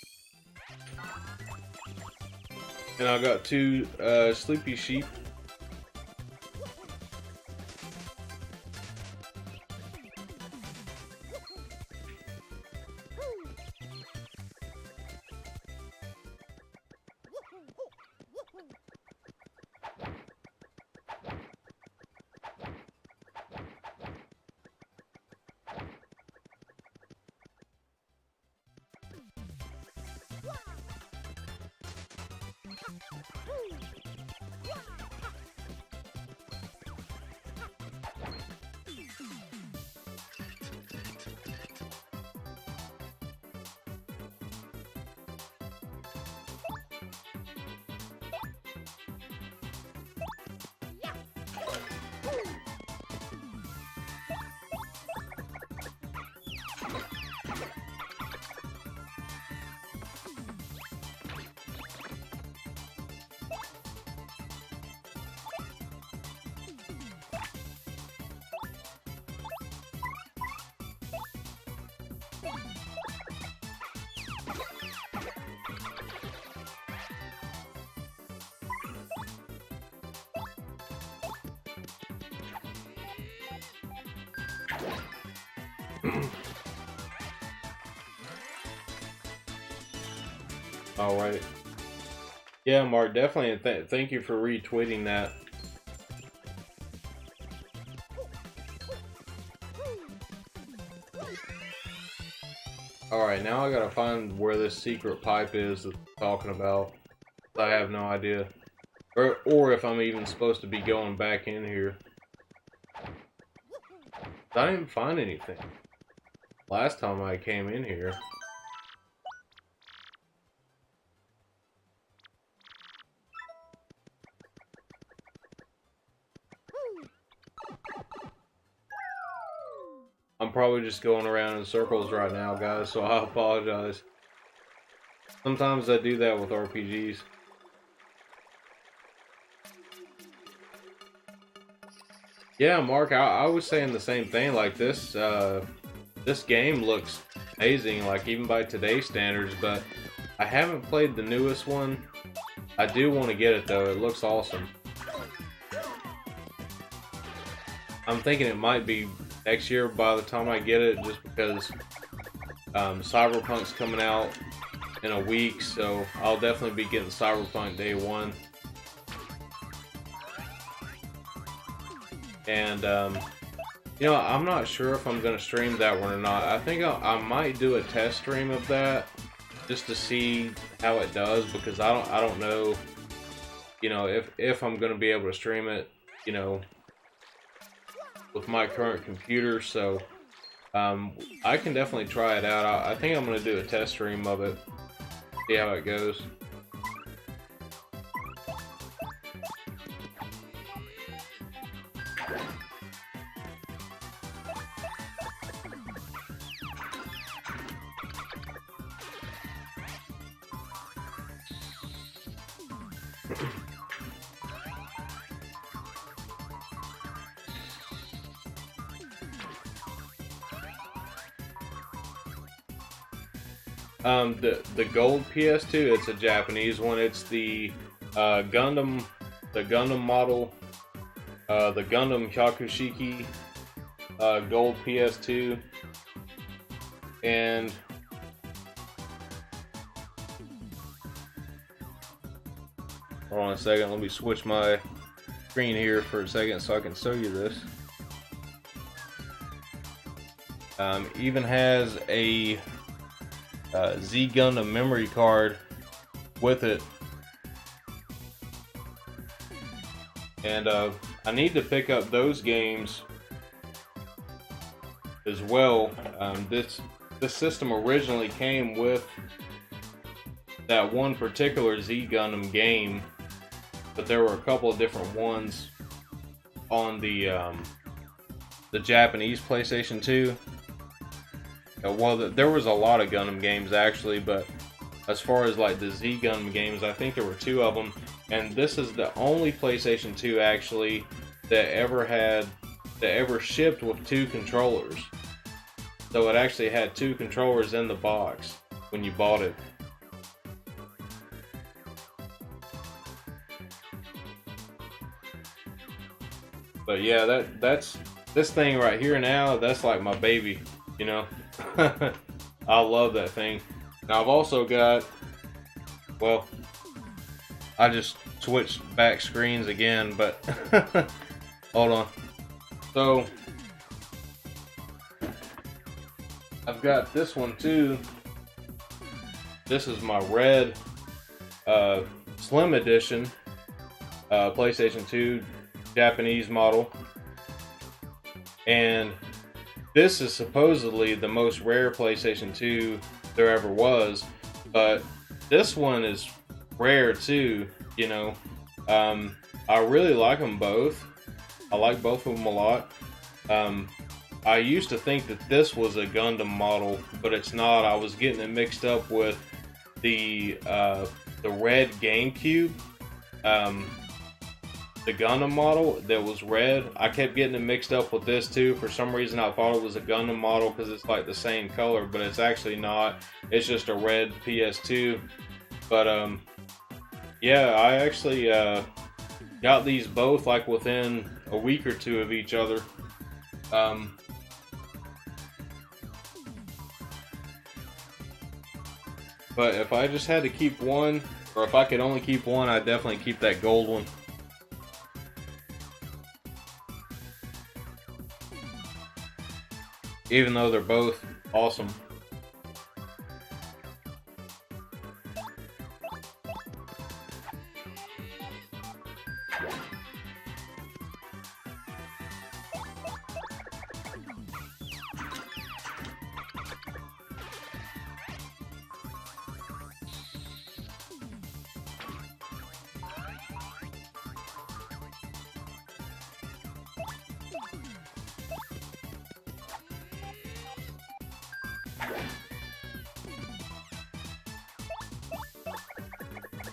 And I got 2 sleepy sheep. Alright. Yeah, Mark, definitely thank you for retweeting that. Alright, now I gotta find where this secret pipe is that they're talking about. I have no idea. Or if I'm even supposed to be going back in here. I didn't find anything last time I came in here. I'm probably just going around in circles right now, guys, so I apologize. Sometimes I do that with RPGs. Yeah, Mark, I was saying the same thing. Like this game looks amazing, like even by today's standards, but I haven't played the newest one. I do want to get it though, it looks awesome. I'm thinking it might be next year by the time I get it, just because Cyberpunk's coming out in a week, so I'll definitely be getting Cyberpunk day one. And you know, I'm not sure if I'm gonna stream that one or not. I think I might do a test stream of that just to see how it does, because I don't know, you know, if I'm gonna be able to stream it, you know, with my current computer. So I can definitely try it out. I think I'm gonna do a test stream of it, see how it goes. The gold PS2, it's a Japanese one. It's the Gundam model, the Gundam Hyakushiki gold PS2, and hold on a second. Let me switch my screen here for a second so I can show you this. Even has a Z Gundam memory card with it, and I need to pick up those games as well. This system originally came with that one particular Z Gundam game, but there were a couple of different ones on the Japanese PlayStation 2. Well, there was a lot of Gundam games actually, but as far as like the Z Gundam games, I think there were 2 of them, and this is the only PlayStation 2 actually that ever shipped with 2 controllers. So it actually had 2 controllers in the box when you bought it. But yeah, that's this thing right here now. That's like my baby, you know. I love that thing. Now I've also got, well, I just switched back screens again, but hold on. So I've got this one too. This is my red Slim Edition PlayStation 2 Japanese model, and this is supposedly the most rare PlayStation 2 there ever was, but this one is rare too, you know. I really like them both. I like both of them a lot. I used to think that this was a Gundam model, but it's not. I was getting it mixed up with the red Gamecube, the Gundam model that was red. I kept getting it mixed up with this too. For some reason I thought it was a Gundam model because it's like the same color, but it's actually not. It's just a red PS2. But yeah, I actually got these both like within a week or 2 of each other. But if I just had to keep one, or if I could only keep one, I'd definitely keep that gold one. Even though they're both awesome.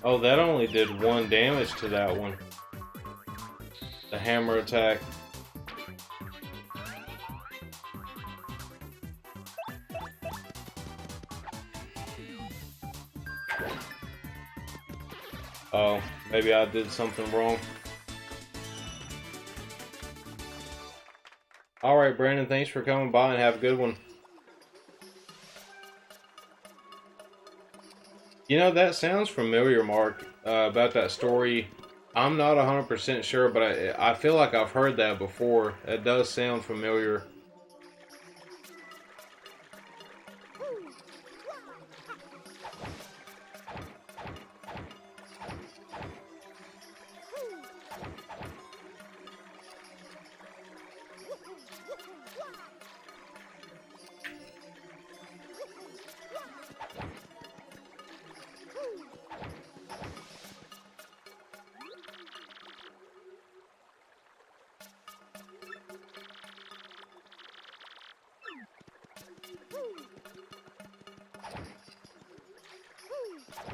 Oh, that only did 1 damage to that one. The hammer attack. Oh, maybe I did something wrong. Alright, Brandon, thanks for coming by and have a good one. You know, that sounds familiar, Mark, about that story. I'm not 100% sure, but I feel like I've heard that before. It does sound familiar.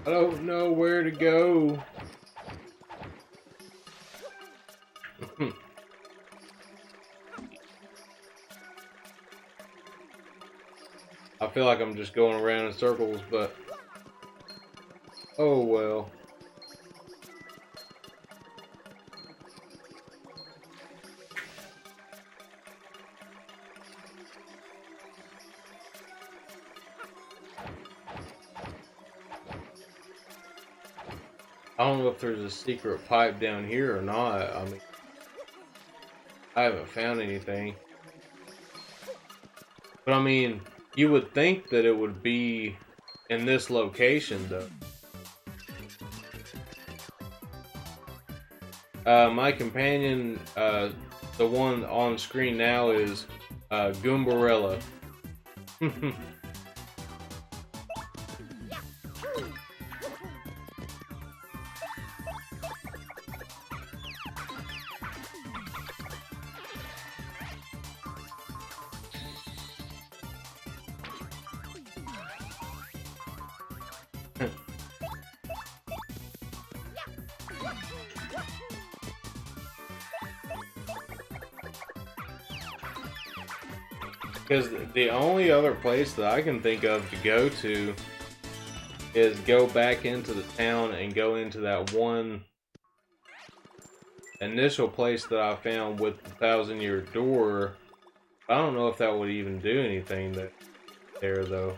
I don't know where to go. I feel like I'm just going around in circles, but oh well. I don't know if there's a secret pipe down here or not. I mean, I haven't found anything. But I mean, you would think that it would be in this location, though. My companion, the one on screen now, is Goombarella. Because the only other place that I can think of to go to is go back into the town and go into that one initial place that I found with the 1,000-year door. I don't know if that would even do anything there though.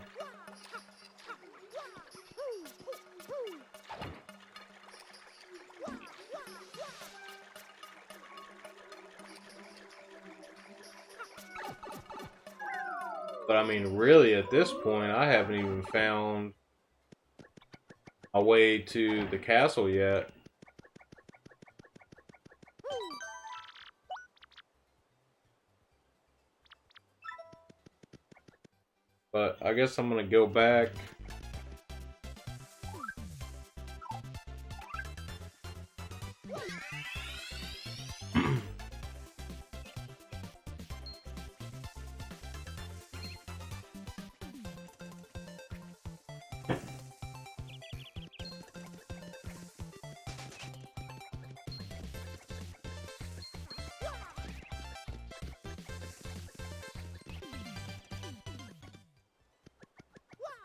But I mean, really, at this point, I haven't even found a way to the castle yet. But I guess I'm gonna go back.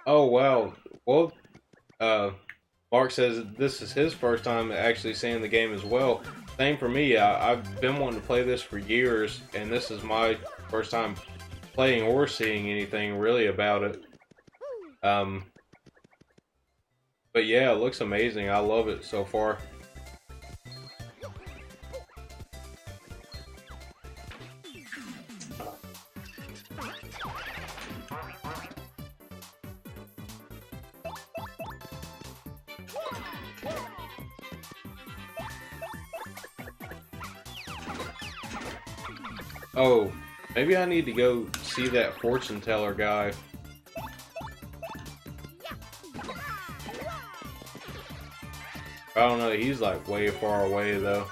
Oh wow. Well, Mark says this is his first time actually seeing the game as well. Same for me. I've been wanting to play this for years, and this is my first time playing or seeing anything really about it. But yeah, it looks amazing. I love it so far. Oh, maybe I need to go see that fortune teller guy. I don't know, he's like way far away though.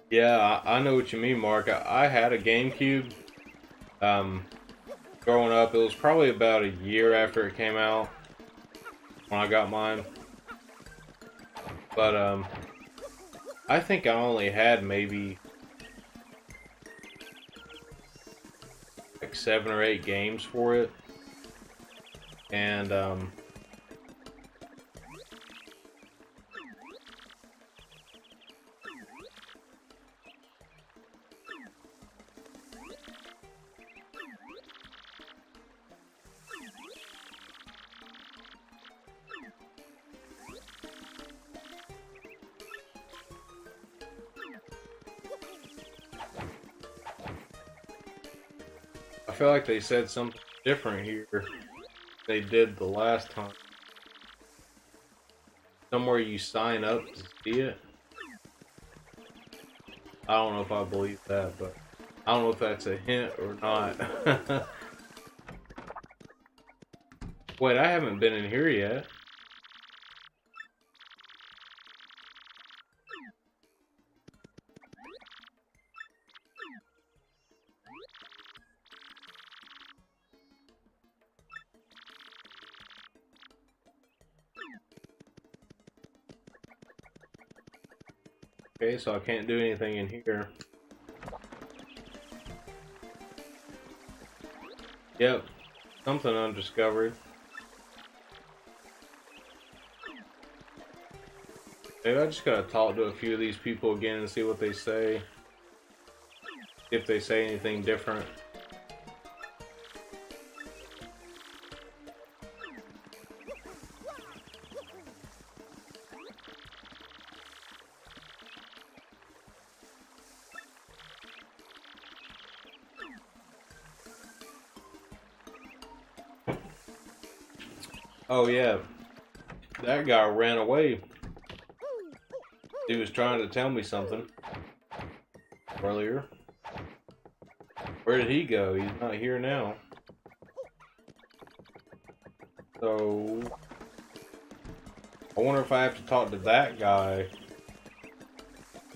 Yeah, I know what you mean, Mark. I had a GameCube. Growing up, it was probably about a year after it came out when I got mine. But I think I only had maybe like 7 or 8 games for it, and I feel like they said something different here. They did the last time. Somewhere you sign up to see it. I don't know if I believe that, but I don't know if that's a hint or not. Wait, I haven't been in here yet. Okay, so I can't do anything in here. Yep, something undiscovered. Maybe I just gotta talk to a few of these people again and see what they say. If they say anything different. Oh yeah, that guy ran away. He was trying to tell me something earlier. Where did he go? He's not here now. So I wonder if I have to talk to that guy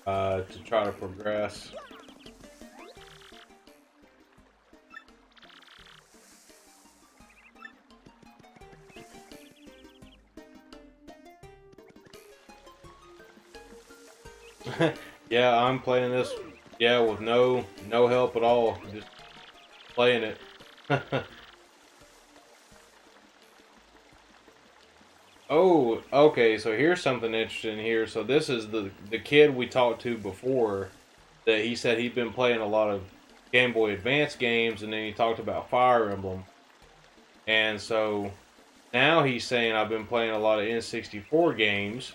to try to progress. Yeah, I'm playing this, yeah, with no help at all. Just playing it. Oh, okay, so here's something interesting here. So this is the kid we talked to before that he said he'd been playing a lot of Game Boy Advance games, and then he talked about Fire Emblem. And so now he's saying I've been playing a lot of N64 games.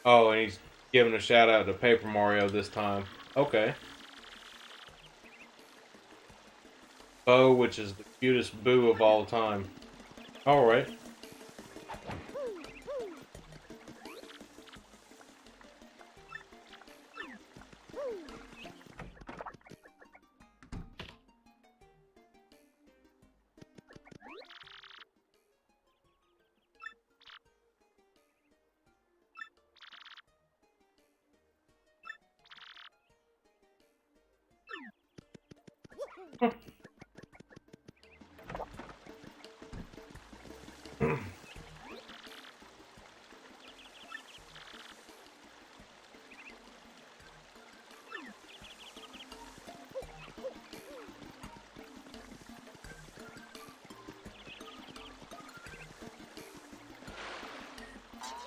Oh, and he's giving a shout out to Paper Mario this time. Okay. Bo, which is the cutest boo of all time. Alright.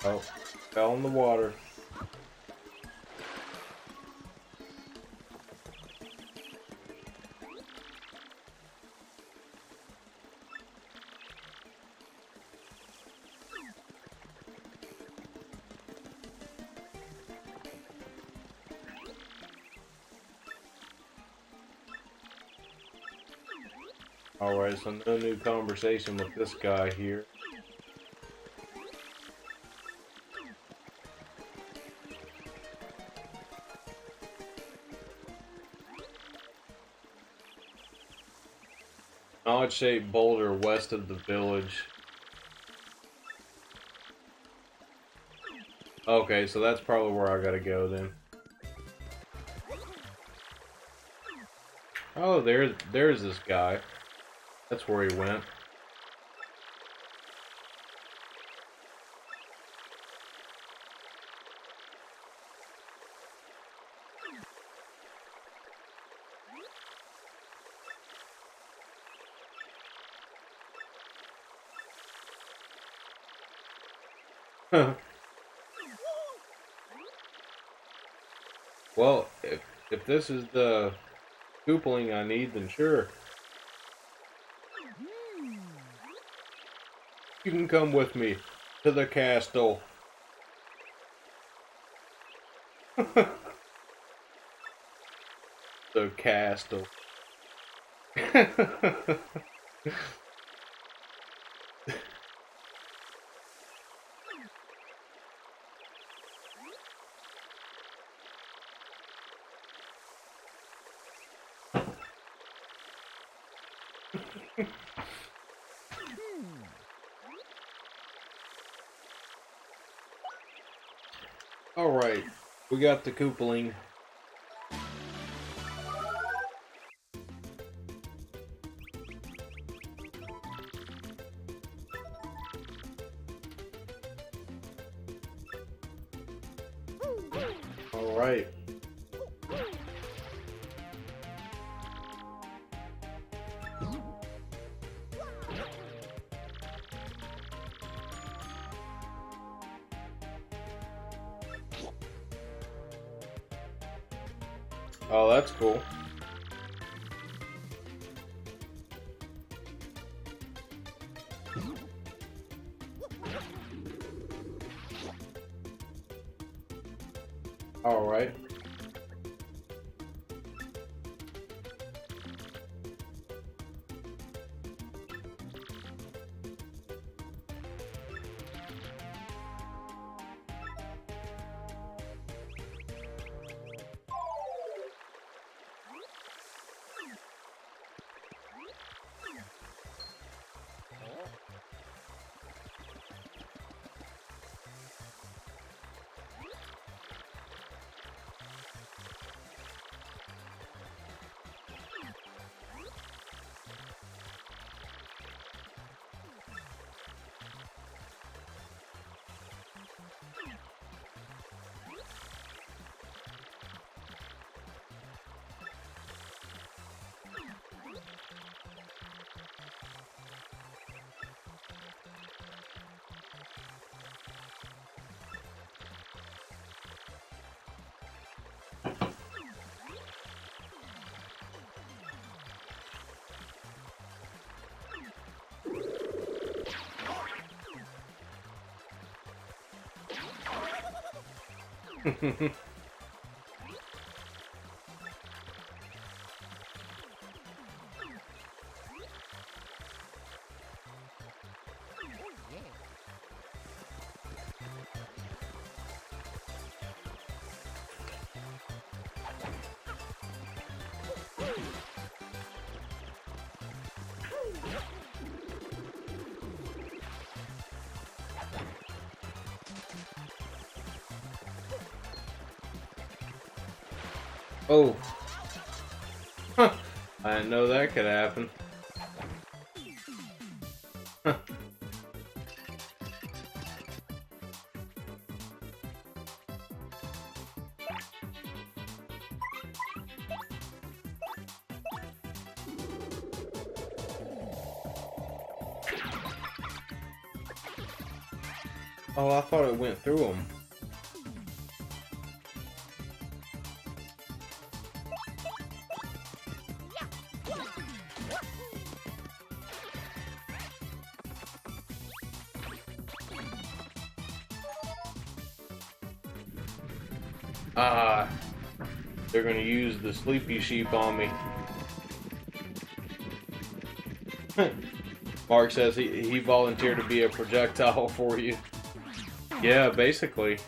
Oh, fell in the water. Alright, so no new conversation with this guy here. Odd-shaped boulder west of the village. Okay, so that's probably where I gotta go then. Oh, there's this guy. That's where he went. Well, if this is the coupling I need, then sure. You can come with me to the castle. The castle. Alright, we got the Koopaling. Alright. Oh, that's cool. All right. Oh. Huh. I didn't know that could happen. Huh. Oh, I thought it went through them. Ah, they're gonna use the sleepy sheep on me. Mark says he volunteered to be a projectile for you. Yeah, basically.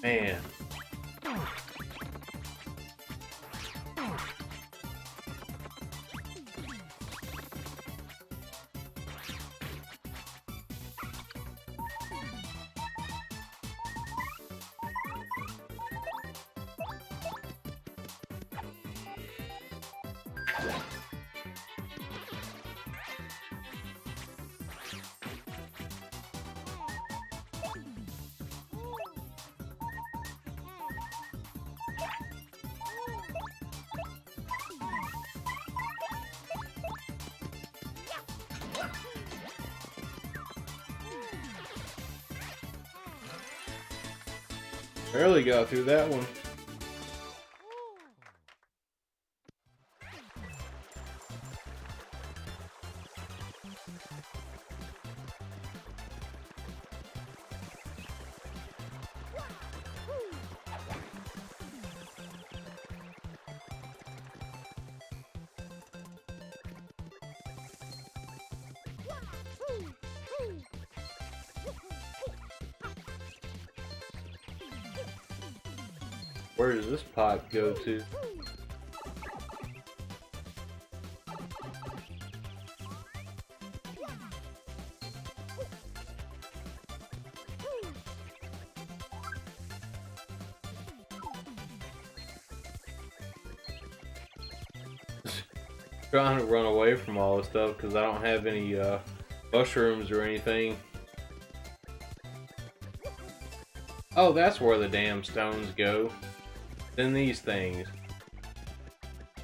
Man. Barely got through that one. Where does this pipe go to? Trying to run away from all this stuff because I don't have any mushrooms or anything. Oh, that's where the damn stones go. Then these things.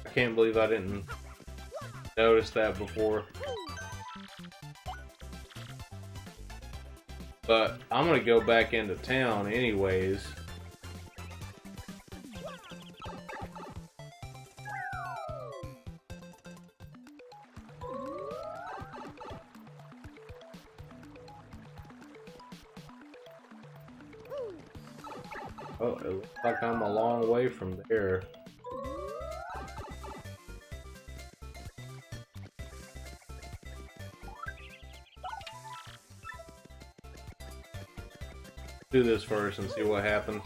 I can't believe I didn't notice that before. But I'm gonna go back into town anyways. Oh, it looks like I'm a long way from there. Do this first and see what happens.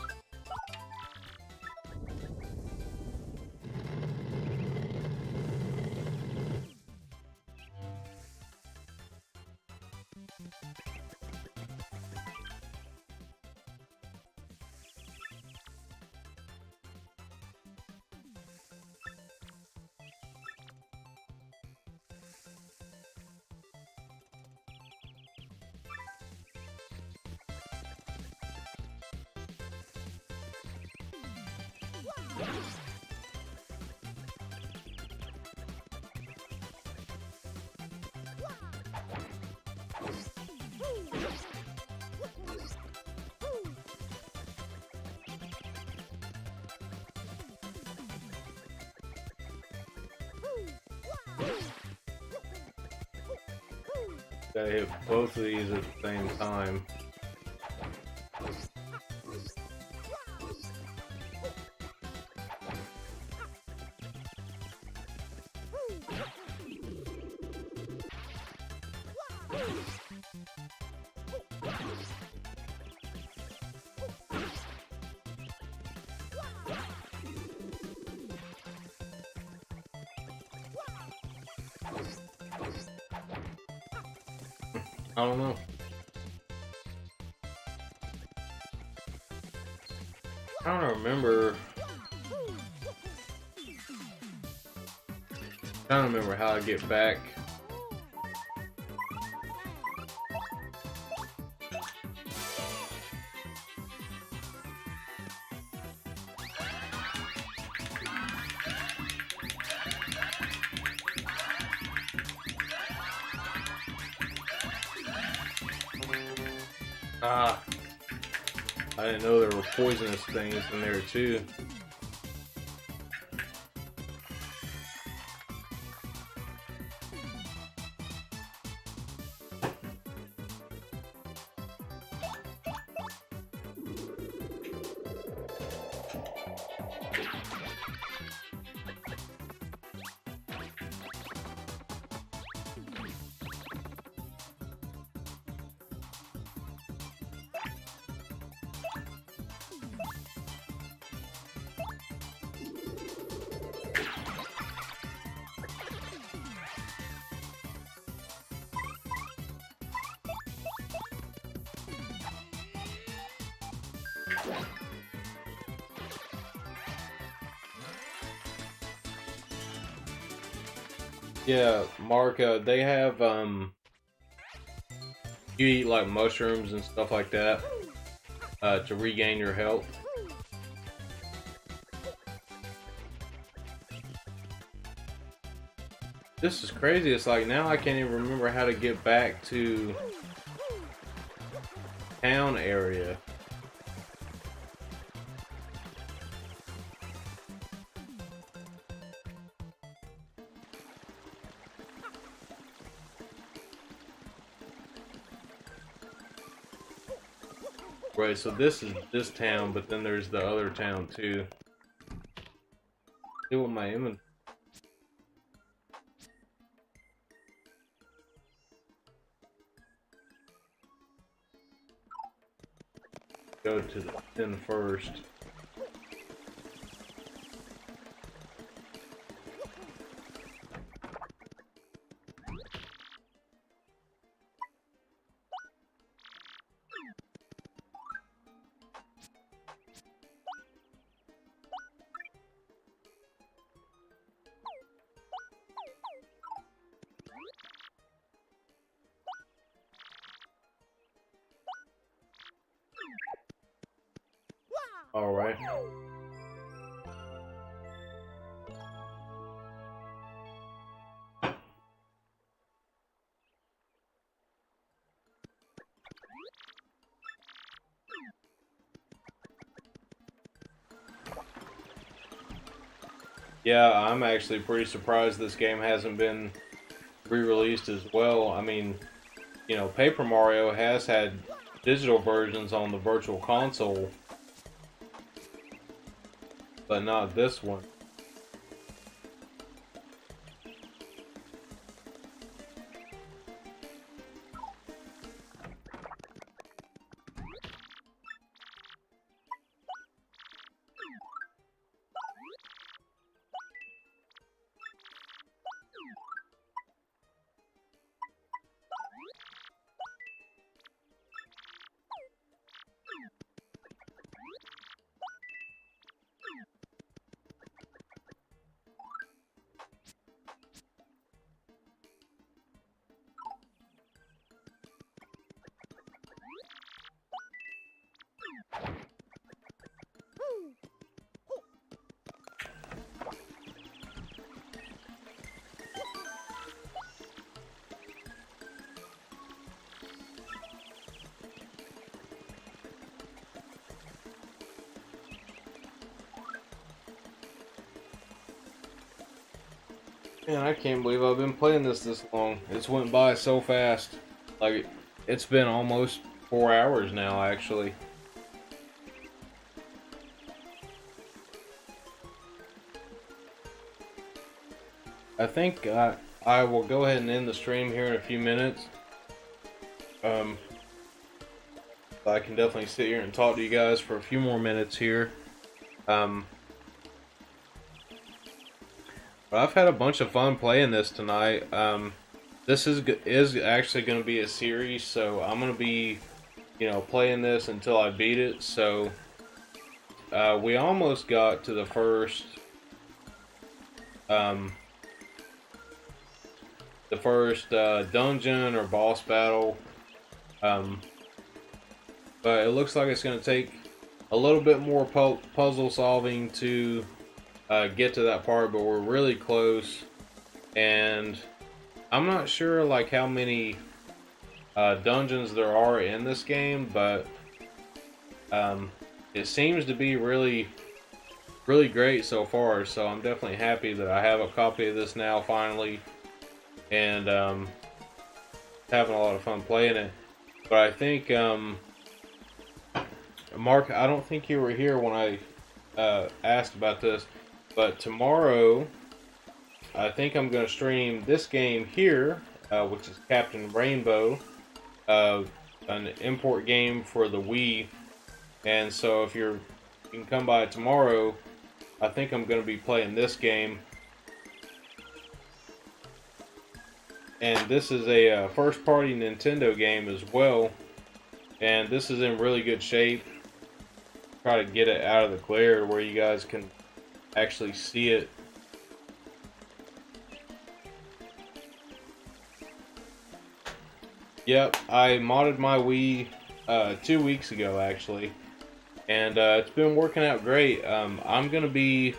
Gotta hit both of these at the same time. I don't know. I don't remember. I don't remember how I get back. Ah, I didn't know there were poisonous things in there too. Yeah, Mark, they have, you eat like mushrooms and stuff like that, to regain your health. This is crazy, it's like now I can't even remember how to get back to town area. Right, so this is this town, but then there's the other town too. See what my inventory. Go to the inn first. All right. Yeah, I'm actually pretty surprised this game hasn't been re-released as well. I mean, you know, Paper Mario has had digital versions on the Virtual Console, but not this one. Man, I can't believe I've been playing this long. It's went by so fast. Like, it's been almost 4 hours now, actually. I think I will go ahead and end the stream here in a few minutes. I can definitely sit here and talk to you guys for a few more minutes here. But I've had a bunch of fun playing this tonight. This is actually going to be a series, so I'm going to be, you know, playing this until I beat it. So we almost got to the first dungeon or boss battle, but it looks like it's going to take a little bit more puzzle solving to get to that part, but we're really close. And I'm not sure like how many dungeons there are in this game, but it seems to be really great so far. So I'm definitely happy that I have a copy of this now finally, and having a lot of fun playing it. But I think Mark, I don't think you were here when I asked about this, but tomorrow I think I'm going to stream this game here, which is Captain Rainbow, an import game for the Wii. And so if you can come by tomorrow, I think I'm going to be playing this game. And this is a first-party Nintendo game as well, and this is in really good shape. Try to get it out of the glare where you guys can actually see it. Yep, I modded my Wii 2 weeks ago actually, and it's been working out great. I'm gonna be...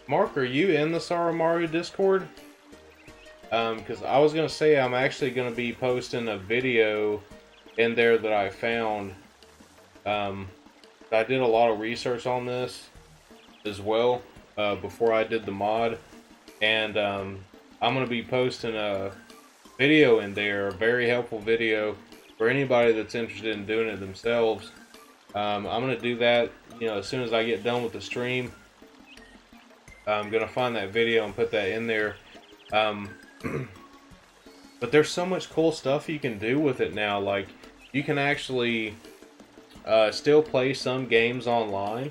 Mark, are you in the Sorrow Mario Discord? Because I was gonna say I'm actually gonna be posting a video in there that I found. I did a lot of research on this as well before I did the mod, and I'm gonna be posting a video in there, a very helpful video for anybody that's interested in doing it themselves. I'm gonna do that, you know, as soon as I get done with the stream. I'm gonna find that video and put that in there. But there's so much cool stuff you can do with it now. Like, you can actually still play some games online,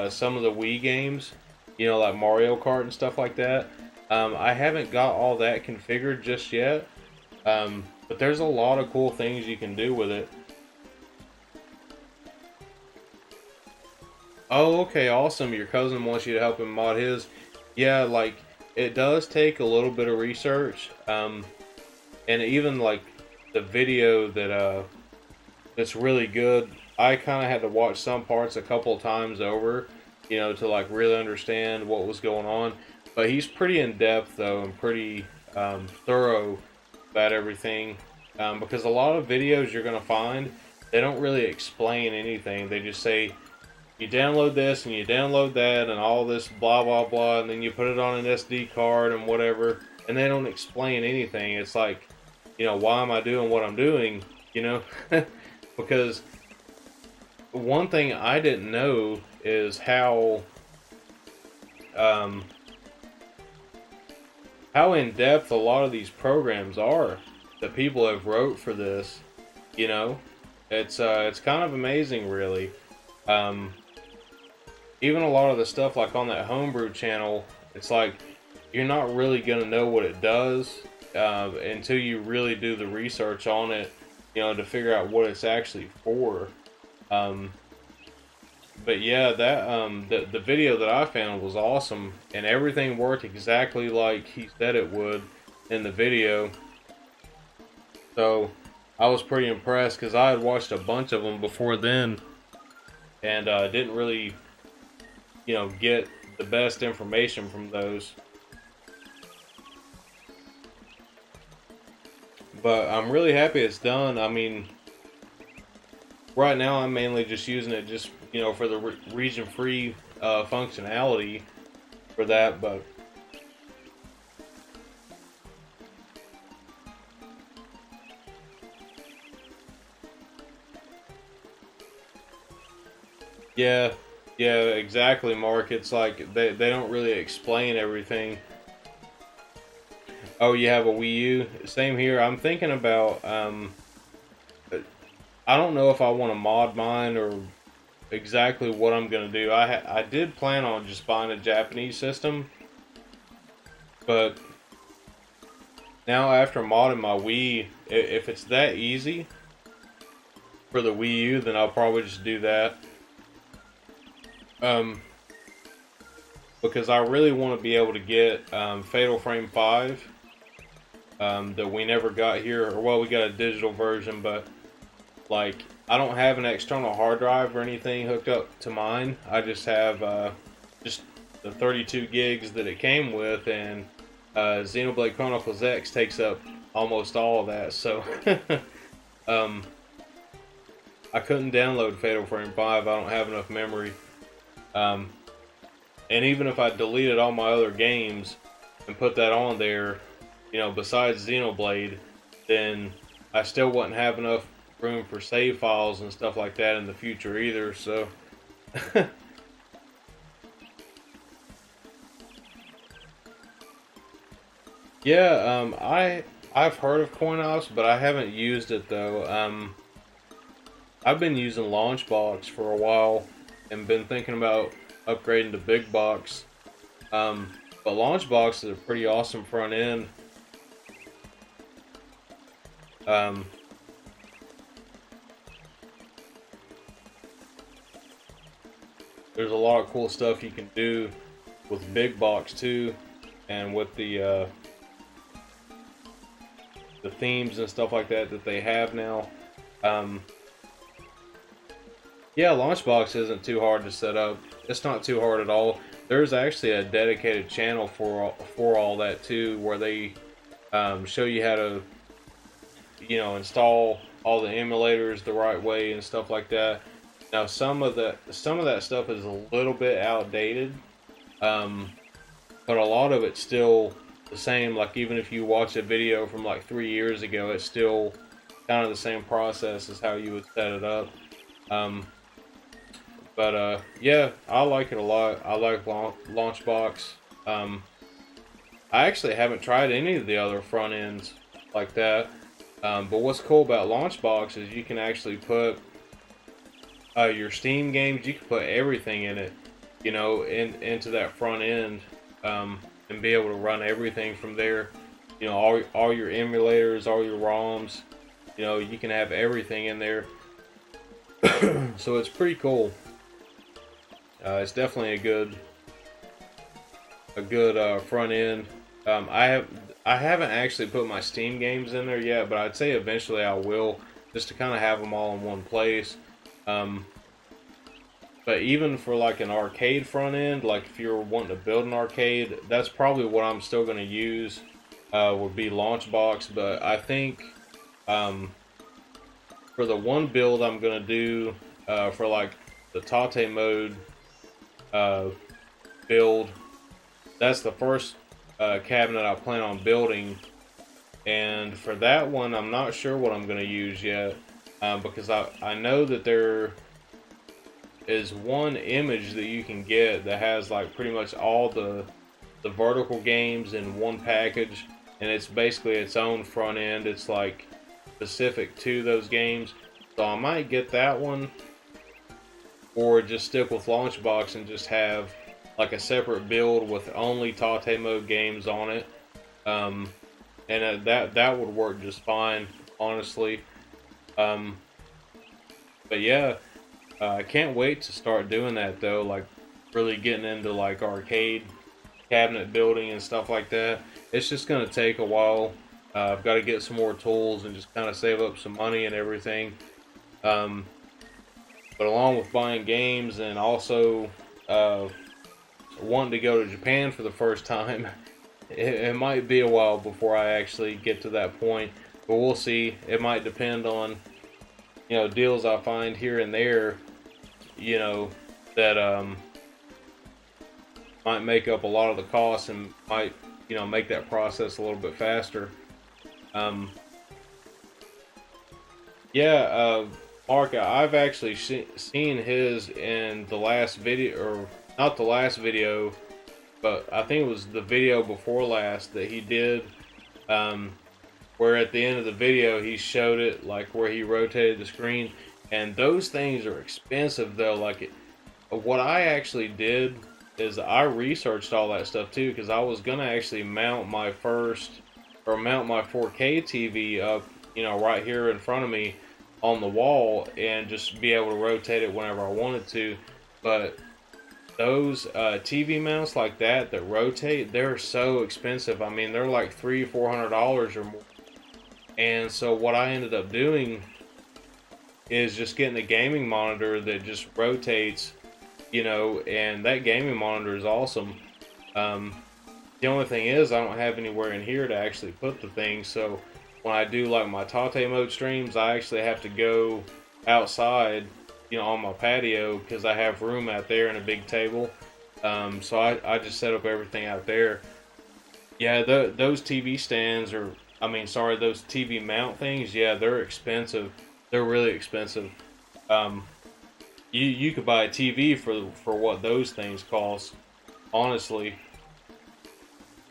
some of the Wii games, you know, like Mario Kart and stuff like that. I haven't got all that configured just yet, but there's a lot of cool things you can do with it. Oh, okay, awesome. Your cousin wants you to help him mod his. Yeah, like, it does take a little bit of research, and even like the video that that's really good. I kind of had to watch some parts a couple of times over, you know, to like really understand what was going on. But he's pretty in depth though, and pretty thorough about everything. Because a lot of videos you're gonna find, they don't really explain anything. They just say you download this and you download that and all this blah blah blah, and then you put it on an SD card and whatever, and they don't explain anything. It's like, you know, why am I doing what I'm doing? You know, because one thing I didn't know is how in depth a lot of these programs are that people have wrote for this. You know, it's kind of amazing, really. Even a lot of the stuff like on that homebrew channel, it's like you're not really gonna know what it does until you really do the research on it, you know, to figure out what it's actually for. But yeah, that the video that I found was awesome, and everything worked exactly like he said it would in the video. So I was pretty impressed because I had watched a bunch of them before then, and didn't really, you know, get the best information from those. But I'm really happy it's done. I mean, right now I'm mainly just using it just, you know, for the region free functionality for that. But yeah, yeah, exactly, Mark. It's like they don't really explain everything. Oh, you have a Wii U? Same here. I'm thinking about I don't know if I want to mod mine or exactly what I'm gonna do. I did plan on just buying a Japanese system, but now after modding my Wii, if it's that easy for the Wii U, then I'll probably just do that. Because I really want to be able to get Fatal Frame 5 that we never got here, or well, we got a digital version, but like I don't have an external hard drive or anything hooked up to mine. I just have just the 32 gigs that it came with, and Xenoblade Chronicles X takes up almost all of that, so I couldn't download Fatal Frame 5. I don't have enough memory. And even if I deleted all my other games and put that on there, you know, besides Xenoblade, then I still wouldn't have enough room for save files and stuff like that in the future either, so yeah, I've heard of CoinOps, but I haven't used it though. I've been using Launchbox for a while and been thinking about upgrading to Big Box. But Launchbox is a pretty awesome front end. There's a lot of cool stuff you can do with Big Box too, and with the themes and stuff like that that they have now. Yeah, Launchbox isn't too hard to set up. It's not too hard at all. There's actually a dedicated channel for all that too, where they show you how to, you know, install all the emulators the right way and stuff like that. Now some of that stuff is a little bit outdated, but a lot of it's still the same. Like even if you watch a video from like 3 years ago, it's still kind of the same process as how you would set it up. Yeah, I like it a lot. I like Launchbox. I actually haven't tried any of the other front ends like that. But what's cool about Launchbox is you can actually put your Steam games. You can put everything in it, you know, into that front end, and be able to run everything from there. You know, all your emulators, all your ROMs. You know, you can have everything in there. So it's pretty cool. It's definitely a good front end. I haven't actually put my Steam games in there yet, but I'd say eventually I will, just to kind of have them all in one place. But even for like an arcade front end, like if you're wanting to build an arcade, that's probably what I'm still going to use, would be Launchbox. But I think um, for the one build I'm going to do for like the Tate mode uh, build, that's the first cabinet I plan on building. And for that one, I'm not sure what I'm going to use yet, because I know that there is one image that you can get that has like pretty much all the vertical games in one package, and it's basically its own front end. It's like specific to those games, so I might get that one, or just stick with Launchbox and just have like a separate build with only Tate mode games on it, and that would work just fine, honestly. But yeah, I can't wait to start doing that though, like really getting into like arcade cabinet building and stuff like that. It's just gonna take a while. I've got to get some more tools and just kind of save up some money and everything. But along with buying games and also wanting to go to Japan for the first time, it might be a while before I actually get to that point. But we'll see. It might depend on, you know, deals I find here and there, you know, that might make up a lot of the costs and might, you know, make that process a little bit faster. Yeah, Mark, I've actually seen his in the last video, or not the last video, but I think it was the video before last that he did, where at the end of the video he showed it, like where he rotated the screen, and those things are expensive though. Like what I actually did is I researched all that stuff too, because I was gonna actually mount my 4K TV up, you know, right here in front of me on the wall and just be able to rotate it whenever I wanted to. But those TV mounts like that rotate, they're so expensive. I mean, they're like $300-400 or more. And so what I ended up doing is just getting a gaming monitor that just rotates, you know, and that gaming monitor is awesome. The only thing is I don't have anywhere in here to actually put the thing, so when I do like my Tate mode streams, I actually have to go outside, you know, on my patio, because I have room out there and a big table. So I just set up everything out there. Yeah, those TV stands are, I mean, sorry, those TV mount things, yeah, they're expensive. They're really expensive. You could buy a TV for what those things cost, honestly.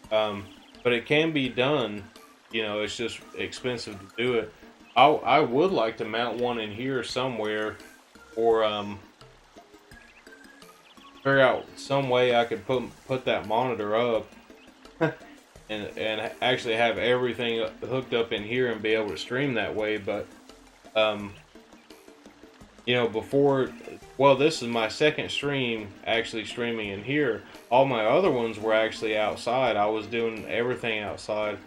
But it can be done. You know, it's just expensive to do it. I would like to mount one in here somewhere, or figure out some way I could put that monitor up and actually have everything hooked up in here and be able to stream that way. But you know, well, this is my second stream actually streaming in here. All my other ones were actually outside. I was doing everything outside,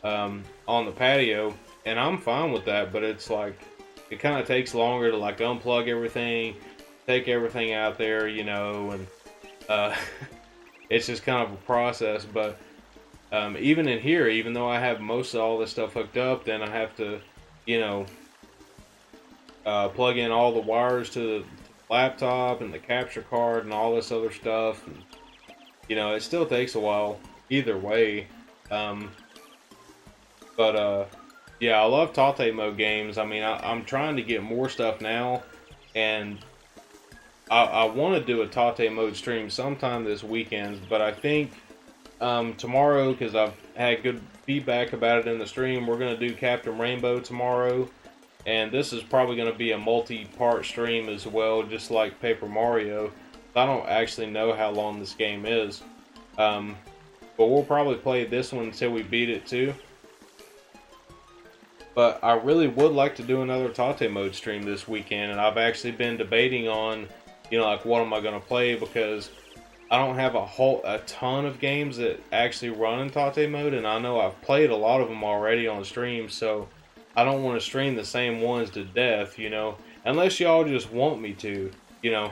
on the patio, and I'm fine with that. But it's like, it kind of takes longer to like unplug everything, take everything out there, you know, and it's just kind of a process. But even in here, even though I have most of all this stuff hooked up, then I have to, you know, plug in all the wires to the laptop and the capture card and all this other stuff. And, you know, it still takes a while either way. But yeah, I love Tate mode games. I mean, I'm trying to get more stuff now, and I want to do a Tate mode stream sometime this weekend. But I think tomorrow, because I've had good feedback about it in the stream, we're going to do Captain Rainbow tomorrow. And this is probably going to be a multi-part stream as well, just like Paper Mario. I don't actually know how long this game is. But we'll probably play this one until we beat it too. But I really would like to do another Tate mode stream this weekend. And I've actually been debating on, you know, like what am I going to play, because I don't have a ton of games that actually run in Tate mode. And I know I've played a lot of them already on stream, so I don't want to stream the same ones to death, you know, unless y'all just want me to, you know.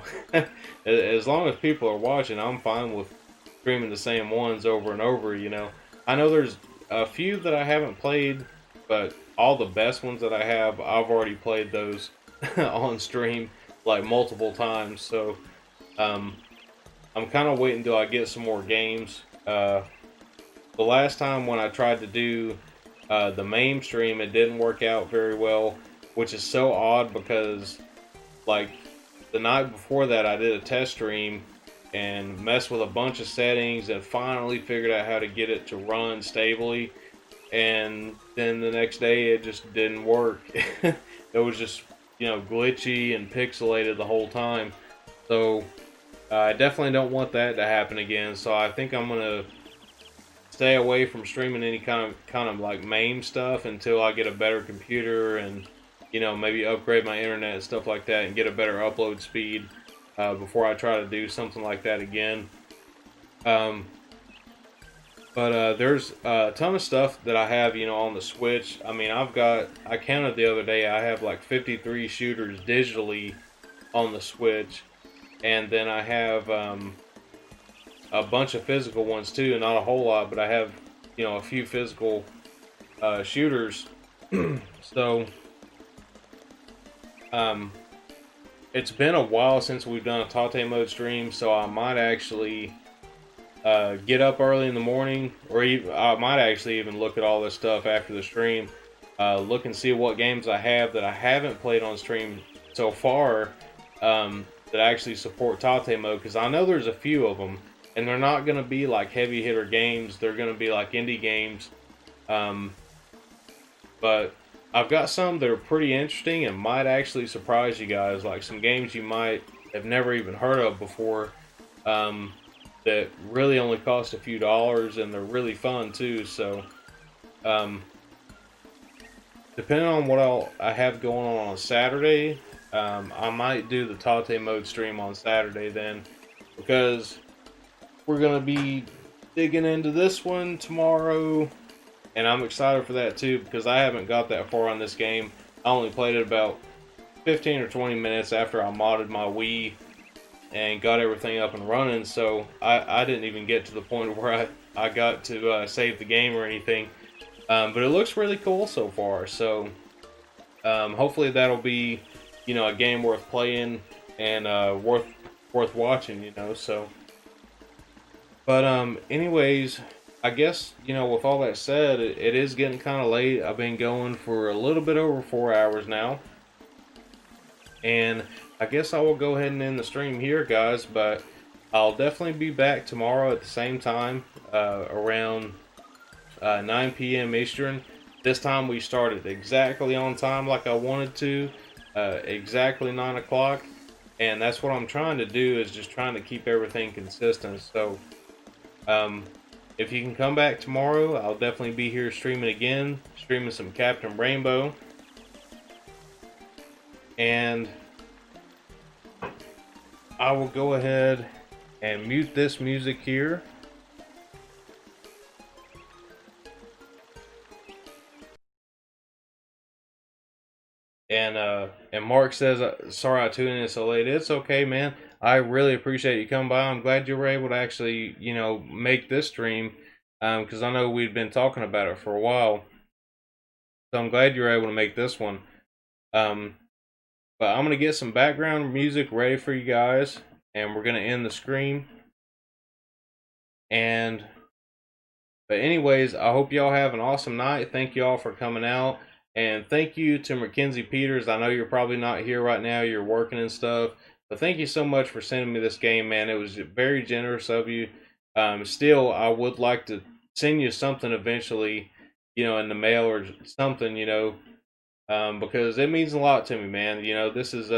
As long as people are watching, I'm fine with streaming the same ones over and over, you know. I know there's a few that I haven't played, but all the best ones that I have, I've already played those on stream like multiple times. So I'm kind of waiting until I get some more games. The last time when I tried to do the main stream, it didn't work out very well, which is so odd because like the night before that I did a test stream and messed with a bunch of settings and finally figured out how to get it to run stably, and then the next day it just didn't work. It was just, you know, glitchy and pixelated the whole time. So I definitely don't want that to happen again. So I think I'm gonna stay away from streaming any kind of like MAME stuff until I get a better computer and, you know, maybe upgrade my internet and stuff like that and get a better upload speed before I try to do something like that again. But there's a ton of stuff that I have, you know, on the Switch. I mean, I counted the other day, I have like 53 shooters digitally on the Switch. And then I have a bunch of physical ones too, not a whole lot, but I have, you know, a few physical shooters. So, it's been a while since we've done a Tate mode stream, so I might actually get up early in the morning, or I might actually even look at all this stuff after the stream, look and see what games I have that I haven't played on stream so far that actually support Tate mode, because I know there's a few of them, and they're not going to be like heavy hitter games, they're going to be like indie games, but I've got some that are pretty interesting and might actually surprise you guys, like some games you might have never even heard of before, that really only cost a few dollars, and they're really fun too. So depending on what I have going on Saturday, I might do the Tate mode stream on Saturday then, because we're going to be digging into this one tomorrow, and I'm excited for that too, because I haven't got that far on this game. I only played it about 15 or 20 minutes after I modded my Wii and got everything up and running, so I didn't even get to the point where I got to save the game or anything. But it looks really cool so far, so hopefully that'll be, you know, a game worth playing and worth watching, you know. So, but anyways, I guess, you know, with all that said, it is getting kind of late. I've been going for a little bit over 4 hours now, and I guess I will go ahead and end the stream here, guys, but I'll definitely be back tomorrow at the same time, around 9 p.m. Eastern. This time we started exactly on time like I wanted to, exactly 9 o'clock, and that's what I'm trying to do, is just trying to keep everything consistent. So if you can come back tomorrow, I'll definitely be here streaming again, streaming some Captain Rainbow. And I will go ahead and mute this music here. And Mark says, sorry I tuned in so late. It's okay, man. I really appreciate you coming by. I'm glad you were able to actually, you know, make this stream, because I know we'd been talking about it for a while. So I'm glad you were able to make this one. But I'm going to get some background music ready for you guys, and we're going to end the stream. But anyways, I hope y'all have an awesome night. Thank y'all for coming out. And thank you to Mackenzie Peters. I know you're probably not here right now. You're working and stuff. But thank you so much for sending me this game, man. It was very generous of you. Still, I would like to send you something eventually, you know, in the mail or something, you know, because it means a lot to me, man. You know, this is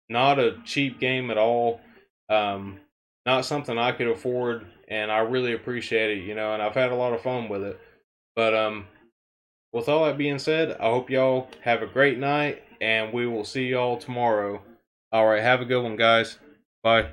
not a cheap game at all. Not something I could afford, and I really appreciate it, you know, and I've had a lot of fun with it. But with all that being said, I hope y'all have a great night, and we will see y'all tomorrow. All right, have a good one, guys. Bye.